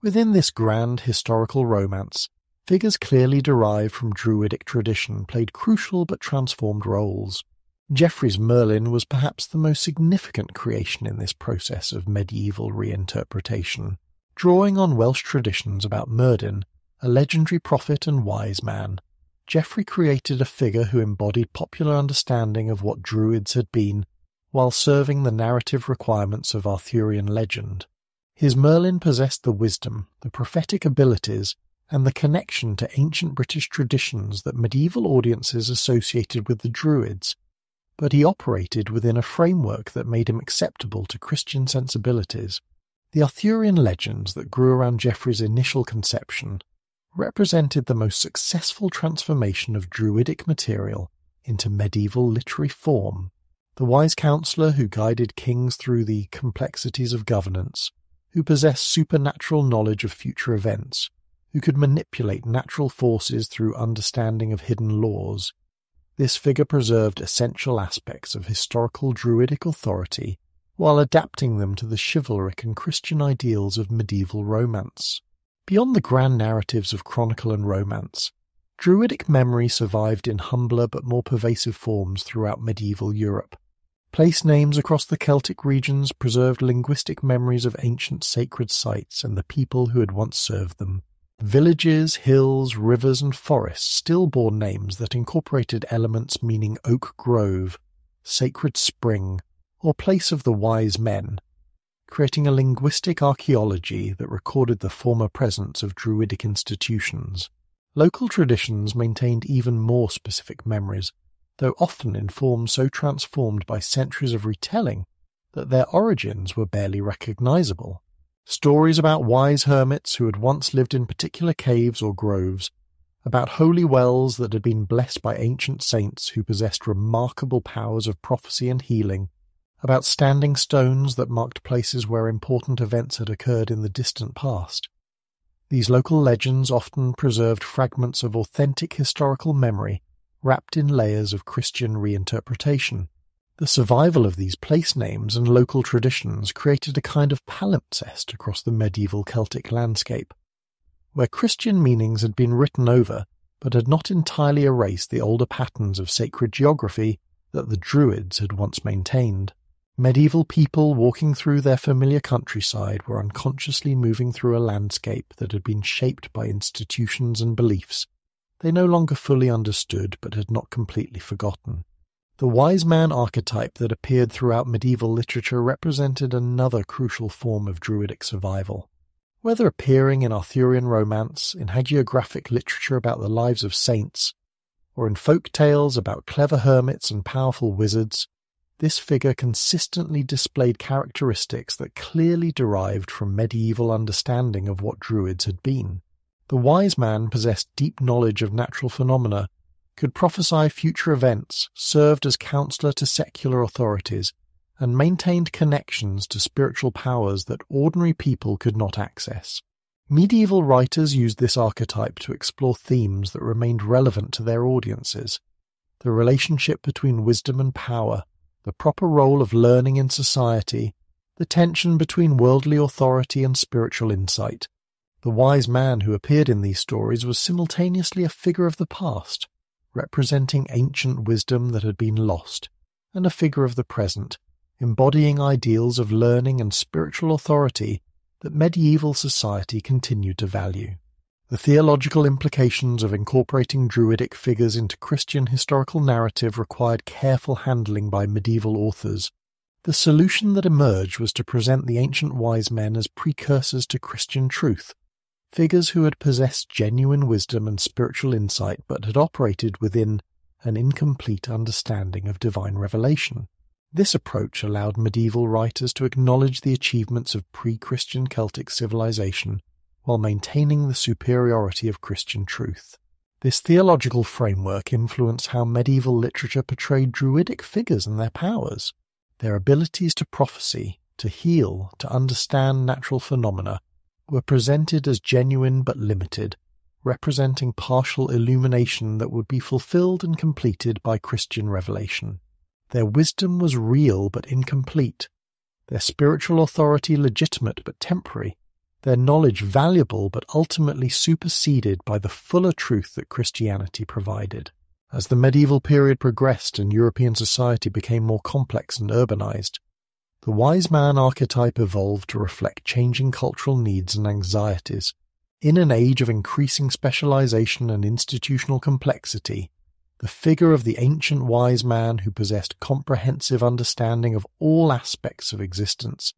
Within this grand historical romance, figures clearly derived from Druidic tradition played crucial but transformed roles. Geoffrey's Merlin was perhaps the most significant creation in this process of medieval reinterpretation. Drawing on Welsh traditions about Merlin, a legendary prophet and wise man, Geoffrey created a figure who embodied popular understanding of what Druids had been, while serving the narrative requirements of Arthurian legend. His Merlin possessed the wisdom, the prophetic abilities, and the connection to ancient British traditions that medieval audiences associated with the Druids, but he operated within a framework that made him acceptable to Christian sensibilities. The Arthurian legends that grew around Geoffrey's initial conception represented the most successful transformation of Druidic material into medieval literary form. The wise counsellor who guided kings through the complexities of governance, who possessed supernatural knowledge of future events, who could manipulate natural forces through understanding of hidden laws. This figure preserved essential aspects of historical Druidic authority while adapting them to the chivalric and Christian ideals of medieval romance. Beyond the grand narratives of chronicle and romance, Druidic memory survived in humbler but more pervasive forms throughout medieval Europe. Place names across the Celtic regions preserved linguistic memories of ancient sacred sites and the people who had once served them. Villages, hills, rivers, and forests still bore names that incorporated elements meaning oak grove, sacred spring, or place of the wise men, creating a linguistic archaeology that recorded the former presence of Druidic institutions. Local traditions maintained even more specific memories, though often in forms so transformed by centuries of retelling that their origins were barely recognizable. Stories about wise hermits who had once lived in particular caves or groves, about holy wells that had been blessed by ancient saints who possessed remarkable powers of prophecy and healing, about standing stones that marked places where important events had occurred in the distant past. These local legends often preserved fragments of authentic historical memory wrapped in layers of Christian reinterpretation. The survival of these place names and local traditions created a kind of palimpsest across the medieval Celtic landscape, where Christian meanings had been written over but had not entirely erased the older patterns of sacred geography that the Druids had once maintained. Medieval people walking through their familiar countryside were unconsciously moving through a landscape that had been shaped by institutions and beliefs they no longer fully understood but had not completely forgotten. The wise man archetype that appeared throughout medieval literature represented another crucial form of Druidic survival. Whether appearing in Arthurian romance, in hagiographic literature about the lives of saints, or in folk tales about clever hermits and powerful wizards, this figure consistently displayed characteristics that clearly derived from medieval understanding of what Druids had been. The wise man possessed deep knowledge of natural phenomena, could prophesy future events, served as counselor to secular authorities, and maintained connections to spiritual powers that ordinary people could not access. Medieval writers used this archetype to explore themes that remained relevant to their audiences: the relationship between wisdom and power, the proper role of learning in society, the tension between worldly authority and spiritual insight. The wise man who appeared in these stories was simultaneously a figure of the past, representing ancient wisdom that had been lost, and a figure of the present, embodying ideals of learning and spiritual authority that medieval society continued to value. The theological implications of incorporating Druidic figures into Christian historical narrative required careful handling by medieval authors. The solution that emerged was to present the ancient wise men as precursors to Christian truth, figures who had possessed genuine wisdom and spiritual insight but had operated within an incomplete understanding of divine revelation. This approach allowed medieval writers to acknowledge the achievements of pre-Christian Celtic civilization while maintaining the superiority of Christian truth. This theological framework influenced how medieval literature portrayed Druidic figures and their powers. Their abilities to prophesy, to heal, to understand natural phenomena were presented as genuine but limited, representing partial illumination that would be fulfilled and completed by Christian revelation. Their wisdom was real but incomplete, their spiritual authority legitimate but temporary, their knowledge valuable but ultimately superseded by the fuller truth that Christianity provided. As the medieval period progressed and European society became more complex and urbanized, the wise man archetype evolved to reflect changing cultural needs and anxieties. In an age of increasing specialization and institutional complexity, the figure of the ancient wise man who possessed comprehensive understanding of all aspects of existence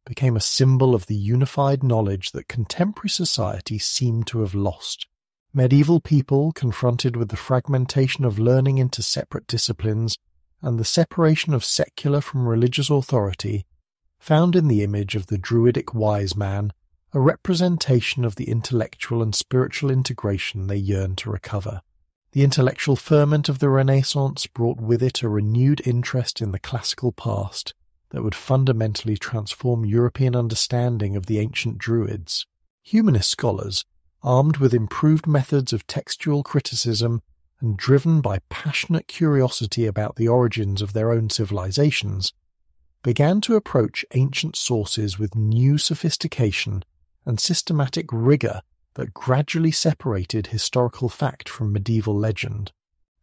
became a symbol of the unified knowledge that contemporary society seemed to have lost. Medieval people, confronted with the fragmentation of learning into separate disciplines and the separation of secular from religious authority, found in the image of the Druidic wise man a representation of the intellectual and spiritual integration they yearned to recover. The intellectual ferment of the Renaissance brought with it a renewed interest in the classical past that would fundamentally transform European understanding of the ancient Druids. Humanist scholars, armed with improved methods of textual criticism and driven by passionate curiosity about the origins of their own civilizations, began to approach ancient sources with new sophistication and systematic rigor that gradually separated historical fact from medieval legend.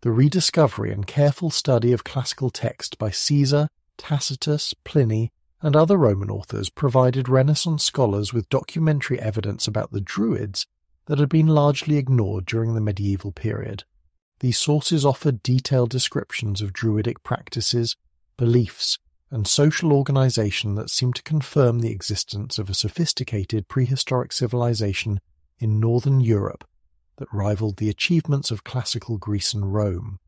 The rediscovery and careful study of classical text by Caesar, Tacitus, Pliny, and other Roman authors provided Renaissance scholars with documentary evidence about the Druids that had been largely ignored during the medieval period. These sources offered detailed descriptions of Druidic practices, beliefs, and social organization that seemed to confirm the existence of a sophisticated prehistoric civilization in northern Europe that rivaled the achievements of classical Greece and Rome.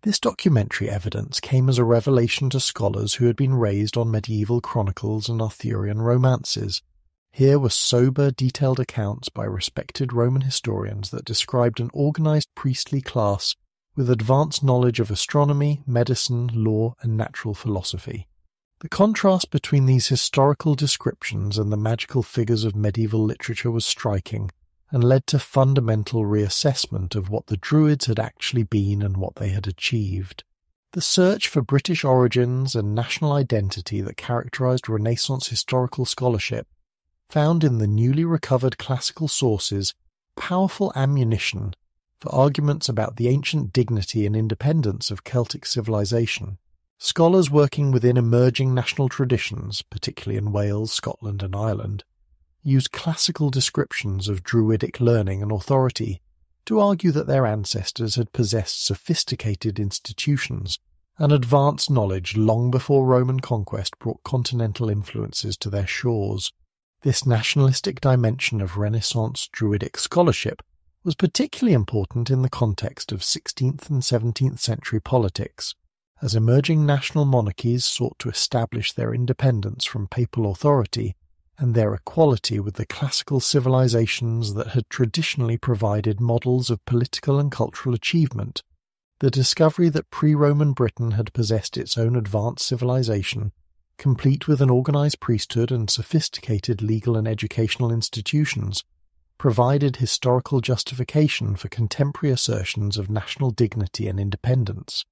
This documentary evidence came as a revelation to scholars who had been raised on medieval chronicles and Arthurian romances. Here were sober, detailed accounts by respected Roman historians that described an organized priestly class with advanced knowledge of astronomy, medicine, law, and natural philosophy. The contrast between these historical descriptions and the magical figures of medieval literature was striking, and led to fundamental reassessment of what the Druids had actually been and what they had achieved. The search for British origins and national identity that characterized Renaissance historical scholarship found in the newly recovered classical sources powerful ammunition for arguments about the ancient dignity and independence of Celtic civilization. Scholars working within emerging national traditions, particularly in Wales, Scotland, and Ireland, used classical descriptions of Druidic learning and authority to argue that their ancestors had possessed sophisticated institutions and advanced knowledge long before Roman conquest brought continental influences to their shores. This nationalistic dimension of Renaissance Druidic scholarship was particularly important in the context of 16th and 17th century politics, as emerging national monarchies sought to establish their independence from papal authority and their equality with the classical civilizations that had traditionally provided models of political and cultural achievement. The discovery that pre-Roman Britain had possessed its own advanced civilization, complete with an organized priesthood and sophisticated legal and educational institutions, provided historical justification for contemporary assertions of national dignity and independence.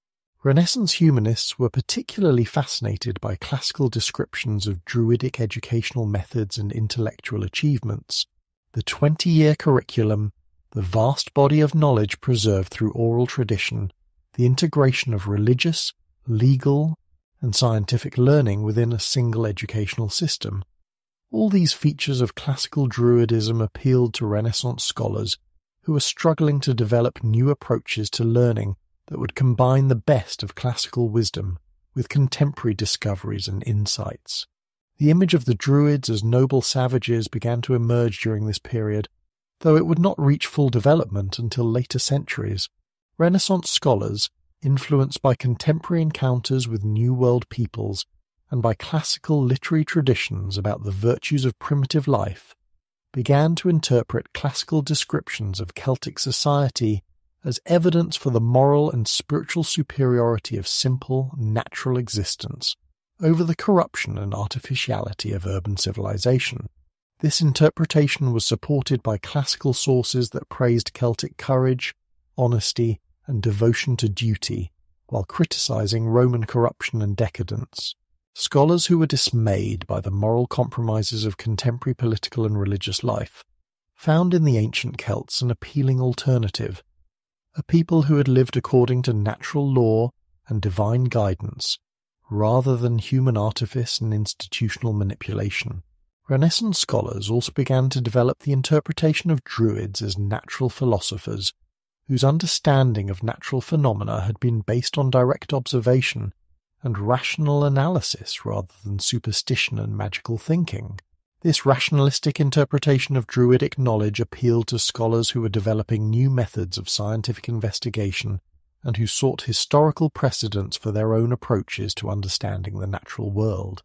Renaissance humanists were particularly fascinated by classical descriptions of Druidic educational methods and intellectual achievements. The 20-year curriculum, the vast body of knowledge preserved through oral tradition, the integration of religious, legal, and scientific learning within a single educational system. All these features of classical Druidism appealed to Renaissance scholars who were struggling to develop new approaches to learning that would combine the best of classical wisdom with contemporary discoveries and insights. The image of the Druids as noble savages began to emerge during this period, though it would not reach full development until later centuries. Renaissance scholars, influenced by contemporary encounters with New World peoples and by classical literary traditions about the virtues of primitive life, began to interpret classical descriptions of Celtic society as evidence for the moral and spiritual superiority of simple, natural existence over the corruption and artificiality of urban civilization. This interpretation was supported by classical sources that praised Celtic courage, honesty, and devotion to duty, while criticizing Roman corruption and decadence. Scholars who were dismayed by the moral compromises of contemporary political and religious life found in the ancient Celts an appealing alternative, a people who had lived according to natural law and divine guidance, rather than human artifice and institutional manipulation. Renaissance scholars also began to develop the interpretation of Druids as natural philosophers, whose understanding of natural phenomena had been based on direct observation and rational analysis rather than superstition and magical thinking. This rationalistic interpretation of Druidic knowledge appealed to scholars who were developing new methods of scientific investigation and who sought historical precedents for their own approaches to understanding the natural world.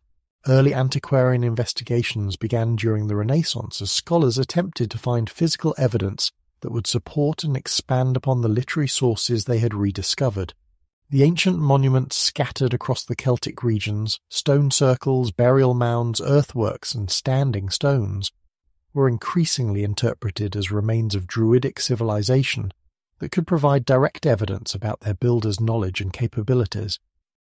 Early antiquarian investigations began during the Renaissance as scholars attempted to find physical evidence that would support and expand upon the literary sources they had rediscovered. The ancient monuments scattered across the Celtic regions, stone circles, burial mounds, earthworks, and standing stones, were increasingly interpreted as remains of Druidic civilization that could provide direct evidence about their builders' knowledge and capabilities.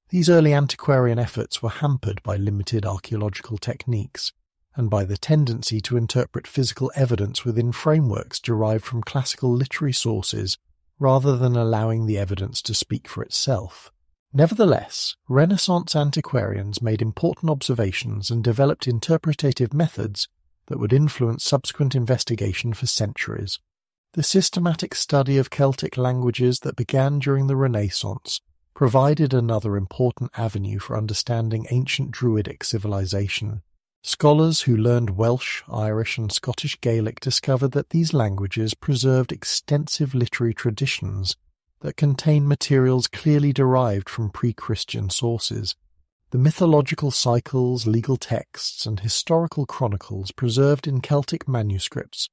These early antiquarian efforts were hampered by limited archaeological techniques, and by the tendency to interpret physical evidence within frameworks derived from classical literary sources rather than allowing the evidence to speak for itself. Nevertheless, Renaissance antiquarians made important observations and developed interpretative methods that would influence subsequent investigation for centuries. The systematic study of Celtic languages that began during the Renaissance provided another important avenue for understanding ancient Druidic civilization. Scholars who learned Welsh, Irish, and Scottish Gaelic discovered that these languages preserved extensive literary traditions that contain materials clearly derived from pre-Christian sources. The mythological cycles, legal texts, and historical chronicles preserved in Celtic manuscripts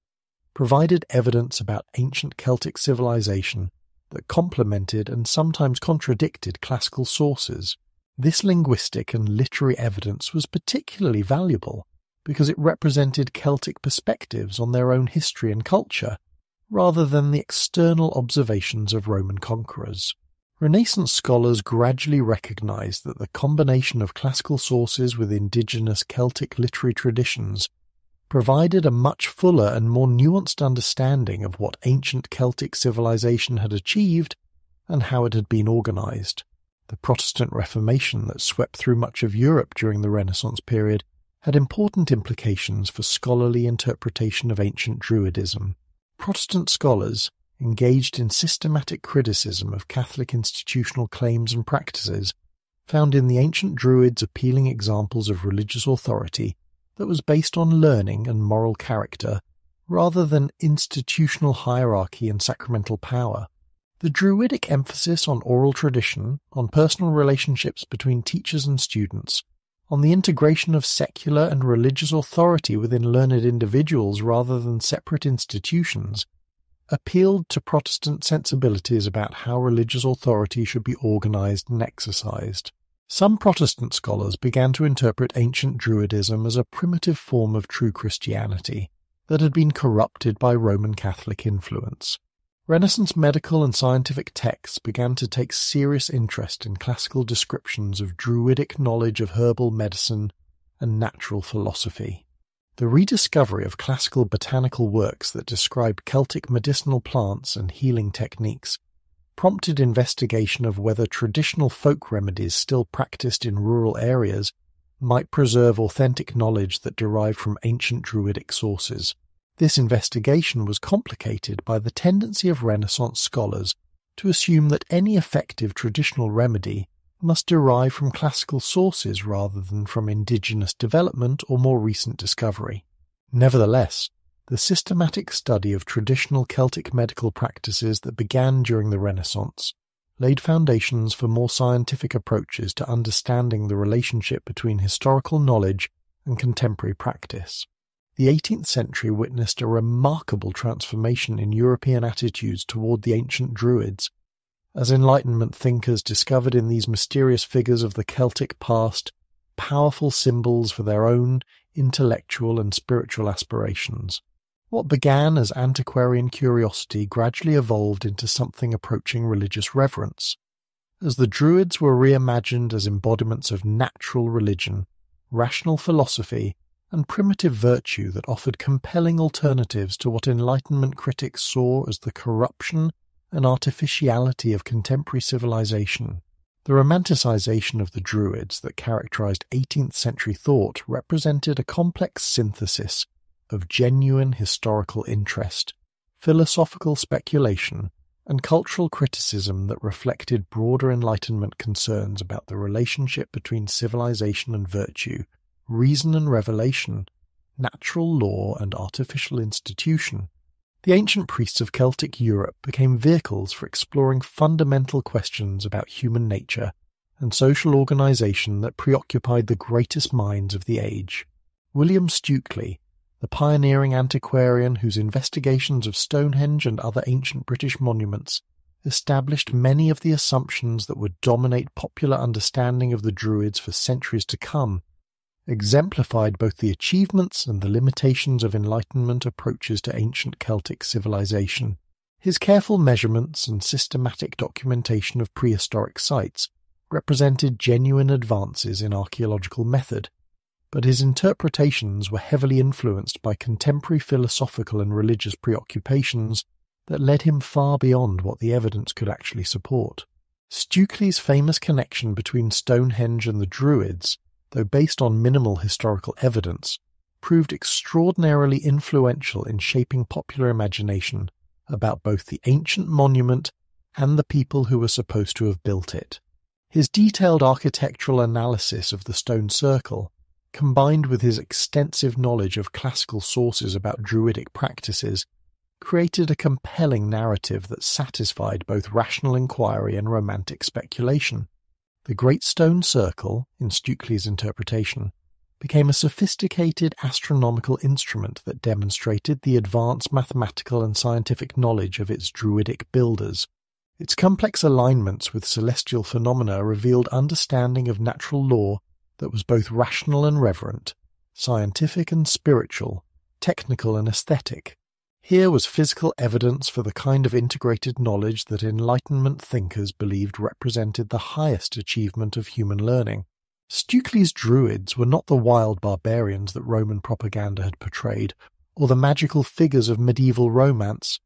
provided evidence about ancient Celtic civilization that complemented and sometimes contradicted classical sources. This linguistic and literary evidence was particularly valuable because it represented Celtic perspectives on their own history and culture, rather than the external observations of Roman conquerors. Renaissance scholars gradually recognized that the combination of classical sources with indigenous Celtic literary traditions provided a much fuller and more nuanced understanding of what ancient Celtic civilization had achieved and how it had been organized. The Protestant Reformation that swept through much of Europe during the Renaissance period had important implications for scholarly interpretation of ancient Druidism. Protestant scholars, engaged in systematic criticism of Catholic institutional claims and practices, found in the ancient Druids appealing examples of religious authority that was based on learning and moral character, rather than institutional hierarchy and sacramental power. The Druidic emphasis on oral tradition, on personal relationships between teachers and students, on the integration of secular and religious authority within learned individuals rather than separate institutions, appealed to Protestant sensibilities about how religious authority should be organized and exercised. Some Protestant scholars began to interpret ancient Druidism as a primitive form of true Christianity that had been corrupted by Roman Catholic influence. Renaissance medical and scientific texts began to take serious interest in classical descriptions of Druidic knowledge of herbal medicine and natural philosophy. The rediscovery of classical botanical works that described Celtic medicinal plants and healing techniques prompted investigation of whether traditional folk remedies still practiced in rural areas might preserve authentic knowledge that derived from ancient Druidic sources. This investigation was complicated by the tendency of Renaissance scholars to assume that any effective traditional remedy must derive from classical sources rather than from indigenous development or more recent discovery. Nevertheless, the systematic study of traditional Celtic medical practices that began during the Renaissance laid foundations for more scientific approaches to understanding the relationship between historical knowledge and contemporary practice. The 18th century witnessed a remarkable transformation in European attitudes toward the ancient Druids, as Enlightenment thinkers discovered in these mysterious figures of the Celtic past powerful symbols for their own intellectual and spiritual aspirations. What began as antiquarian curiosity gradually evolved into something approaching religious reverence, as the Druids were reimagined as embodiments of natural religion, rational philosophy, and primitive virtue that offered compelling alternatives to what Enlightenment critics saw as the corruption and artificiality of contemporary civilization. The romanticization of the Druids that characterized 18th century thought represented a complex synthesis of genuine historical interest, philosophical speculation, and cultural criticism that reflected broader Enlightenment concerns about the relationship between civilization and virtue, reason and revelation, natural law and artificial institution. The ancient priests of Celtic Europe became vehicles for exploring fundamental questions about human nature and social organization that preoccupied the greatest minds of the age. William Stukely, the pioneering antiquarian whose investigations of Stonehenge and other ancient British monuments established many of the assumptions that would dominate popular understanding of the Druids for centuries to come, exemplified both the achievements and the limitations of Enlightenment approaches to ancient Celtic civilization. His careful measurements and systematic documentation of prehistoric sites represented genuine advances in archaeological method, but his interpretations were heavily influenced by contemporary philosophical and religious preoccupations that led him far beyond what the evidence could actually support. Stukely's famous connection between Stonehenge and the Druids, though based on minimal historical evidence, proved extraordinarily influential in shaping popular imagination about both the ancient monument and the people who were supposed to have built it. His detailed architectural analysis of the stone circle, combined with his extensive knowledge of classical sources about Druidic practices, created a compelling narrative that satisfied both rational inquiry and romantic speculation. The Great Stone Circle, in Stukely's interpretation, became a sophisticated astronomical instrument that demonstrated the advanced mathematical and scientific knowledge of its Druidic builders. Its complex alignments with celestial phenomena revealed understanding of natural law that was both rational and reverent, scientific and spiritual, technical and aesthetic. Here was physical evidence for the kind of integrated knowledge that Enlightenment thinkers believed represented the highest achievement of human learning. Stukely's Druids were not the wild barbarians that Roman propaganda had portrayed, or the magical figures of medieval romance,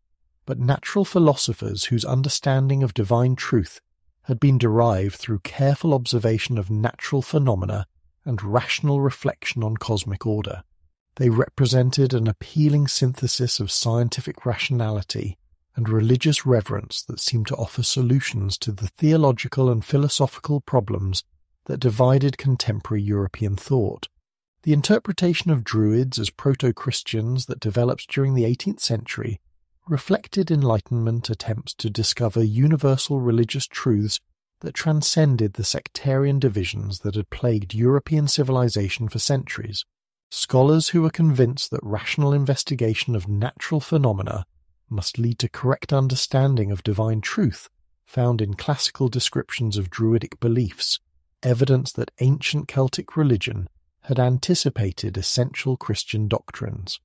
but natural philosophers whose understanding of divine truth had been derived through careful observation of natural phenomena and rational reflection on cosmic order. They represented an appealing synthesis of scientific rationality and religious reverence that seemed to offer solutions to the theological and philosophical problems that divided contemporary European thought. The interpretation of Druids as proto-Christians that developed during the 18th century reflected Enlightenment attempts to discover universal religious truths that transcended the sectarian divisions that had plagued European civilization for centuries. Scholars who were convinced that rational investigation of natural phenomena must lead to correct understanding of divine truth found in classical descriptions of Druidic beliefs, evidence that ancient Celtic religion had anticipated essential Christian doctrines.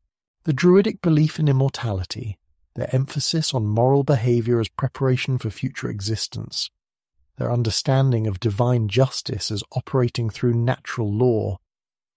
The Druidic belief in immortality, their emphasis on moral behavior as preparation for future existence, their understanding of divine justice as operating through natural law,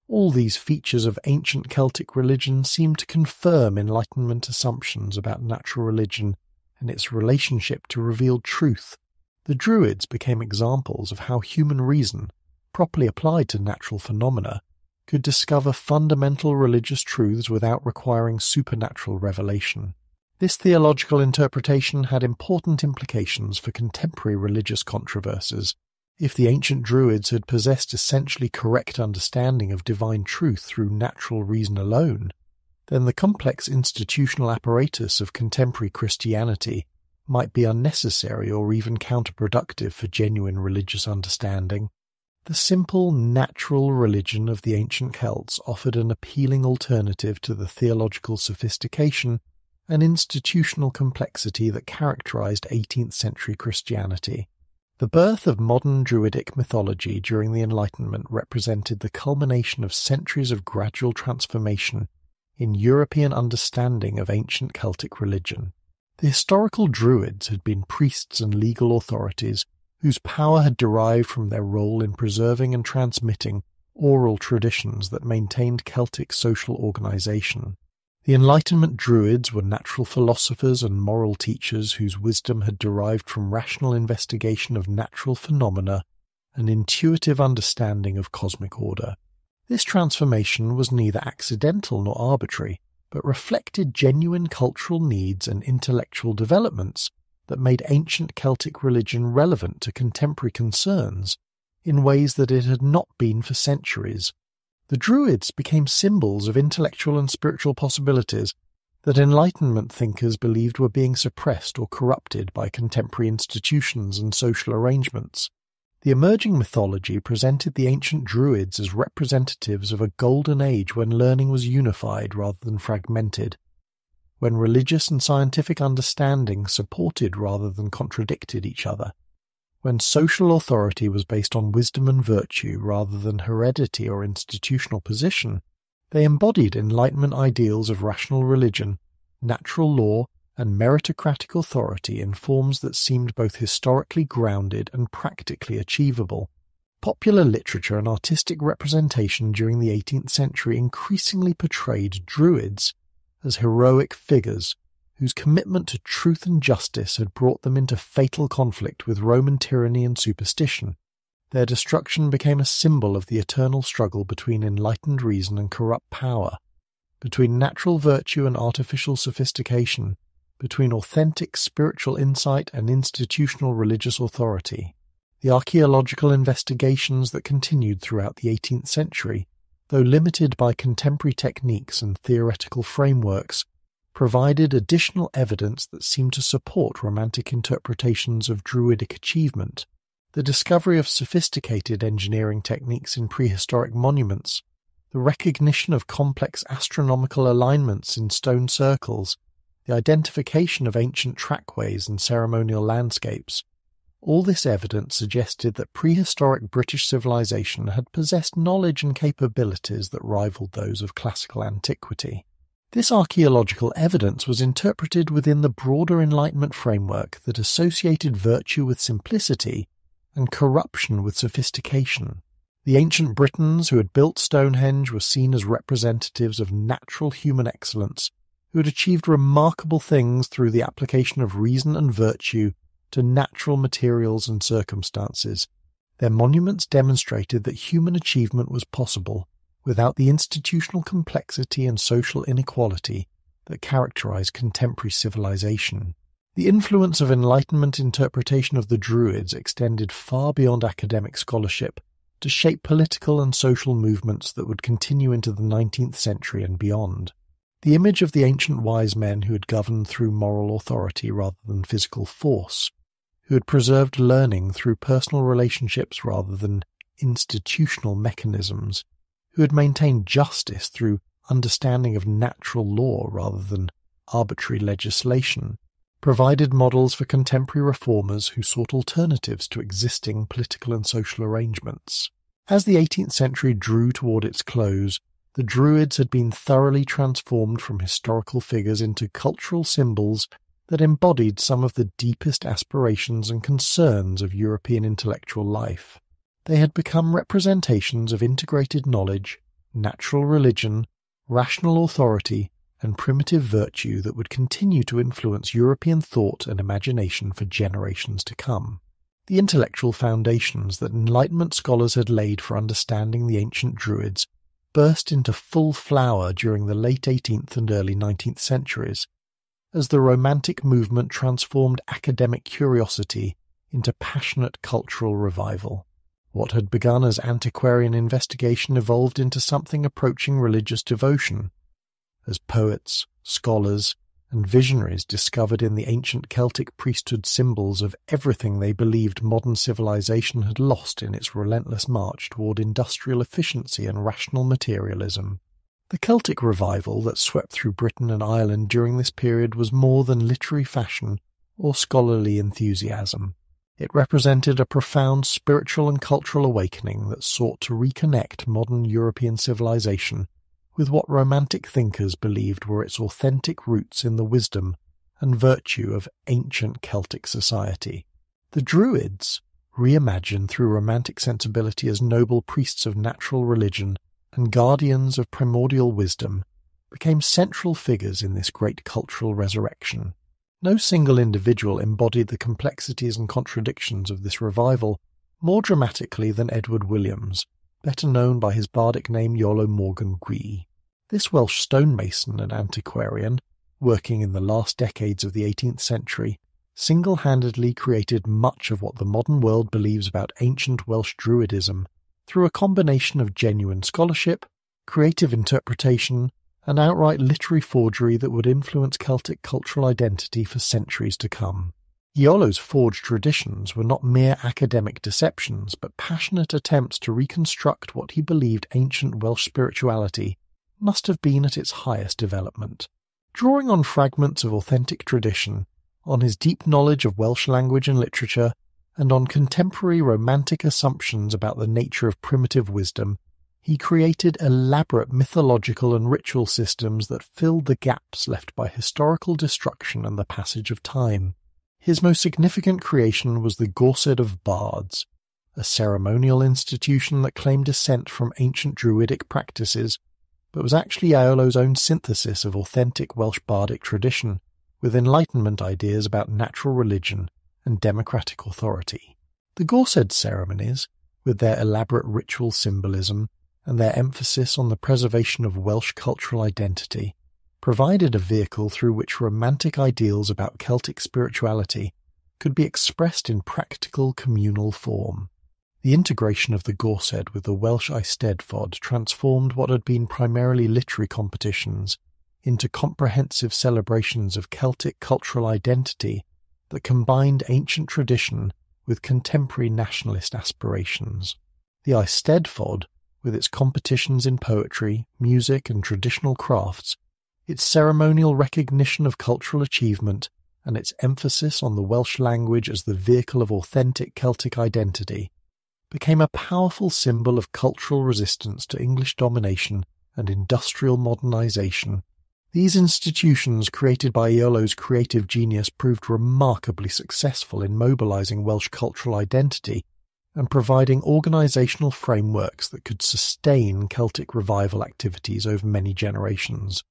all these features of ancient Celtic religion seem to confirm Enlightenment assumptions about natural religion and its relationship to revealed truth. The Druids became examples of how human reason, properly applied to natural phenomena, could discover fundamental religious truths without requiring supernatural revelation. This theological interpretation had important implications for contemporary religious controversies. If the ancient Druids had possessed essentially correct understanding of divine truth through natural reason alone, then the complex institutional apparatus of contemporary Christianity might be unnecessary or even counterproductive for genuine religious understanding. The simple, natural religion of the ancient Celts offered an appealing alternative to the theological sophistication and institutional complexity that characterized 18th century Christianity. The birth of modern Druidic mythology during the Enlightenment represented the culmination of centuries of gradual transformation in European understanding of ancient Celtic religion. The historical Druids had been priests and legal authorities whose power had derived from their role in preserving and transmitting oral traditions that maintained Celtic social organization. The Enlightenment Druids were natural philosophers and moral teachers whose wisdom had derived from rational investigation of natural phenomena and intuitive understanding of cosmic order. This transformation was neither accidental nor arbitrary, but reflected genuine cultural needs and intellectual developments that made ancient Celtic religion relevant to contemporary concerns in ways that it had not been for centuries. The Druids became symbols of intellectual and spiritual possibilities that Enlightenment thinkers believed were being suppressed or corrupted by contemporary institutions and social arrangements. The emerging mythology presented the ancient Druids as representatives of a golden age when learning was unified rather than fragmented, when religious and scientific understanding supported rather than contradicted each other, when social authority was based on wisdom and virtue rather than heredity or institutional position. They embodied Enlightenment ideals of rational religion, natural law, and meritocratic authority in forms that seemed both historically grounded and practically achievable. Popular literature and artistic representation during the 18th century increasingly portrayed Druids as heroic figures whose commitment to truth and justice had brought them into fatal conflict with Roman tyranny and superstition. Their destruction became a symbol of the eternal struggle between enlightened reason and corrupt power, between natural virtue and artificial sophistication, between authentic spiritual insight and institutional religious authority. The archaeological investigations that continued throughout the 18th century, though limited by contemporary techniques and theoretical frameworks, provided additional evidence that seemed to support romantic interpretations of Druidic achievement. The discovery of sophisticated engineering techniques in prehistoric monuments, the recognition of complex astronomical alignments in stone circles, the identification of ancient trackways and ceremonial landscapes, all this evidence suggested that prehistoric British civilization had possessed knowledge and capabilities that rivaled those of classical antiquity. This archaeological evidence was interpreted within the broader Enlightenment framework that associated virtue with simplicity and corruption with sophistication. The ancient Britons who had built Stonehenge were seen as representatives of natural human excellence, who had achieved remarkable things through the application of reason and virtue to natural materials and circumstances. Their monuments demonstrated that human achievement was possible without the institutional complexity and social inequality that characterize contemporary civilization. The influence of Enlightenment interpretation of the Druids extended far beyond academic scholarship to shape political and social movements that would continue into the 19th century and beyond. The image of the ancient wise men who had governed through moral authority rather than physical force, who had preserved learning through personal relationships rather than institutional mechanisms, who had maintained justice through understanding of natural law rather than arbitrary legislation, provided models for contemporary reformers who sought alternatives to existing political and social arrangements. As the 18th century drew toward its close, the Druids had been thoroughly transformed from historical figures into cultural symbols that embodied some of the deepest aspirations and concerns of European intellectual life. They had become representations of integrated knowledge, natural religion, rational authority, and primitive virtue that would continue to influence European thought and imagination for generations to come. The intellectual foundations that Enlightenment scholars had laid for understanding the ancient Druids burst into full flower during the late 18th and early 19th centuries, as the Romantic movement transformed academic curiosity into passionate cultural revival. What had begun as antiquarian investigation evolved into something approaching religious devotion, as poets, scholars, and visionaries discovered in the ancient Celtic priesthood symbols of everything they believed modern civilization had lost in its relentless march toward industrial efficiency and rational materialism. The Celtic revival that swept through Britain and Ireland during this period was more than literary fashion or scholarly enthusiasm. It represented a profound spiritual and cultural awakening that sought to reconnect modern European civilization with what Romantic thinkers believed were its authentic roots in the wisdom and virtue of ancient Celtic society. The Druids, reimagined through Romantic sensibility as noble priests of natural religion and guardians of primordial wisdom, became central figures in this great cultural resurrection. No single individual embodied the complexities and contradictions of this revival more dramatically than Edward Williams, better known by his bardic name Iolo Morgan Gwee. This Welsh stonemason and antiquarian, working in the last decades of the 18th century, single-handedly created much of what the modern world believes about ancient Welsh Druidism through a combination of genuine scholarship, creative interpretation, and outright literary forgery that would influence Celtic cultural identity for centuries to come. Iolo's forged traditions were not mere academic deceptions, but passionate attempts to reconstruct what he believed ancient Welsh spirituality must have been at its highest development. Drawing on fragments of authentic tradition, on his deep knowledge of Welsh language and literature, and on contemporary Romantic assumptions about the nature of primitive wisdom, he created elaborate mythological and ritual systems that filled the gaps left by historical destruction and the passage of time. His most significant creation was the Gorsedd of Bards, a ceremonial institution that claimed descent from ancient Druidic practices, but was actually Iolo's own synthesis of authentic Welsh bardic tradition, with Enlightenment ideas about natural religion and democratic authority. The Gorsedd ceremonies, with their elaborate ritual symbolism and their emphasis on the preservation of Welsh cultural identity, provided a vehicle through which Romantic ideals about Celtic spirituality could be expressed in practical communal form. The integration of the Gorsedd with the Welsh Eisteddfod transformed what had been primarily literary competitions into comprehensive celebrations of Celtic cultural identity that combined ancient tradition with contemporary nationalist aspirations. The Eisteddfod, with its competitions in poetry, music, and traditional crafts, its ceremonial recognition of cultural achievement, and its emphasis on the Welsh language as the vehicle of authentic Celtic identity, became a powerful symbol of cultural resistance to English domination and industrial modernization. These institutions, created by Iolo's creative genius, proved remarkably successful in mobilizing Welsh cultural identity and providing organizational frameworks that could sustain Celtic revival activities over many generations.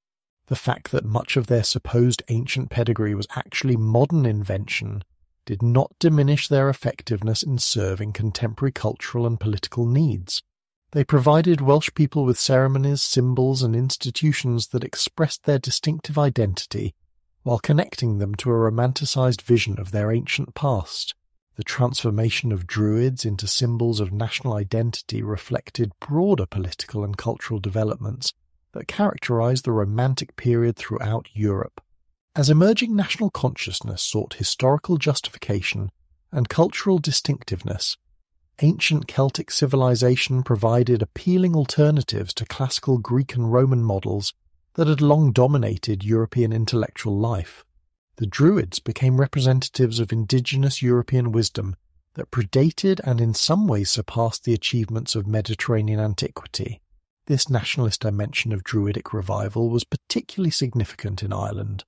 The fact that much of their supposed ancient pedigree was actually modern invention did not diminish their effectiveness in serving contemporary cultural and political needs. They provided Welsh people with ceremonies, symbols, and institutions that expressed their distinctive identity, while connecting them to a romanticized vision of their ancient past. The transformation of Druids into symbols of national identity reflected broader political and cultural developments that characterized the Romantic period throughout Europe. As emerging national consciousness sought historical justification and cultural distinctiveness, ancient Celtic civilization provided appealing alternatives to classical Greek and Roman models that had long dominated European intellectual life. The Druids became representatives of indigenous European wisdom that predated and in some ways surpassed the achievements of Mediterranean antiquity. This nationalist dimension of Druidic revival was particularly significant in Ireland,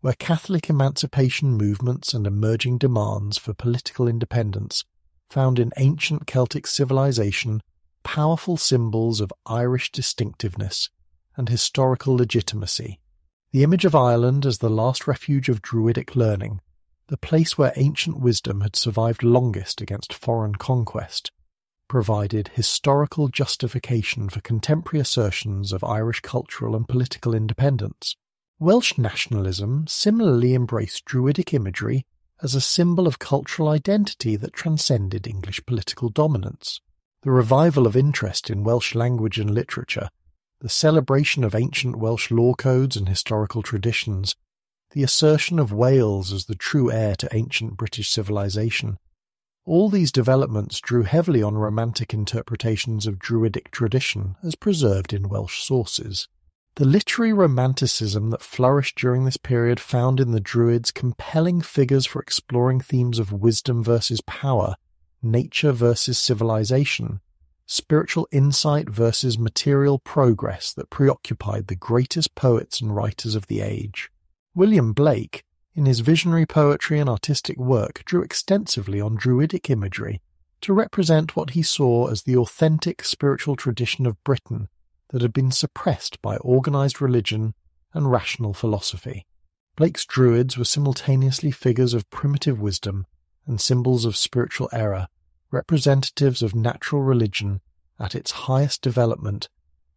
where Catholic emancipation movements and emerging demands for political independence found in ancient Celtic civilization powerful symbols of Irish distinctiveness and historical legitimacy. The image of Ireland as the last refuge of Druidic learning, the place where ancient wisdom had survived longest against foreign conquest, provided historical justification for contemporary assertions of Irish cultural and political independence. Welsh nationalism similarly embraced Druidic imagery as a symbol of cultural identity that transcended English political dominance. The revival of interest in Welsh language and literature, the celebration of ancient Welsh law codes and historical traditions, the assertion of Wales as the true heir to ancient British civilization, all these developments drew heavily on Romantic interpretations of Druidic tradition as preserved in Welsh sources. The literary romanticism that flourished during this period found in the Druids compelling figures for exploring themes of wisdom versus power, nature versus civilization, spiritual insight versus material progress that preoccupied the greatest poets and writers of the age. William Blake, in his visionary poetry and artistic work, drew extensively on Druidic imagery to represent what he saw as the authentic spiritual tradition of Britain that had been suppressed by organised religion and rational philosophy. Blake's Druids were simultaneously figures of primitive wisdom and symbols of spiritual error, representatives of natural religion at its highest development,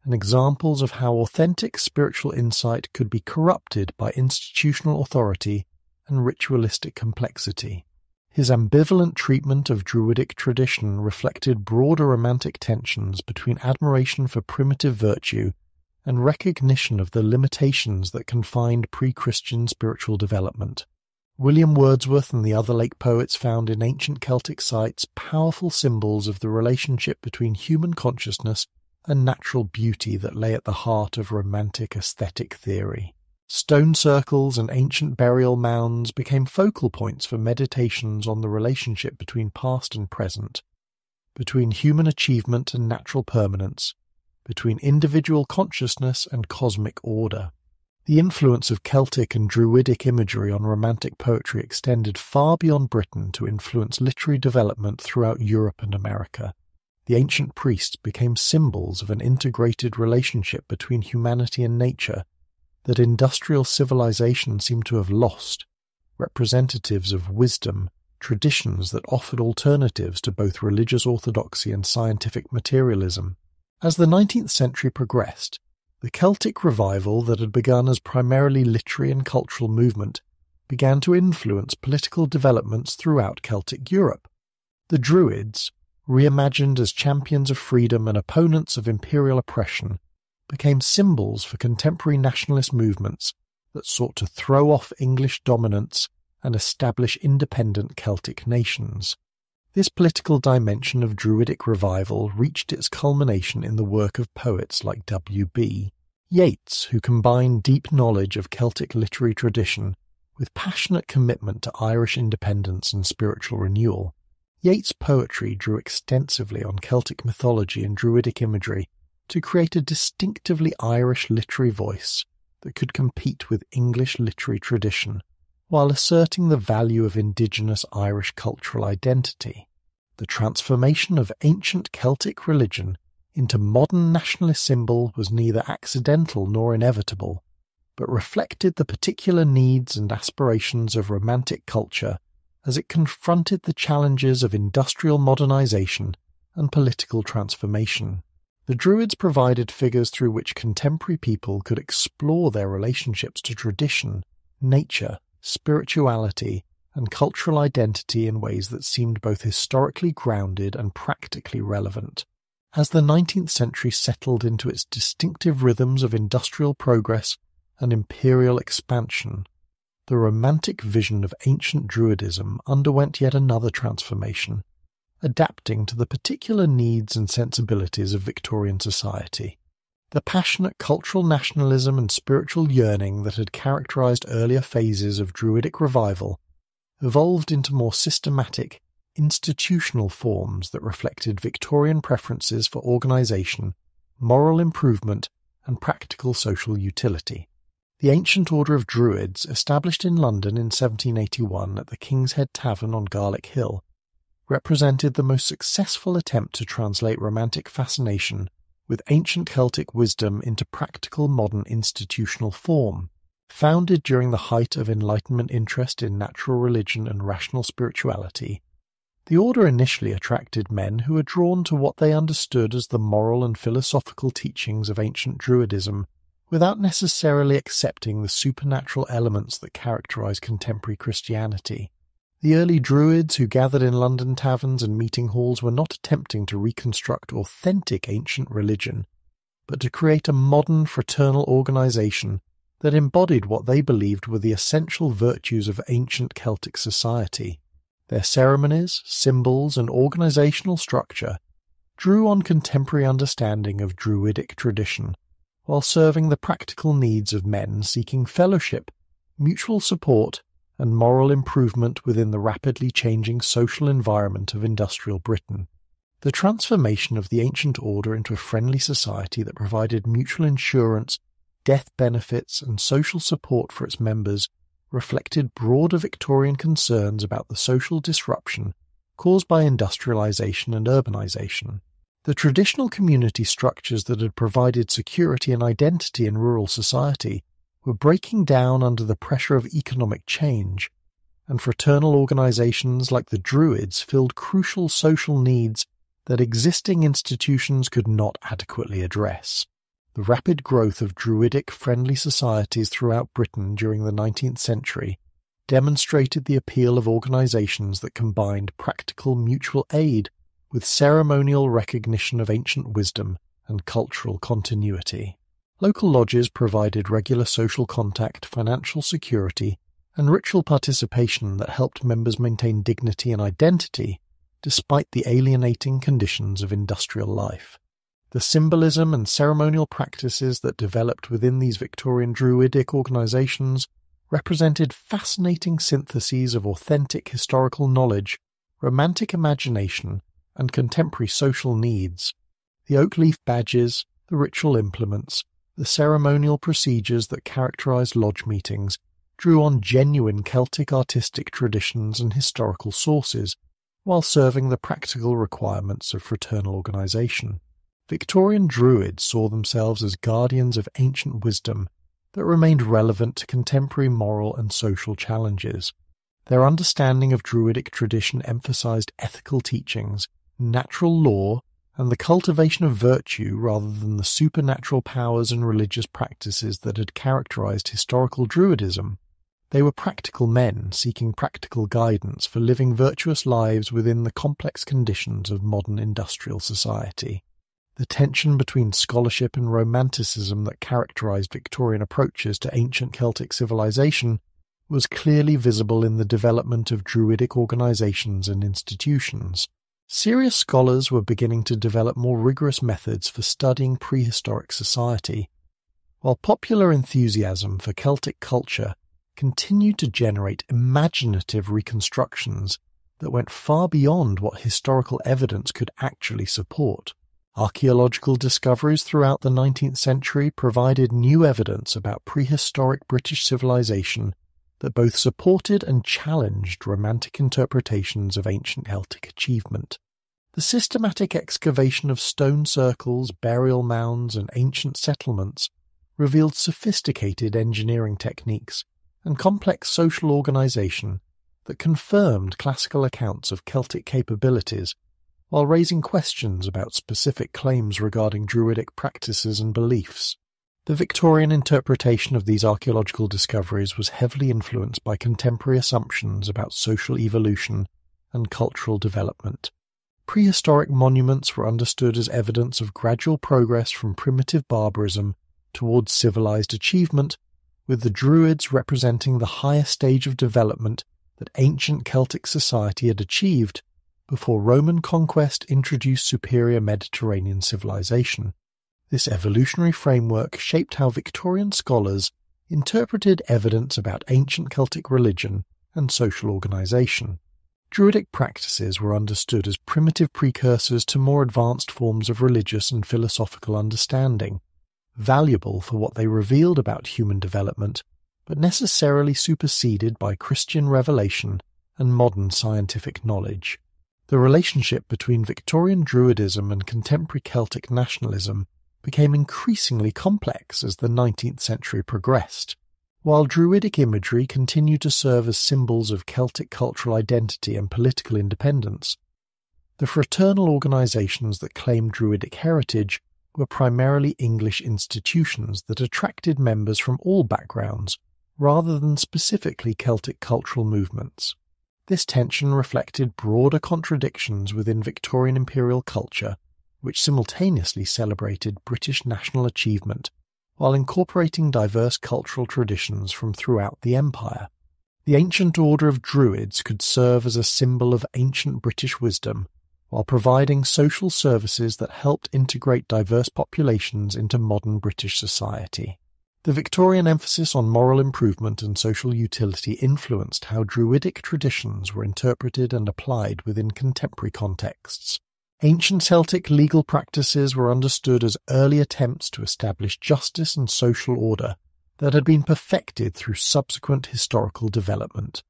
and examples of how authentic spiritual insight could be corrupted by institutional authority and ritualistic complexity. His ambivalent treatment of Druidic tradition reflected broader Romantic tensions between admiration for primitive virtue and recognition of the limitations that confined pre-Christian spiritual development. William Wordsworth and the other Lake poets found in ancient Celtic sites powerful symbols of the relationship between human consciousness and natural beauty that lay at the heart of Romantic aesthetic theory. Stone circles and ancient burial mounds became focal points for meditations on the relationship between past and present, between human achievement and natural permanence, between individual consciousness and cosmic order. The influence of Celtic and Druidic imagery on Romantic poetry extended far beyond Britain to influence literary development throughout Europe and America. The ancient priests became symbols of an integrated relationship between humanity and nature that industrial civilization seemed to have lost, representatives of wisdom, traditions that offered alternatives to both religious orthodoxy and scientific materialism. As the 19th century progressed, the Celtic revival that had begun as primarily literary and cultural movement began to influence political developments throughout Celtic Europe. The Druids, reimagined as champions of freedom and opponents of imperial oppression, became symbols for contemporary nationalist movements that sought to throw off English dominance and establish independent Celtic nations. This political dimension of Druidic revival reached its culmination in the work of poets like W.B. Yeats, who combined deep knowledge of Celtic literary tradition with passionate commitment to Irish independence and spiritual renewal. Yeats' poetry drew extensively on Celtic mythology and Druidic imagery to create a distinctively Irish literary voice that could compete with English literary tradition, while asserting the value of indigenous Irish cultural identity. The transformation of ancient Celtic religion into modern nationalist symbol was neither accidental nor inevitable, but reflected the particular needs and aspirations of Romantic culture as it confronted the challenges of industrial modernization and political transformation. The Druids provided figures through which contemporary people could explore their relationships to tradition, nature, spirituality, and cultural identity in ways that seemed both historically grounded and practically relevant. As the 19th century settled into its distinctive rhythms of industrial progress and imperial expansion, the romantic vision of ancient Druidism underwent yet another transformation, adapting to the particular needs and sensibilities of Victorian society. The passionate cultural nationalism and spiritual yearning that had characterized earlier phases of Druidic revival evolved into more systematic, institutional forms that reflected Victorian preferences for organization, moral improvement, and practical social utility. The ancient order of Druids, established in London in 1781 at the King's Head Tavern on Garlick Hill, represented the most successful attempt to translate romantic fascination with ancient Celtic wisdom into practical modern institutional form. Founded during the height of Enlightenment interest in natural religion and rational spirituality, the order initially attracted men who were drawn to what they understood as the moral and philosophical teachings of ancient Druidism without necessarily accepting the supernatural elements that characterize contemporary Christianity. The early Druids who gathered in London taverns and meeting halls were not attempting to reconstruct authentic ancient religion, but to create a modern fraternal organization that embodied what they believed were the essential virtues of ancient Celtic society. Their ceremonies, symbols, and organizational structure drew on contemporary understanding of Druidic tradition, while serving the practical needs of men seeking fellowship, mutual support, and moral improvement within the rapidly changing social environment of industrial Britain. The transformation of the ancient order into a friendly society that provided mutual insurance, death benefits, and social support for its members reflected broader Victorian concerns about the social disruption caused by industrialization and urbanization. The traditional community structures that had provided security and identity in rural society were breaking down under the pressure of economic change, and fraternal organizations like the Druids filled crucial social needs that existing institutions could not adequately address. The rapid growth of Druidic-friendly societies throughout Britain during the 19th century demonstrated the appeal of organizations that combined practical mutual aid with ceremonial recognition of ancient wisdom and cultural continuity. Local lodges provided regular social contact, financial security, and ritual participation that helped members maintain dignity and identity despite the alienating conditions of industrial life. The symbolism and ceremonial practices that developed within these Victorian Druidic organizations represented fascinating syntheses of authentic historical knowledge, romantic imagination, and contemporary social needs. The oak leaf badges, the ritual implements, the ceremonial procedures that characterized lodge meetings drew on genuine Celtic artistic traditions and historical sources, while serving the practical requirements of fraternal organization. Victorian Druids saw themselves as guardians of ancient wisdom that remained relevant to contemporary moral and social challenges. Their understanding of Druidic tradition emphasized ethical teachings, natural law, and the cultivation of virtue rather than the supernatural powers and religious practices that had characterized historical Druidism. They were practical men seeking practical guidance for living virtuous lives within the complex conditions of modern industrial society. The tension between scholarship and romanticism that characterized Victorian approaches to ancient Celtic civilization was clearly visible in the development of Druidic organizations and institutions. Serious scholars were beginning to develop more rigorous methods for studying prehistoric society, while popular enthusiasm for Celtic culture continued to generate imaginative reconstructions that went far beyond what historical evidence could actually support. Archaeological discoveries throughout the 19th century provided new evidence about prehistoric British civilization that both supported and challenged romantic interpretations of ancient Celtic achievement. The systematic excavation of stone circles, burial mounds, and ancient settlements revealed sophisticated engineering techniques and complex social organization that confirmed classical accounts of Celtic capabilities while raising questions about specific claims regarding Druidic practices and beliefs. The Victorian interpretation of these archaeological discoveries was heavily influenced by contemporary assumptions about social evolution and cultural development. Prehistoric monuments were understood as evidence of gradual progress from primitive barbarism towards civilized achievement, with the Druids representing the higher stage of development that ancient Celtic society had achieved before Roman conquest introduced superior Mediterranean civilization. This evolutionary framework shaped how Victorian scholars interpreted evidence about ancient Celtic religion and social organization. Druidic practices were understood as primitive precursors to more advanced forms of religious and philosophical understanding, valuable for what they revealed about human development, but necessarily superseded by Christian revelation and modern scientific knowledge. The relationship between Victorian Druidism and contemporary Celtic nationalism became increasingly complex as the 19th century progressed. While Druidic imagery continued to serve as symbols of Celtic cultural identity and political independence, the fraternal organisations that claimed Druidic heritage were primarily English institutions that attracted members from all backgrounds, rather than specifically Celtic cultural movements. This tension reflected broader contradictions within Victorian imperial culture, which simultaneously celebrated British national achievement while incorporating diverse cultural traditions from throughout the empire. The ancient order of Druids could serve as a symbol of ancient British wisdom, while providing social services that helped integrate diverse populations into modern British society. The Victorian emphasis on moral improvement and social utility influenced how Druidic traditions were interpreted and applied within contemporary contexts. Ancient Celtic legal practices were understood as early attempts to establish justice and social order that had been perfected through subsequent historical development.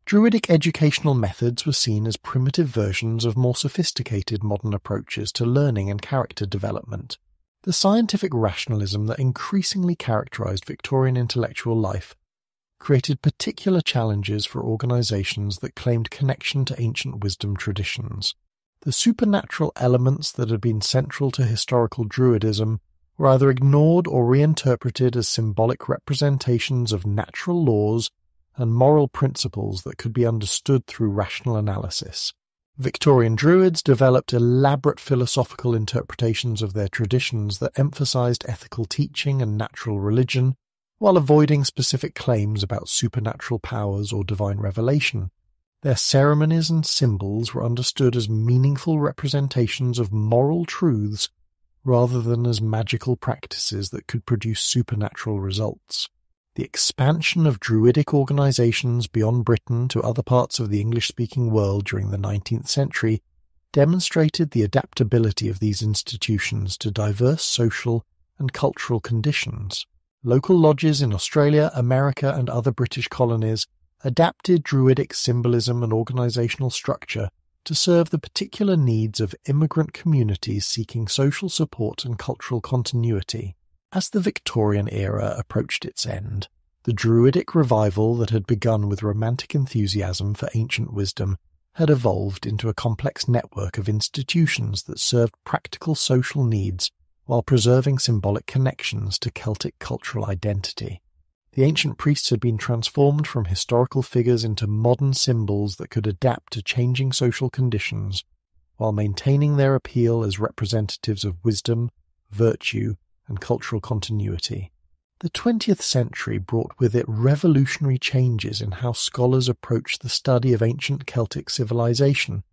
Druidic educational methods were seen as primitive versions of more sophisticated modern approaches to learning and character development. The scientific rationalism that increasingly characterized Victorian intellectual life created particular challenges for organizations that claimed connection to ancient wisdom traditions. The supernatural elements that had been central to historical Druidism were either ignored or reinterpreted as symbolic representations of natural laws and moral principles that could be understood through rational analysis. Victorian Druids developed elaborate philosophical interpretations of their traditions that emphasized ethical teaching and natural religion, while avoiding specific claims about supernatural powers or divine revelation. Their ceremonies and symbols were understood as meaningful representations of moral truths rather than as magical practices that could produce supernatural results. The expansion of Druidic organizations beyond Britain to other parts of the English-speaking world during the 19th century demonstrated the adaptability of these institutions to diverse social and cultural conditions. Local lodges in Australia, America, and other British colonies adapted Druidic symbolism and organizational structure to serve the particular needs of immigrant communities seeking social support and cultural continuity. As the Victorian era approached its end, the Druidic revival that had begun with romantic enthusiasm for ancient wisdom had evolved into a complex network of institutions that served practical social needs while preserving symbolic connections to Celtic cultural identity. The ancient priests had been transformed from historical figures into modern symbols that could adapt to changing social conditions, while maintaining their appeal as representatives of wisdom, virtue, and cultural continuity. The 20th century brought with it revolutionary changes in how scholars approached the study of ancient Celtic civilization,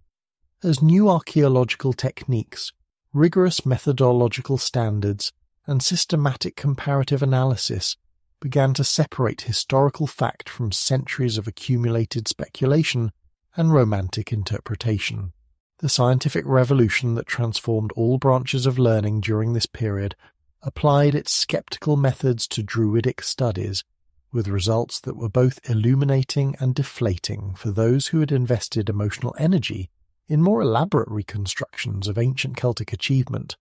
as new archaeological techniques, rigorous methodological standards, and systematic comparative analysis began to separate historical fact from centuries of accumulated speculation and romantic interpretation. The scientific revolution that transformed all branches of learning during this period applied its skeptical methods to Druidic studies, with results that were both illuminating and deflating for those who had invested emotional energy in more elaborate reconstructions of ancient Celtic achievement.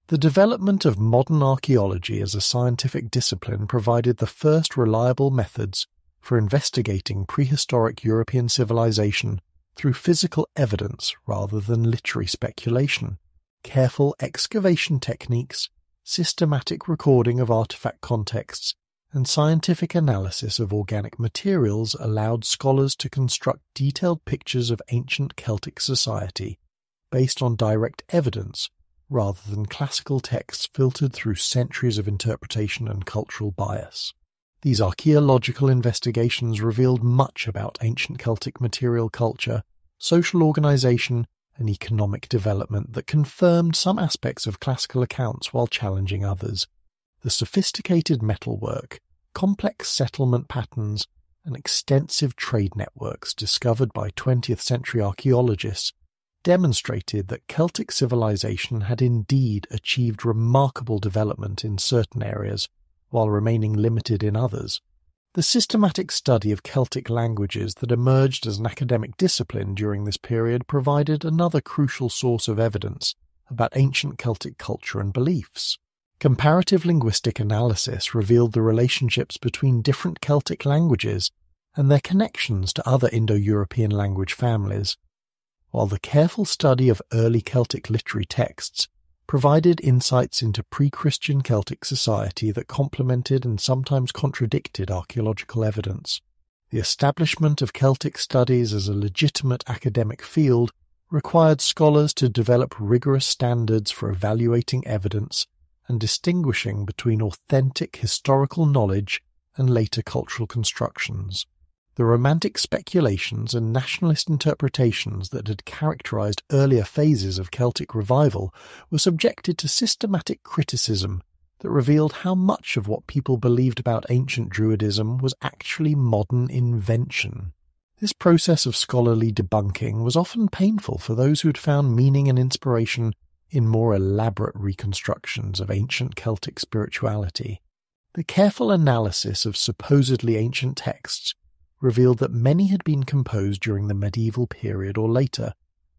The development of modern archaeology as a scientific discipline provided the first reliable methods for investigating prehistoric European civilization through physical evidence rather than literary speculation. Careful excavation techniques, systematic recording of artifact contexts, and scientific analysis of organic materials allowed scholars to construct detailed pictures of ancient Celtic society based on direct evidence rather than classical texts filtered through centuries of interpretation and cultural bias. These archaeological investigations revealed much about ancient Celtic material culture, social organisation, and economic development that confirmed some aspects of classical accounts while challenging others. The sophisticated metalwork, complex settlement patterns, and extensive trade networks discovered by 20th century archaeologists demonstrated that Celtic civilization had indeed achieved remarkable development in certain areas while remaining limited in others. The systematic study of Celtic languages that emerged as an academic discipline during this period provided another crucial source of evidence about ancient Celtic culture and beliefs. Comparative linguistic analysis revealed the relationships between different Celtic languages and their connections to other Indo-European language families, while the careful study of early Celtic literary texts provided insights into pre-Christian Celtic society that complemented and sometimes contradicted archaeological evidence. The establishment of Celtic studies as a legitimate academic field required scholars to develop rigorous standards for evaluating evidence and distinguishing between authentic historical knowledge and later cultural constructions. The romantic speculations and nationalist interpretations that had characterized earlier phases of Celtic revival were subjected to systematic criticism that revealed how much of what people believed about ancient Druidism was actually modern invention. This process of scholarly debunking was often painful for those who had found meaning and inspiration in more elaborate reconstructions of ancient Celtic spirituality. The careful analysis of supposedly ancient texts revealed that many had been composed during the medieval period or later,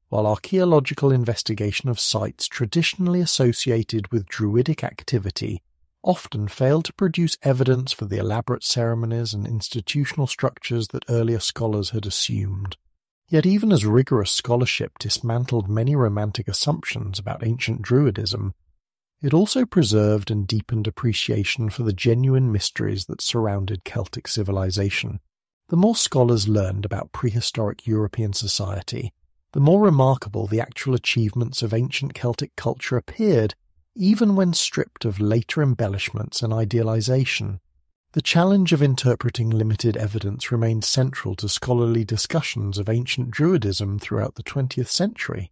while archaeological investigation of sites traditionally associated with Druidic activity often failed to produce evidence for the elaborate ceremonies and institutional structures that earlier scholars had assumed. Yet even as rigorous scholarship dismantled many romantic assumptions about ancient Druidism, it also preserved and deepened appreciation for the genuine mysteries that surrounded Celtic civilization. The more scholars learned about prehistoric European society, the more remarkable the actual achievements of ancient Celtic culture appeared, even when stripped of later embellishments and idealization. The challenge of interpreting limited evidence remained central to scholarly discussions of ancient Druidism throughout the 20th century.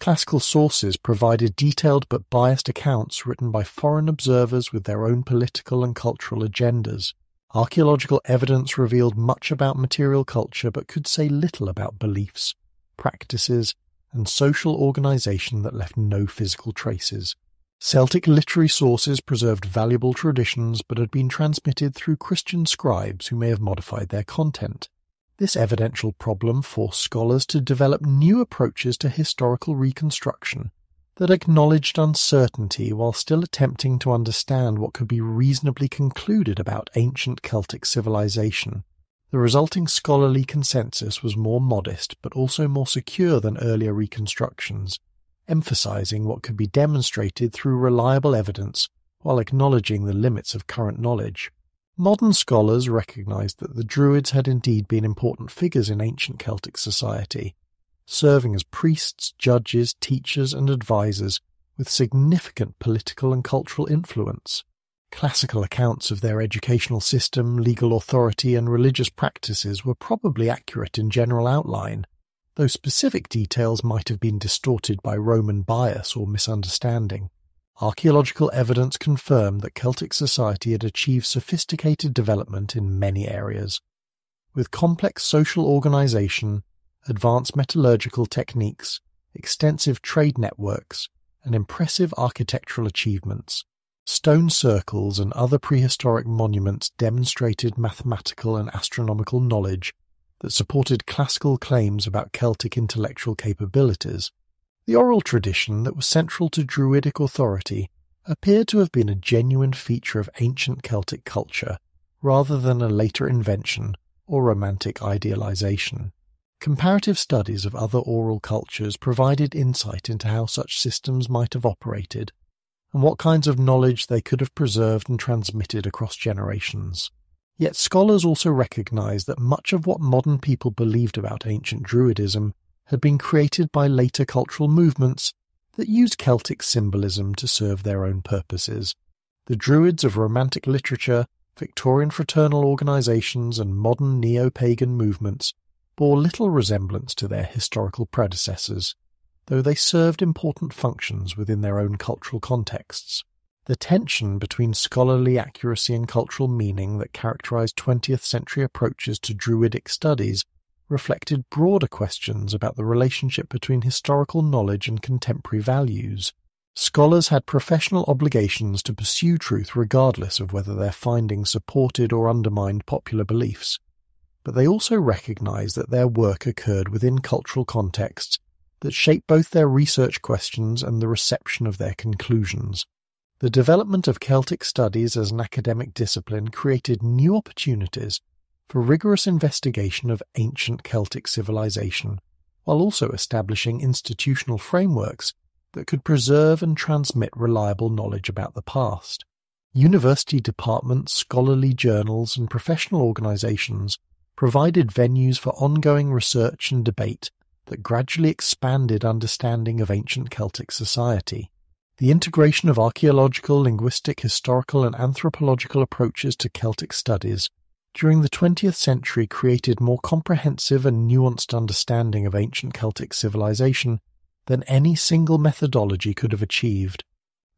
Classical sources provided detailed but biased accounts written by foreign observers with their own political and cultural agendas. Archaeological evidence revealed much about material culture but could say little about beliefs, practices, and social organization that left no physical traces. Celtic literary sources preserved valuable traditions but had been transmitted through Christian scribes who may have modified their content. This evidential problem forced scholars to develop new approaches to historical reconstruction that acknowledged uncertainty while still attempting to understand what could be reasonably concluded about ancient Celtic civilization. The resulting scholarly consensus was more modest but also more secure than earlier reconstructions, emphasizing what could be demonstrated through reliable evidence while acknowledging the limits of current knowledge. Modern scholars recognized that the Druids had indeed been important figures in ancient Celtic society, serving as priests, judges, teachers, and advisors with significant political and cultural influence. Classical accounts of their educational system, legal authority, and religious practices were probably accurate in general outline, though specific details might have been distorted by Roman bias or misunderstanding. Archaeological evidence confirmed that Celtic society had achieved sophisticated development in many areas. With complex social organization, advanced metallurgical techniques, extensive trade networks, and impressive architectural achievements, stone circles and other prehistoric monuments demonstrated mathematical and astronomical knowledge that supported classical claims about Celtic intellectual capabilities. The oral tradition that was central to Druidic authority appeared to have been a genuine feature of ancient Celtic culture, rather than a later invention or romantic idealization. Comparative studies of other oral cultures provided insight into how such systems might have operated, and what kinds of knowledge they could have preserved and transmitted across generations. Yet scholars also recognized that much of what modern people believed about ancient Druidism had been created by later cultural movements that used Celtic symbolism to serve their own purposes. The Druids of Romantic literature Victorian fraternal organisations and modern neo-pagan movements bore little resemblance to their historical predecessors, though they served important functions within their own cultural contexts. The tension between scholarly accuracy and cultural meaning that characterised 20th century approaches to Druidic studies reflected broader questions about the relationship between historical knowledge and contemporary values. Scholars had professional obligations to pursue truth regardless of whether their findings supported or undermined popular beliefs, but they also recognised that their work occurred within cultural contexts that shaped both their research questions and the reception of their conclusions. The development of Celtic studies as an academic discipline created new opportunities for rigorous investigation of ancient Celtic civilization, while also establishing institutional frameworks that could preserve and transmit reliable knowledge about the past. University departments, scholarly journals, and professional organisations provided venues for ongoing research and debate that gradually expanded understanding of ancient Celtic society. The integration of archaeological, linguistic, historical, and anthropological approaches to Celtic studies during the 20th century created more comprehensive and nuanced understanding of ancient Celtic civilization than any single methodology could have achieved.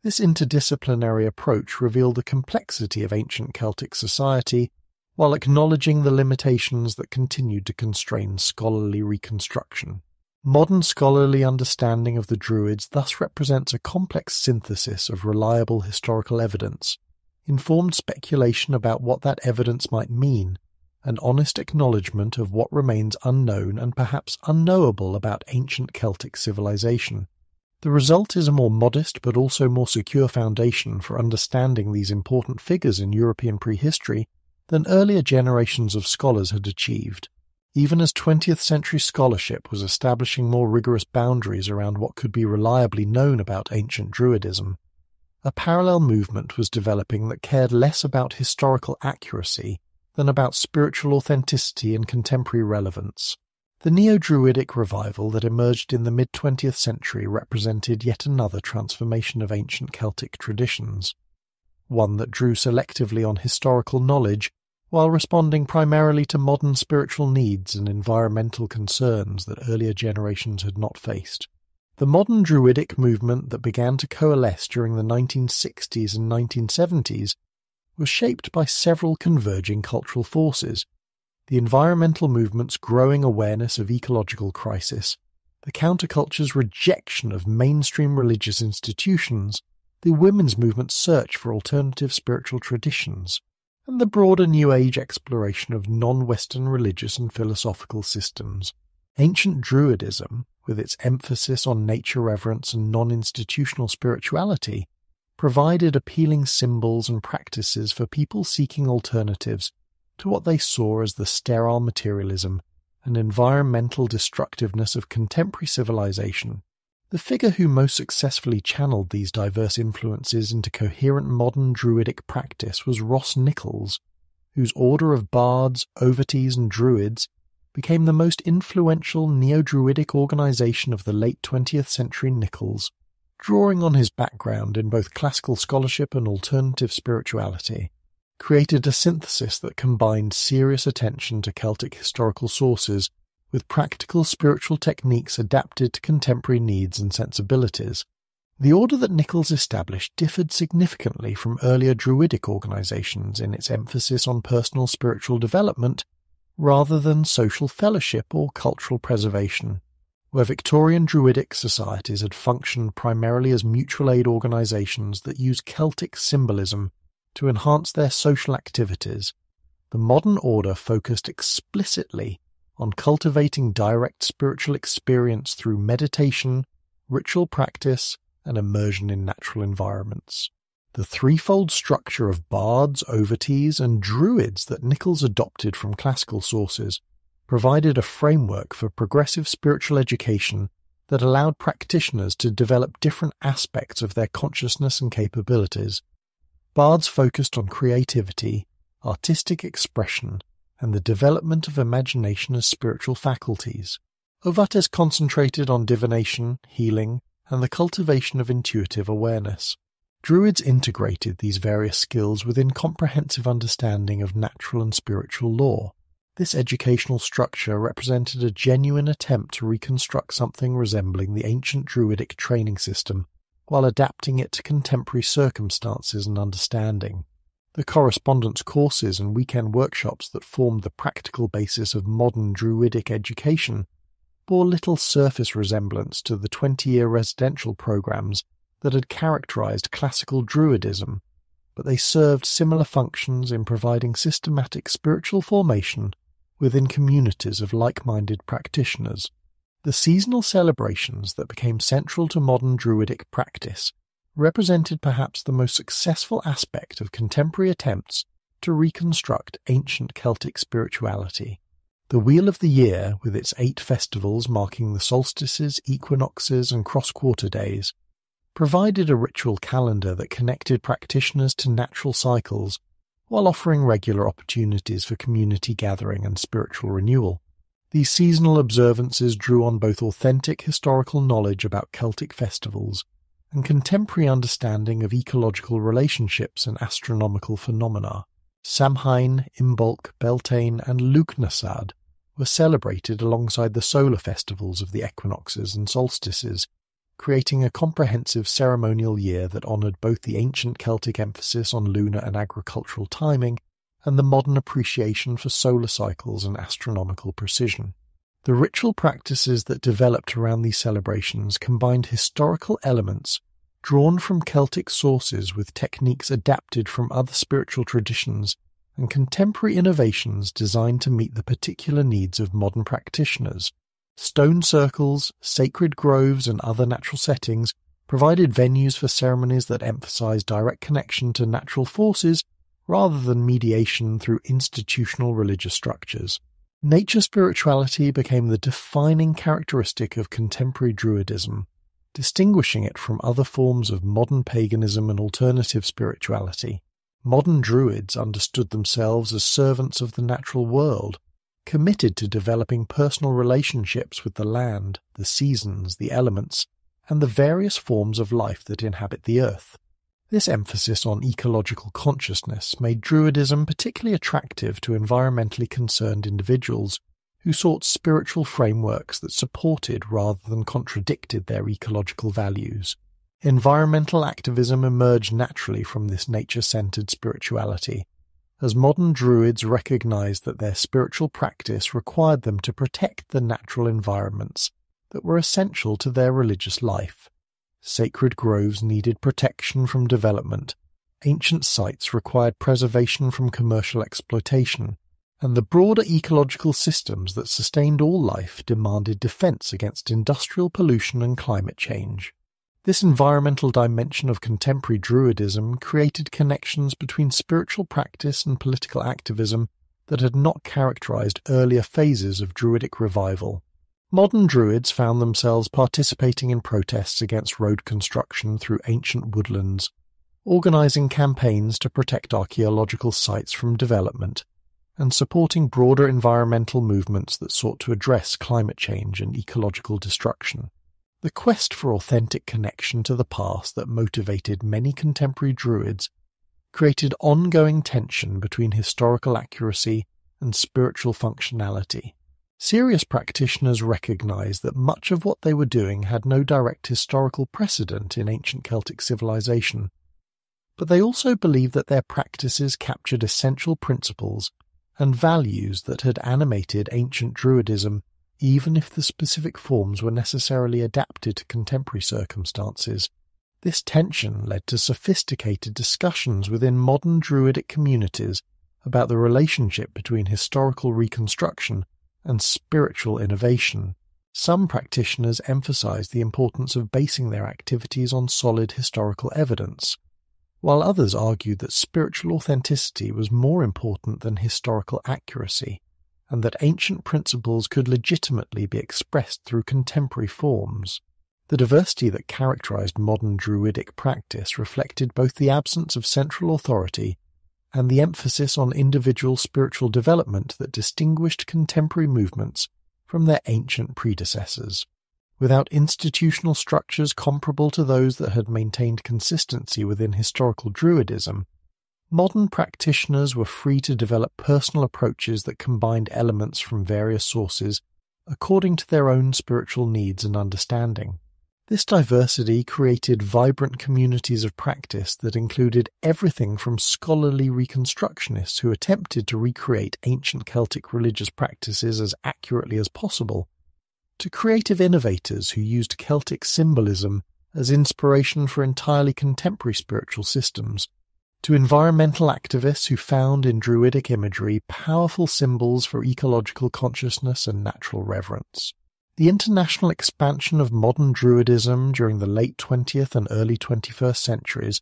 This interdisciplinary approach revealed the complexity of ancient Celtic society, while acknowledging the limitations that continued to constrain scholarly reconstruction. Modern scholarly understanding of the Druids thus represents a complex synthesis of reliable historical evidence, informed speculation about what that evidence might mean, an honest acknowledgement of what remains unknown and perhaps unknowable about ancient Celtic civilization. The result is a more modest but also more secure foundation for understanding these important figures in European prehistory than earlier generations of scholars had achieved. Even as 20th century scholarship was establishing more rigorous boundaries around what could be reliably known about ancient Druidism, a parallel movement was developing that cared less about historical accuracy than about spiritual authenticity and contemporary relevance. The Neo-Druidic revival that emerged in the mid-20th century represented yet another transformation of ancient Celtic traditions, one that drew selectively on historical knowledge while responding primarily to modern spiritual needs and environmental concerns that earlier generations had not faced. The modern Druidic movement that began to coalesce during the 1960s and 1970s was shaped by several converging cultural forces: the environmental movement's growing awareness of ecological crisis, the counterculture's rejection of mainstream religious institutions, the women's movement's search for alternative spiritual traditions, and the broader New Age exploration of non-Western religious and philosophical systems. Ancient Druidism, with its emphasis on nature reverence and non-institutional spirituality, provided appealing symbols and practices for people seeking alternatives to what they saw as the sterile materialism and environmental destructiveness of contemporary civilization. The figure who most successfully channeled these diverse influences into coherent modern Druidic practice was Ross Nichols, whose order of bards, ovates, and druids became the most influential neo-Druidic organization of the late 20th century. Nichols, drawing on his background in both classical scholarship and alternative spirituality, created a synthesis that combined serious attention to Celtic historical sources with practical spiritual techniques adapted to contemporary needs and sensibilities. The order that Nichols established differed significantly from earlier Druidic organizations in its emphasis on personal spiritual development rather than social fellowship or cultural preservation. Where Victorian Druidic societies had functioned primarily as mutual aid organizations that used Celtic symbolism to enhance their social activities, the modern order focused explicitly on cultivating direct spiritual experience through meditation, ritual practice, and immersion in natural environments. The threefold structure of bards, ovates, and druids that Nichols adopted from classical sources provided a framework for progressive spiritual education that allowed practitioners to develop different aspects of their consciousness and capabilities. Bards focused on creativity, artistic expression, and the development of imagination as spiritual faculties. Ovates concentrated on divination, healing, and the cultivation of intuitive awareness. Druids integrated these various skills within comprehensive understanding of natural and spiritual law. This educational structure represented a genuine attempt to reconstruct something resembling the ancient Druidic training system, while adapting it to contemporary circumstances and understanding. The correspondence courses and weekend workshops that formed the practical basis of modern Druidic education bore little surface resemblance to the 20-year residential programs that had characterized classical Druidism, but they served similar functions in providing systematic spiritual formation within communities of like-minded practitioners. The seasonal celebrations that became central to modern Druidic practice represented perhaps the most successful aspect of contemporary attempts to reconstruct ancient Celtic spirituality. The Wheel of the Year, with its 8 festivals marking the solstices, equinoxes, and cross-quarter days, provided a ritual calendar that connected practitioners to natural cycles while offering regular opportunities for community gathering and spiritual renewal. These seasonal observances drew on both authentic historical knowledge about Celtic festivals and contemporary understanding of ecological relationships and astronomical phenomena. Samhain, Imbolc, Beltane, and Lugnasad were celebrated alongside the solar festivals of the equinoxes and solstices, creating a comprehensive ceremonial year that honoured both the ancient Celtic emphasis on lunar and agricultural timing and the modern appreciation for solar cycles and astronomical precision. The ritual practices that developed around these celebrations combined historical elements drawn from Celtic sources with techniques adapted from other spiritual traditions and contemporary innovations designed to meet the particular needs of modern practitioners. Stone circles, sacred groves, and other natural settings provided venues for ceremonies that emphasized direct connection to natural forces rather than mediation through institutional religious structures. Nature spirituality became the defining characteristic of contemporary Druidism, distinguishing it from other forms of modern paganism and alternative spirituality. Modern Druids understood themselves as servants of the natural world, committed to developing personal relationships with the land, the seasons, the elements, and the various forms of life that inhabit the earth. This emphasis on ecological consciousness made Druidism particularly attractive to environmentally concerned individuals who sought spiritual frameworks that supported rather than contradicted their ecological values. Environmental activism emerged naturally from this nature-centered spirituality, as modern Druids recognized that their spiritual practice required them to protect the natural environments that were essential to their religious life. Sacred groves needed protection from development, ancient sites required preservation from commercial exploitation, and the broader ecological systems that sustained all life demanded defense against industrial pollution and climate change. This environmental dimension of contemporary Druidism created connections between spiritual practice and political activism that had not characterized earlier phases of Druidic revival. Modern Druids found themselves participating in protests against road construction through ancient woodlands, organizing campaigns to protect archaeological sites from development, and supporting broader environmental movements that sought to address climate change and ecological destruction. The quest for authentic connection to the past that motivated many contemporary Druids created ongoing tension between historical accuracy and spiritual functionality. Serious practitioners recognized that much of what they were doing had no direct historical precedent in ancient Celtic civilization, but they also believed that their practices captured essential principles and values that had animated ancient Druidism, even if the specific forms were necessarily adapted to contemporary circumstances. This tension led to sophisticated discussions within modern Druidic communities about the relationship between historical reconstruction and spiritual innovation. Some practitioners emphasized the importance of basing their activities on solid historical evidence, while others argued that spiritual authenticity was more important than historical accuracy, and that ancient principles could legitimately be expressed through contemporary forms. The diversity that characterized modern Druidic practice reflected both the absence of central authority and the emphasis on individual spiritual development that distinguished contemporary movements from their ancient predecessors. Without institutional structures comparable to those that had maintained consistency within historical Druidism, modern practitioners were free to develop personal approaches that combined elements from various sources according to their own spiritual needs and understanding. This diversity created vibrant communities of practice that included everything from scholarly reconstructionists who attempted to recreate ancient Celtic religious practices as accurately as possible, to creative innovators who used Celtic symbolism as inspiration for entirely contemporary spiritual systems, to environmental activists who found in Druidic imagery powerful symbols for ecological consciousness and natural reverence. The international expansion of modern Druidism during the late 20th and early 21st centuries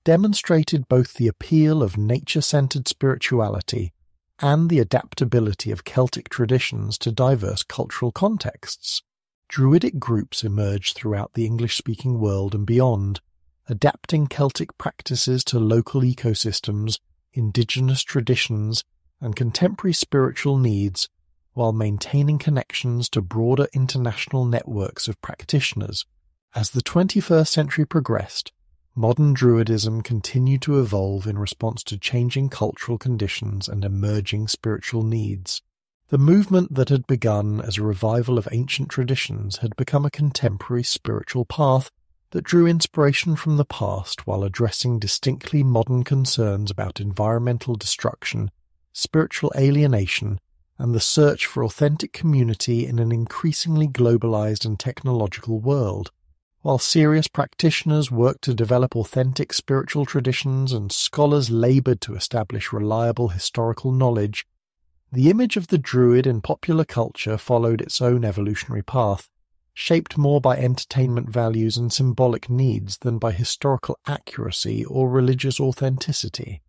demonstrated both the appeal of nature-centered spirituality and the adaptability of Celtic traditions to diverse cultural contexts. Druidic groups emerged throughout the English-speaking world and beyond, adapting Celtic practices to local ecosystems, indigenous traditions, and contemporary spiritual needs, while maintaining connections to broader international networks of practitioners. As the 21st century progressed, modern Druidism continued to evolve in response to changing cultural conditions and emerging spiritual needs. The movement that had begun as a revival of ancient traditions had become a contemporary spiritual path that drew inspiration from the past while addressing distinctly modern concerns about environmental destruction, spiritual alienation, and the search for authentic community in an increasingly globalized and technological world. While serious practitioners worked to develop authentic spiritual traditions and scholars labored to establish reliable historical knowledge, the image of the Druid in popular culture followed its own evolutionary path, shaped more by entertainment values and symbolic needs than by historical accuracy or religious authenticity.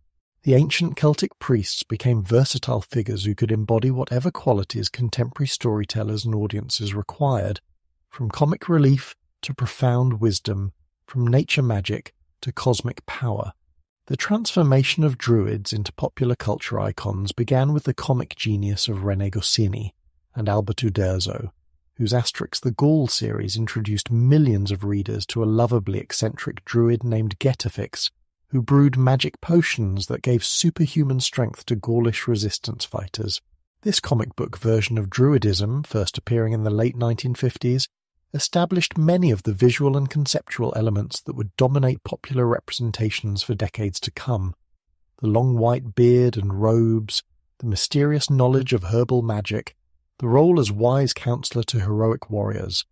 The ancient Celtic priests became versatile figures who could embody whatever qualities contemporary storytellers and audiences required, from comic relief to profound wisdom, from nature magic to cosmic power. The transformation of Druids into popular culture icons began with the comic genius of René Goscinny and Albert Uderzo, whose Asterix the Gaul series introduced millions of readers to a lovably eccentric druid named Getafix, who brewed magic potions that gave superhuman strength to Gaulish resistance fighters. This comic book version of Druidism, first appearing in the late 1950s, established many of the visual and conceptual elements that would dominate popular representations for decades to come. The long white beard and robes, the mysterious knowledge of herbal magic, the role as wise counselor to heroic warriors,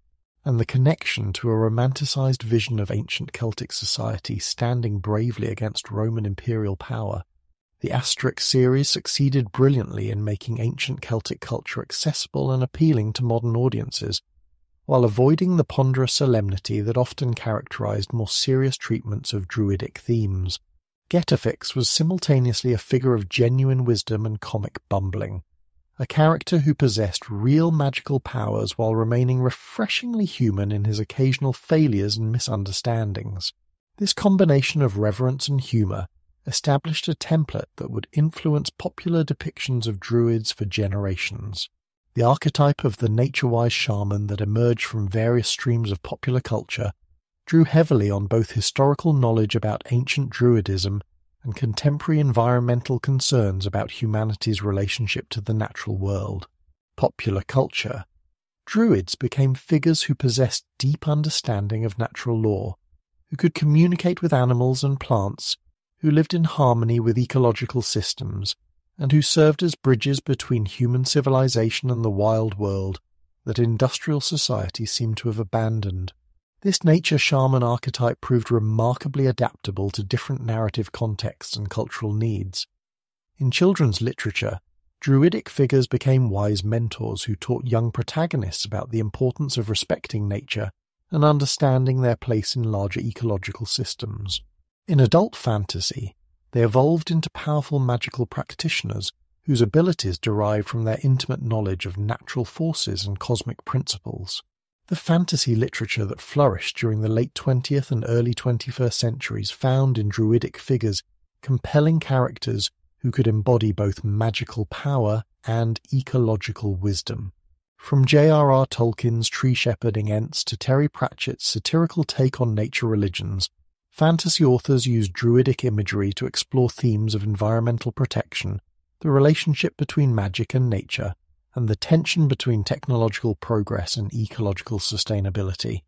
and the connection to a romanticized vision of ancient Celtic society standing bravely against Roman imperial power. The Asterix series succeeded brilliantly in making ancient Celtic culture accessible and appealing to modern audiences, while avoiding the ponderous solemnity that often characterized more serious treatments of Druidic themes. Getafix was simultaneously a figure of genuine wisdom and comic bumbling, a character who possessed real magical powers while remaining refreshingly human in his occasional failures and misunderstandings. This combination of reverence and humor established a template that would influence popular depictions of Druids for generations. The archetype of the nature-wise shaman that emerged from various streams of popular culture drew heavily on both historical knowledge about ancient Druidism and contemporary environmental concerns about humanity's relationship to the natural world. Popular culture. Druids became figures who possessed deep understanding of natural law, who could communicate with animals and plants, who lived in harmony with ecological systems, and who served as bridges between human civilization and the wild world that industrial society seemed to have abandoned. This nature shaman archetype proved remarkably adaptable to different narrative contexts and cultural needs. In children's literature, Druidic figures became wise mentors who taught young protagonists about the importance of respecting nature and understanding their place in larger ecological systems. In adult fantasy, they evolved into powerful magical practitioners whose abilities derived from their intimate knowledge of natural forces and cosmic principles. The fantasy literature that flourished during the late 20th and early 21st centuries found in Druidic figures compelling characters who could embody both magical power and ecological wisdom. From J.R.R. Tolkien's tree-shepherding Ents to Terry Pratchett's satirical take on nature religions, fantasy authors use druidic imagery to explore themes of environmental protection, the relationship between magic and nature, and the tension between technological progress and ecological sustainability.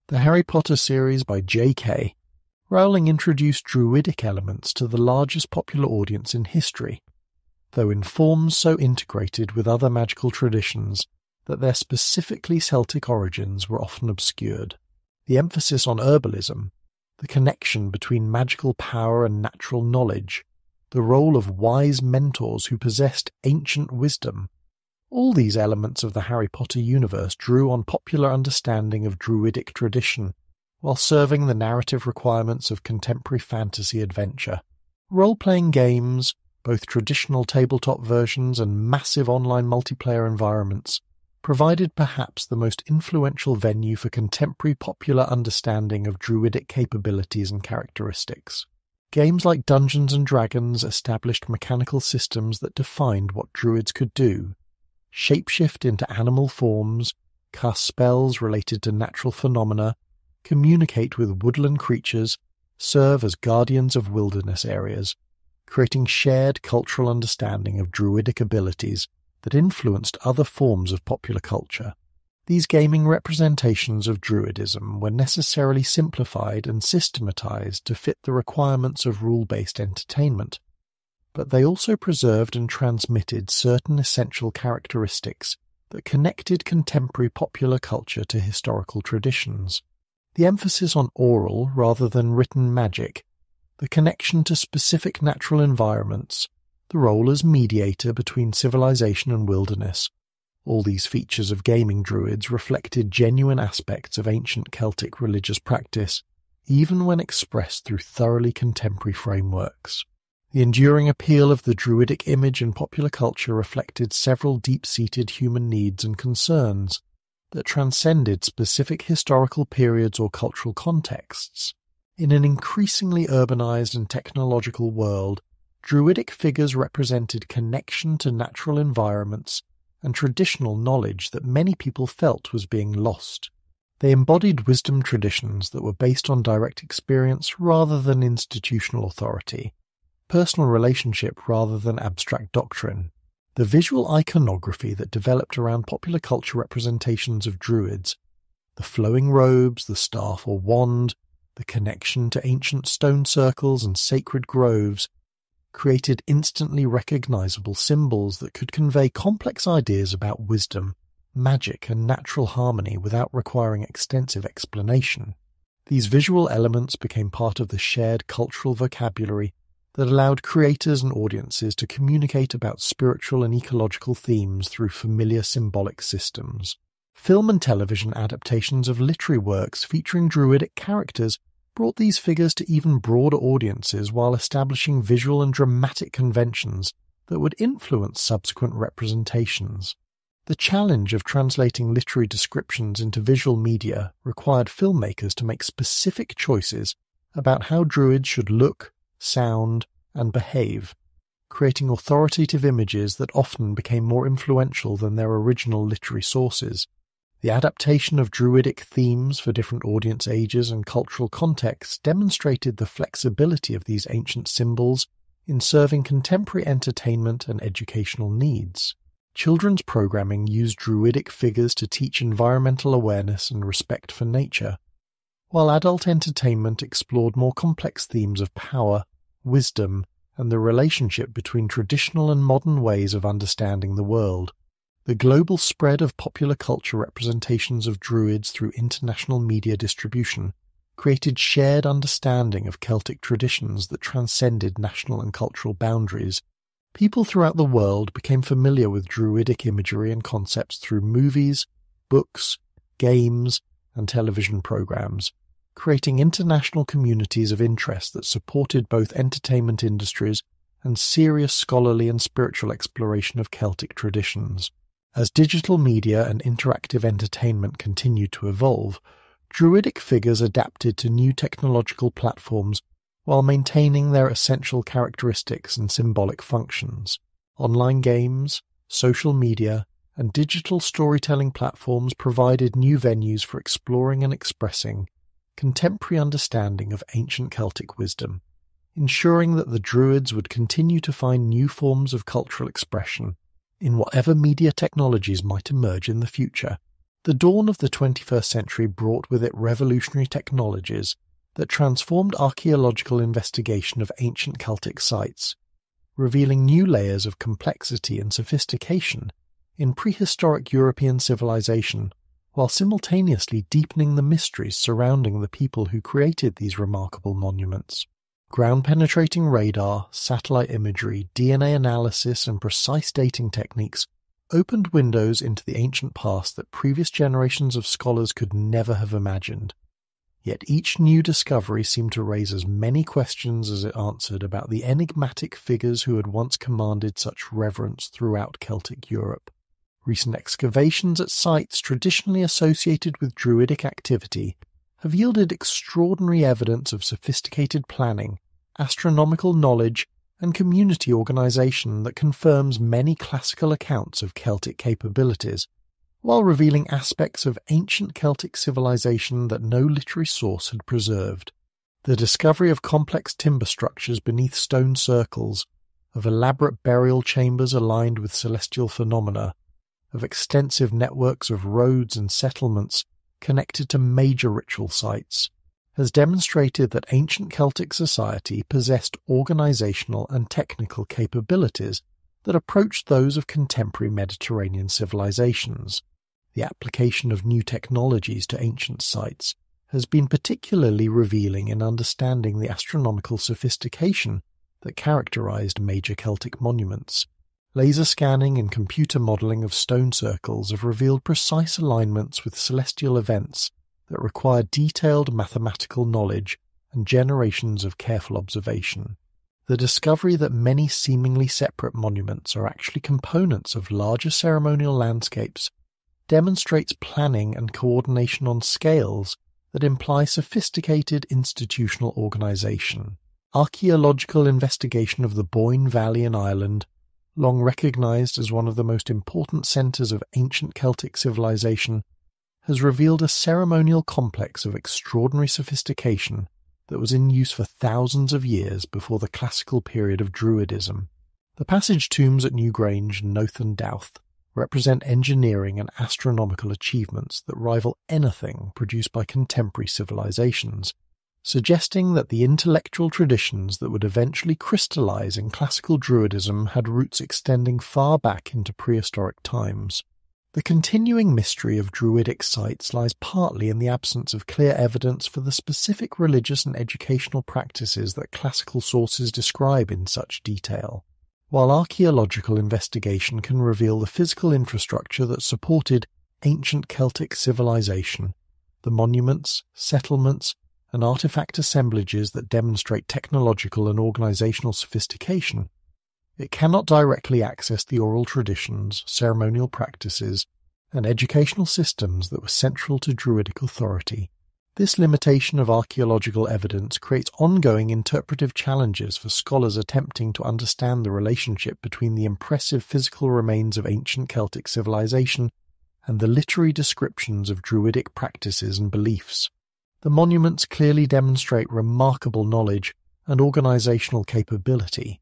The Harry Potter series by J.K. Rowling introduced druidic elements to the largest popular audience in history, though in forms so integrated with other magical traditions that their specifically Celtic origins were often obscured. The emphasis on herbalism, the connection between magical power and natural knowledge, the role of wise mentors who possessed ancient wisdom, all these elements of the Harry Potter universe drew on popular understanding of druidic tradition, while serving the narrative requirements of contemporary fantasy adventure. Role-playing games, both traditional tabletop versions and massive online multiplayer environments, provided perhaps the most influential venue for contemporary popular understanding of druidic capabilities and characteristics. Games like Dungeons & Dragons established mechanical systems that defined what druids could do: shapeshift into animal forms, cast spells related to natural phenomena, communicate with woodland creatures, serve as guardians of wilderness areas, creating shared cultural understanding of druidic abilities that influenced other forms of popular culture. These gaming representations of druidism were necessarily simplified and systematized to fit the requirements of rule-based entertainment, but they also preserved and transmitted certain essential characteristics that connected contemporary popular culture to historical traditions. The emphasis on oral rather than written magic, the connection to specific natural environments, the role as mediator between civilization and wilderness. All these features of gaming druids reflected genuine aspects of ancient Celtic religious practice, even when expressed through thoroughly contemporary frameworks. The enduring appeal of the druidic image in popular culture reflected several deep-seated human needs and concerns that transcended specific historical periods or cultural contexts. In an increasingly urbanized and technological world, druidic figures represented connection to natural environments and traditional knowledge that many people felt was being lost. They embodied wisdom traditions that were based on direct experience rather than institutional authority, personal relationship rather than abstract doctrine. The visual iconography that developed around popular culture representations of druids, the flowing robes, the staff or wand, the connection to ancient stone circles and sacred groves, created instantly recognizable symbols that could convey complex ideas about wisdom, magic, and natural harmony without requiring extensive explanation. These visual elements became part of the shared cultural vocabulary that allowed creators and audiences to communicate about spiritual and ecological themes through familiar symbolic systems. Film and television adaptations of literary works featuring druidic characters brought these figures to even broader audiences while establishing visual and dramatic conventions that would influence subsequent representations. The challenge of translating literary descriptions into visual media required filmmakers to make specific choices about how druids should look, sound, and behave, creating authoritative images that often became more influential than their original literary sources. The adaptation of druidic themes for different audience ages and cultural contexts demonstrated the flexibility of these ancient symbols in serving contemporary entertainment and educational needs. Children's programming used druidic figures to teach environmental awareness and respect for nature, while adult entertainment explored more complex themes of power, wisdom, and the relationship between traditional and modern ways of understanding the world. The global spread of popular culture representations of druids through international media distribution created shared understanding of Celtic traditions that transcended national and cultural boundaries. People throughout the world became familiar with druidic imagery and concepts through movies, books, games, and television programs, creating international communities of interest that supported both entertainment industries and serious scholarly and spiritual exploration of Celtic traditions. As digital media and interactive entertainment continued to evolve, druidic figures adapted to new technological platforms while maintaining their essential characteristics and symbolic functions. Online games, social media, and digital storytelling platforms provided new venues for exploring and expressing contemporary understanding of ancient Celtic wisdom, ensuring that the Druids would continue to find new forms of cultural expression in whatever media technologies might emerge in the future. The dawn of the 21st century brought with it revolutionary technologies that transformed archaeological investigation of ancient Celtic sites, revealing new layers of complexity and sophistication in prehistoric European civilization, while simultaneously deepening the mysteries surrounding the people who created these remarkable monuments. Ground-penetrating radar, satellite imagery, DNA analysis, and precise dating techniques opened windows into the ancient past that previous generations of scholars could never have imagined. Yet each new discovery seemed to raise as many questions as it answered about the enigmatic figures who had once commanded such reverence throughout Celtic Europe. Recent excavations at sites traditionally associated with Druidic activity have yielded extraordinary evidence of sophisticated planning, astronomical knowledge, and community organization that confirms many classical accounts of Celtic capabilities, while revealing aspects of ancient Celtic civilization that no literary source had preserved. The discovery of complex timber structures beneath stone circles, of elaborate burial chambers aligned with celestial phenomena, of extensive networks of roads and settlements connected to major ritual sites, has demonstrated that ancient Celtic society possessed organizational and technical capabilities that approached those of contemporary Mediterranean civilizations. The application of new technologies to ancient sites has been particularly revealing in understanding the astronomical sophistication that characterized major Celtic monuments. Laser scanning and computer modeling of stone circles have revealed precise alignments with celestial events that require detailed mathematical knowledge and generations of careful observation. The discovery that many seemingly separate monuments are actually components of larger ceremonial landscapes demonstrates planning and coordination on scales that imply sophisticated institutional organization. Archaeological investigation of the Boyne Valley in Ireland, long recognized as one of the most important centers of ancient Celtic civilization, has revealed a ceremonial complex of extraordinary sophistication that was in use for thousands of years before the classical period of Druidism. The passage tombs at Newgrange and Nothan Douth represent engineering and astronomical achievements that rival anything produced by contemporary civilizations, suggesting that the intellectual traditions that would eventually crystallize in classical Druidism had roots extending far back into prehistoric times. The continuing mystery of Druidic sites lies partly in the absence of clear evidence for the specific religious and educational practices that classical sources describe in such detail. While archaeological investigation can reveal the physical infrastructure that supported ancient Celtic civilization, the monuments, settlements, and artifact assemblages that demonstrate technological and organizational sophistication, it cannot directly access the oral traditions, ceremonial practices, and educational systems that were central to Druidic authority. This limitation of archaeological evidence creates ongoing interpretive challenges for scholars attempting to understand the relationship between the impressive physical remains of ancient Celtic civilization and the literary descriptions of Druidic practices and beliefs. The monuments clearly demonstrate remarkable knowledge and organizational capability,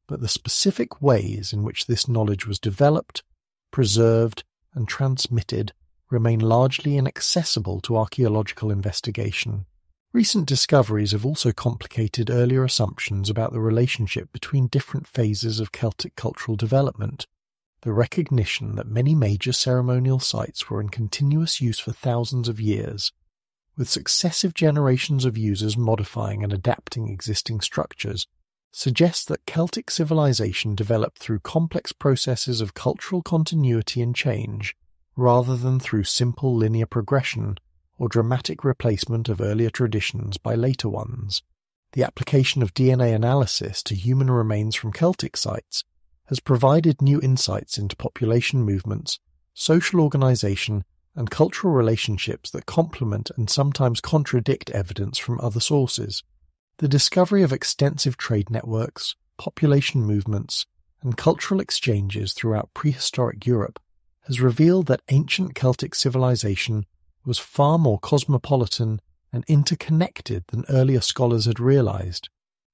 but the specific ways in which this knowledge was developed, preserved, and transmitted remain largely inaccessible to archaeological investigation. Recent discoveries have also complicated earlier assumptions about the relationship between different phases of Celtic cultural development. The recognition that many major ceremonial sites were in continuous use for thousands of years, with successive generations of users modifying and adapting existing structures, suggests that Celtic civilization developed through complex processes of cultural continuity and change, rather than through simple linear progression or dramatic replacement of earlier traditions by later ones. The application of DNA analysis to human remains from Celtic sites has provided new insights into population movements, social organization, and cultural relationships that complement and sometimes contradict evidence from other sources. The discovery of extensive trade networks, population movements, and cultural exchanges throughout prehistoric Europe has revealed that ancient Celtic civilization was far more cosmopolitan and interconnected than earlier scholars had realized.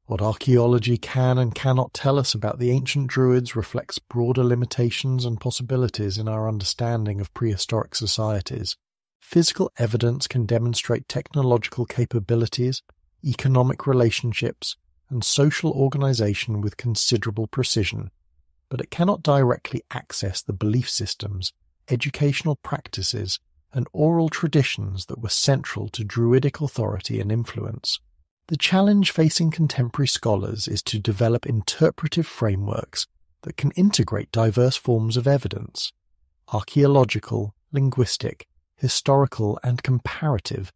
What archaeology can and cannot tell us about the ancient Druids reflects broader limitations and possibilities in our understanding of prehistoric societies. Physical evidence can demonstrate technological capabilities, economic relationships, and social organization with considerable precision, but it cannot directly access the belief systems, educational practices, and oral traditions that were central to Druidic authority and influence. The challenge facing contemporary scholars is to develop interpretive frameworks that can integrate diverse forms of evidence, archaeological, linguistic, historical, and comparative,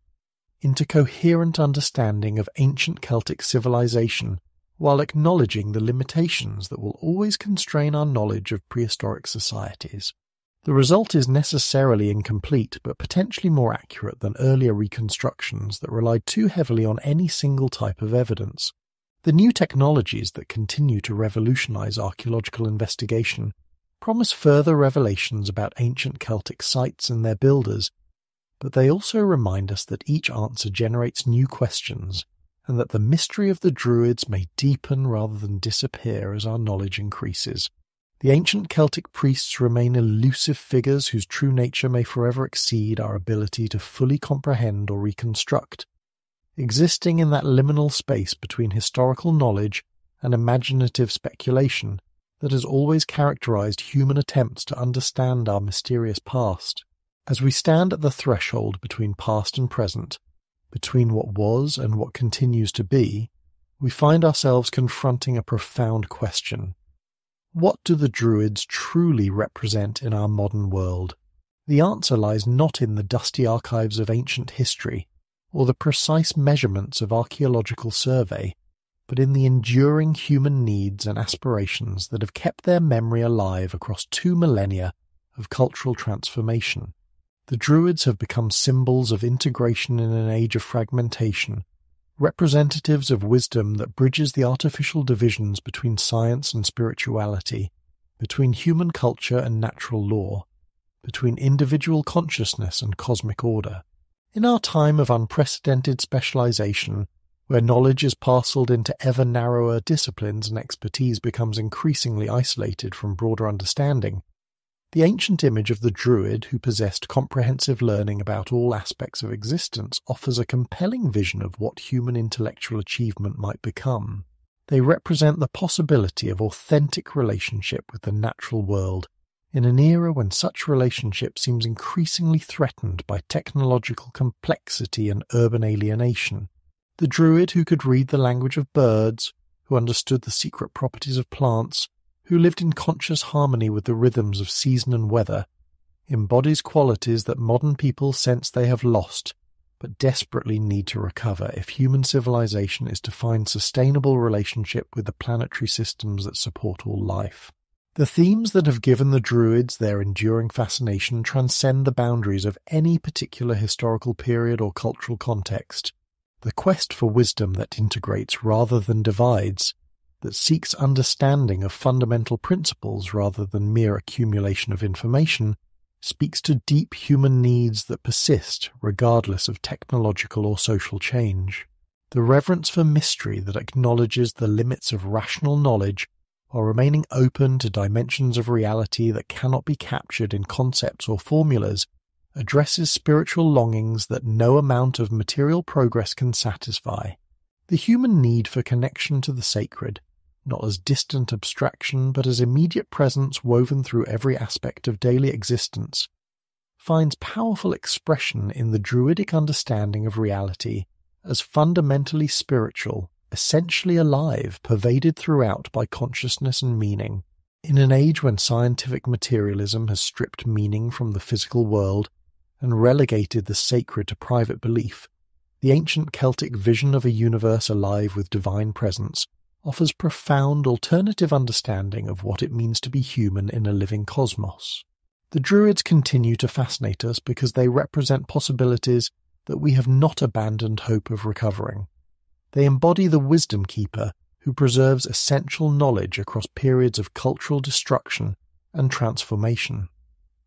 into coherent understanding of ancient Celtic civilization, while acknowledging the limitations that will always constrain our knowledge of prehistoric societies. The result is necessarily incomplete, but potentially more accurate than earlier reconstructions that relied too heavily on any single type of evidence. The new technologies that continue to revolutionize archaeological investigation promise further revelations about ancient Celtic sites and their builders, but they also remind us that each answer generates new questions, and that the mystery of the Druids may deepen rather than disappear as our knowledge increases. The ancient Celtic priests remain elusive figures whose true nature may forever exceed our ability to fully comprehend or reconstruct, existing in that liminal space between historical knowledge and imaginative speculation that has always characterized human attempts to understand our mysterious past. As we stand at the threshold between past and present, between what was and what continues to be, we find ourselves confronting a profound question. What do the Druids truly represent in our modern world? The answer lies not in the dusty archives of ancient history or the precise measurements of archaeological survey, but in the enduring human needs and aspirations that have kept their memory alive across 2 millennia of cultural transformation. The Druids have become symbols of integration in an age of fragmentation, representatives of wisdom that bridges the artificial divisions between science and spirituality, between human culture and natural law, between individual consciousness and cosmic order. In our time of unprecedented specialization, where knowledge is parceled into ever narrower disciplines and expertise becomes increasingly isolated from broader understanding, the ancient image of the Druid who possessed comprehensive learning about all aspects of existence offers a compelling vision of what human intellectual achievement might become. They represent the possibility of authentic relationship with the natural world in an era when such relationship seems increasingly threatened by technological complexity and urban alienation. The Druid who could read the language of birds, who understood the secret properties of plants, who lived in conscious harmony with the rhythms of season and weather, embodies qualities that modern people sense they have lost, but desperately need to recover if human civilization is to find sustainable relationship with the planetary systems that support all life. The themes that have given the Druids their enduring fascination transcend the boundaries of any particular historical period or cultural context. The quest for wisdom that integrates rather than divides, that seeks understanding of fundamental principles rather than mere accumulation of information, speaks to deep human needs that persist regardless of technological or social change. The reverence for mystery that acknowledges the limits of rational knowledge while remaining open to dimensions of reality that cannot be captured in concepts or formulas addresses spiritual longings that no amount of material progress can satisfy. The human need for connection to the sacred, not as distant abstraction but as immediate presence woven through every aspect of daily existence, finds powerful expression in the Druidic understanding of reality as fundamentally spiritual, essentially alive, pervaded throughout by consciousness and meaning. In an age when scientific materialism has stripped meaning from the physical world and relegated the sacred to private belief, the ancient Celtic vision of a universe alive with divine presence offers profound alternative understanding of what it means to be human in a living cosmos. The Druids continue to fascinate us because they represent possibilities that we have not abandoned hope of recovering. They embody the wisdom keeper who preserves essential knowledge across periods of cultural destruction and transformation.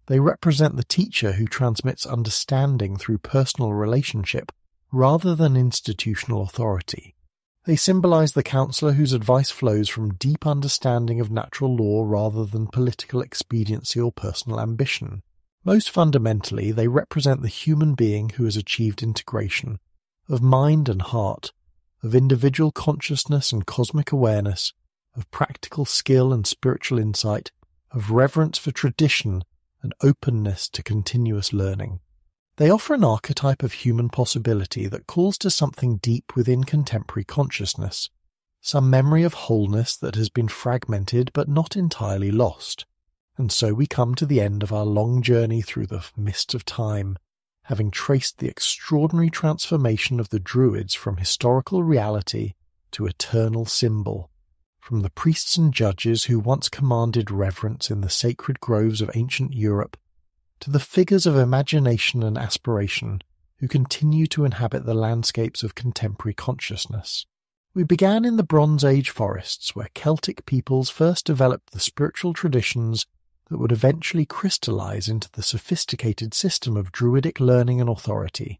They represent the teacher who transmits understanding through personal relationship rather than institutional authority. They symbolize the counselor whose advice flows from deep understanding of natural law rather than political expediency or personal ambition. Most fundamentally, they represent the human being who has achieved integration of mind and heart, of individual consciousness and cosmic awareness, of practical skill and spiritual insight, of reverence for tradition and openness to continuous learning. They offer an archetype of human possibility that calls to something deep within contemporary consciousness, some memory of wholeness that has been fragmented but not entirely lost. And so we come to the end of our long journey through the mist of time, having traced the extraordinary transformation of the Druids from historical reality to eternal symbol, from the priests and judges who once commanded reverence in the sacred groves of ancient Europe, to the figures of imagination and aspiration who continue to inhabit the landscapes of contemporary consciousness. We began in the Bronze Age forests, where Celtic peoples first developed the spiritual traditions that would eventually crystallize into the sophisticated system of Druidic learning and authority.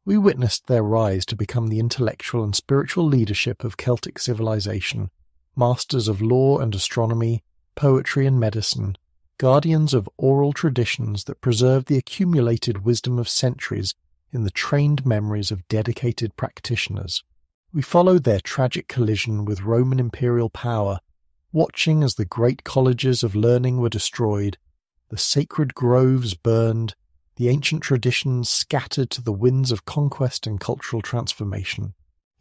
We witnessed their rise to become the intellectual and spiritual leadership of Celtic civilization, masters of law and astronomy, poetry and medicine, guardians of oral traditions that preserved the accumulated wisdom of centuries in the trained memories of dedicated practitioners. We followed their tragic collision with Roman imperial power, watching as the great colleges of learning were destroyed, the sacred groves burned, the ancient traditions scattered to the winds of conquest and cultural transformation.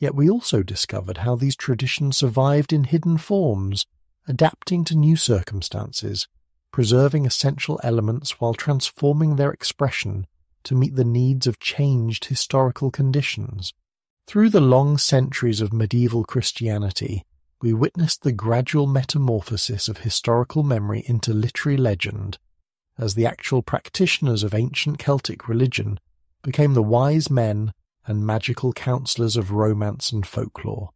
Yet we also discovered how these traditions survived in hidden forms, adapting to new circumstances, preserving essential elements while transforming their expression to meet the needs of changed historical conditions. Through the long centuries of medieval Christianity, we witnessed the gradual metamorphosis of historical memory into literary legend, as the actual practitioners of ancient Celtic religion became the wise men and magical counsellors of romance and folklore.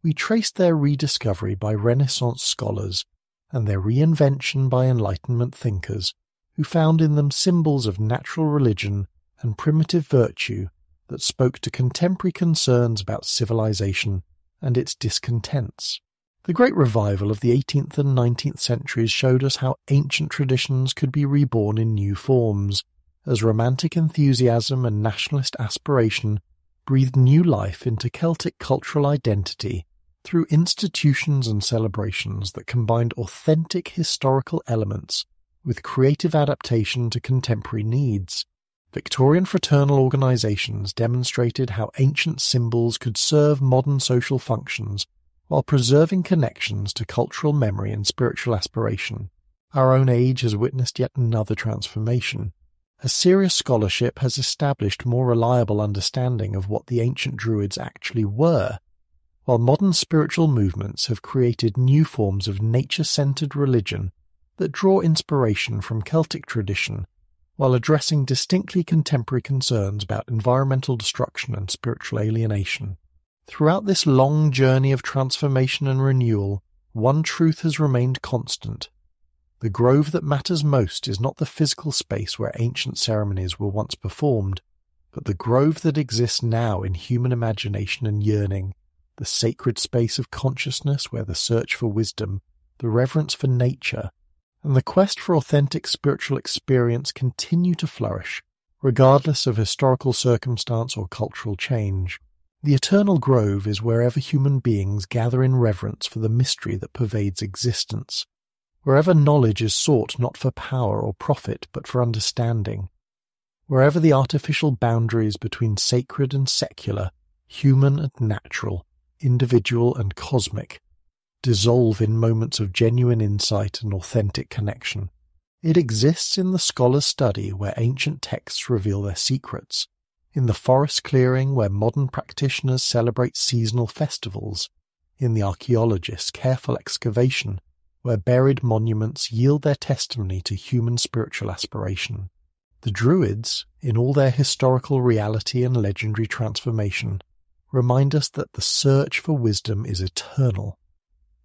We traced their rediscovery by Renaissance scholars and their reinvention by Enlightenment thinkers, who found in them symbols of natural religion and primitive virtue that spoke to contemporary concerns about civilization and its discontents. The Great Revival of the 18th and 19th centuries showed us how ancient traditions could be reborn in new forms, as romantic enthusiasm and nationalist aspiration breathed new life into Celtic cultural identity through institutions and celebrations that combined authentic historical elements with creative adaptation to contemporary needs. Victorian fraternal organizations demonstrated how ancient symbols could serve modern social functions while preserving connections to cultural memory and spiritual aspiration. Our own age has witnessed yet another transformation. A serious scholarship has established more reliable understanding of what the ancient Druids actually were, while modern spiritual movements have created new forms of nature-centered religion that draw inspiration from Celtic tradition while addressing distinctly contemporary concerns about environmental destruction and spiritual alienation. Throughout this long journey of transformation and renewal, one truth has remained constant. The grove that matters most is not the physical space where ancient ceremonies were once performed, but the grove that exists now in human imagination and yearning, the sacred space of consciousness where the search for wisdom, the reverence for nature, and the quest for authentic spiritual experience continue to flourish, regardless of historical circumstance or cultural change. The eternal grove is wherever human beings gather in reverence for the mystery that pervades existence, wherever knowledge is sought not for power or profit but for understanding, wherever the artificial boundaries between sacred and secular, human and natural, individual and cosmic, dissolve in moments of genuine insight and authentic connection. It exists in the scholar's study where ancient texts reveal their secrets, in the forest clearing where modern practitioners celebrate seasonal festivals, in the archaeologist's careful excavation where buried monuments yield their testimony to human spiritual aspiration. The Druids, in all their historical reality and legendary transformation, remind us that the search for wisdom is eternal,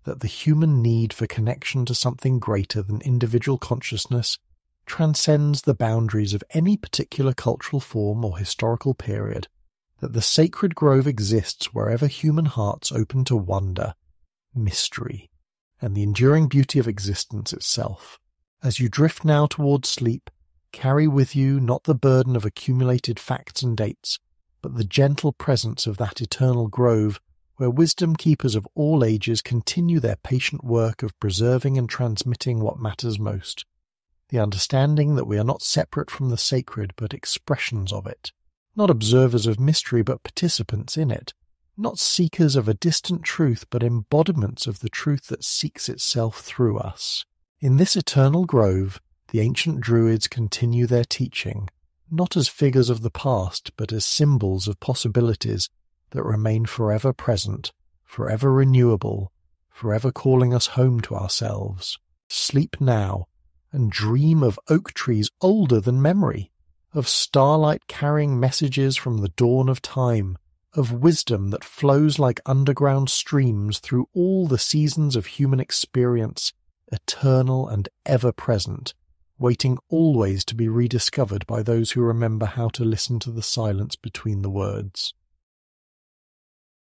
that the human need for connection to something greater than individual consciousness transcends the boundaries of any particular cultural form or historical period, that the sacred grove exists wherever human hearts open to wonder, mystery, and the enduring beauty of existence itself. As you drift now towards sleep, carry with you not the burden of accumulated facts and dates, but the gentle presence of that eternal grove where wisdom keepers of all ages continue their patient work of preserving and transmitting what matters most, the understanding that we are not separate from the sacred but expressions of it, not observers of mystery but participants in it, not seekers of a distant truth but embodiments of the truth that seeks itself through us. In this eternal grove, the ancient Druids continue their teaching, not as figures of the past but as symbols of possibilities that remain forever present, forever renewable, forever calling us home to ourselves. Sleep now, and dream of oak trees older than memory, of starlight carrying messages from the dawn of time, of wisdom that flows like underground streams through all the seasons of human experience, eternal and ever-present, waiting always to be rediscovered by those who remember how to listen to the silence between the words.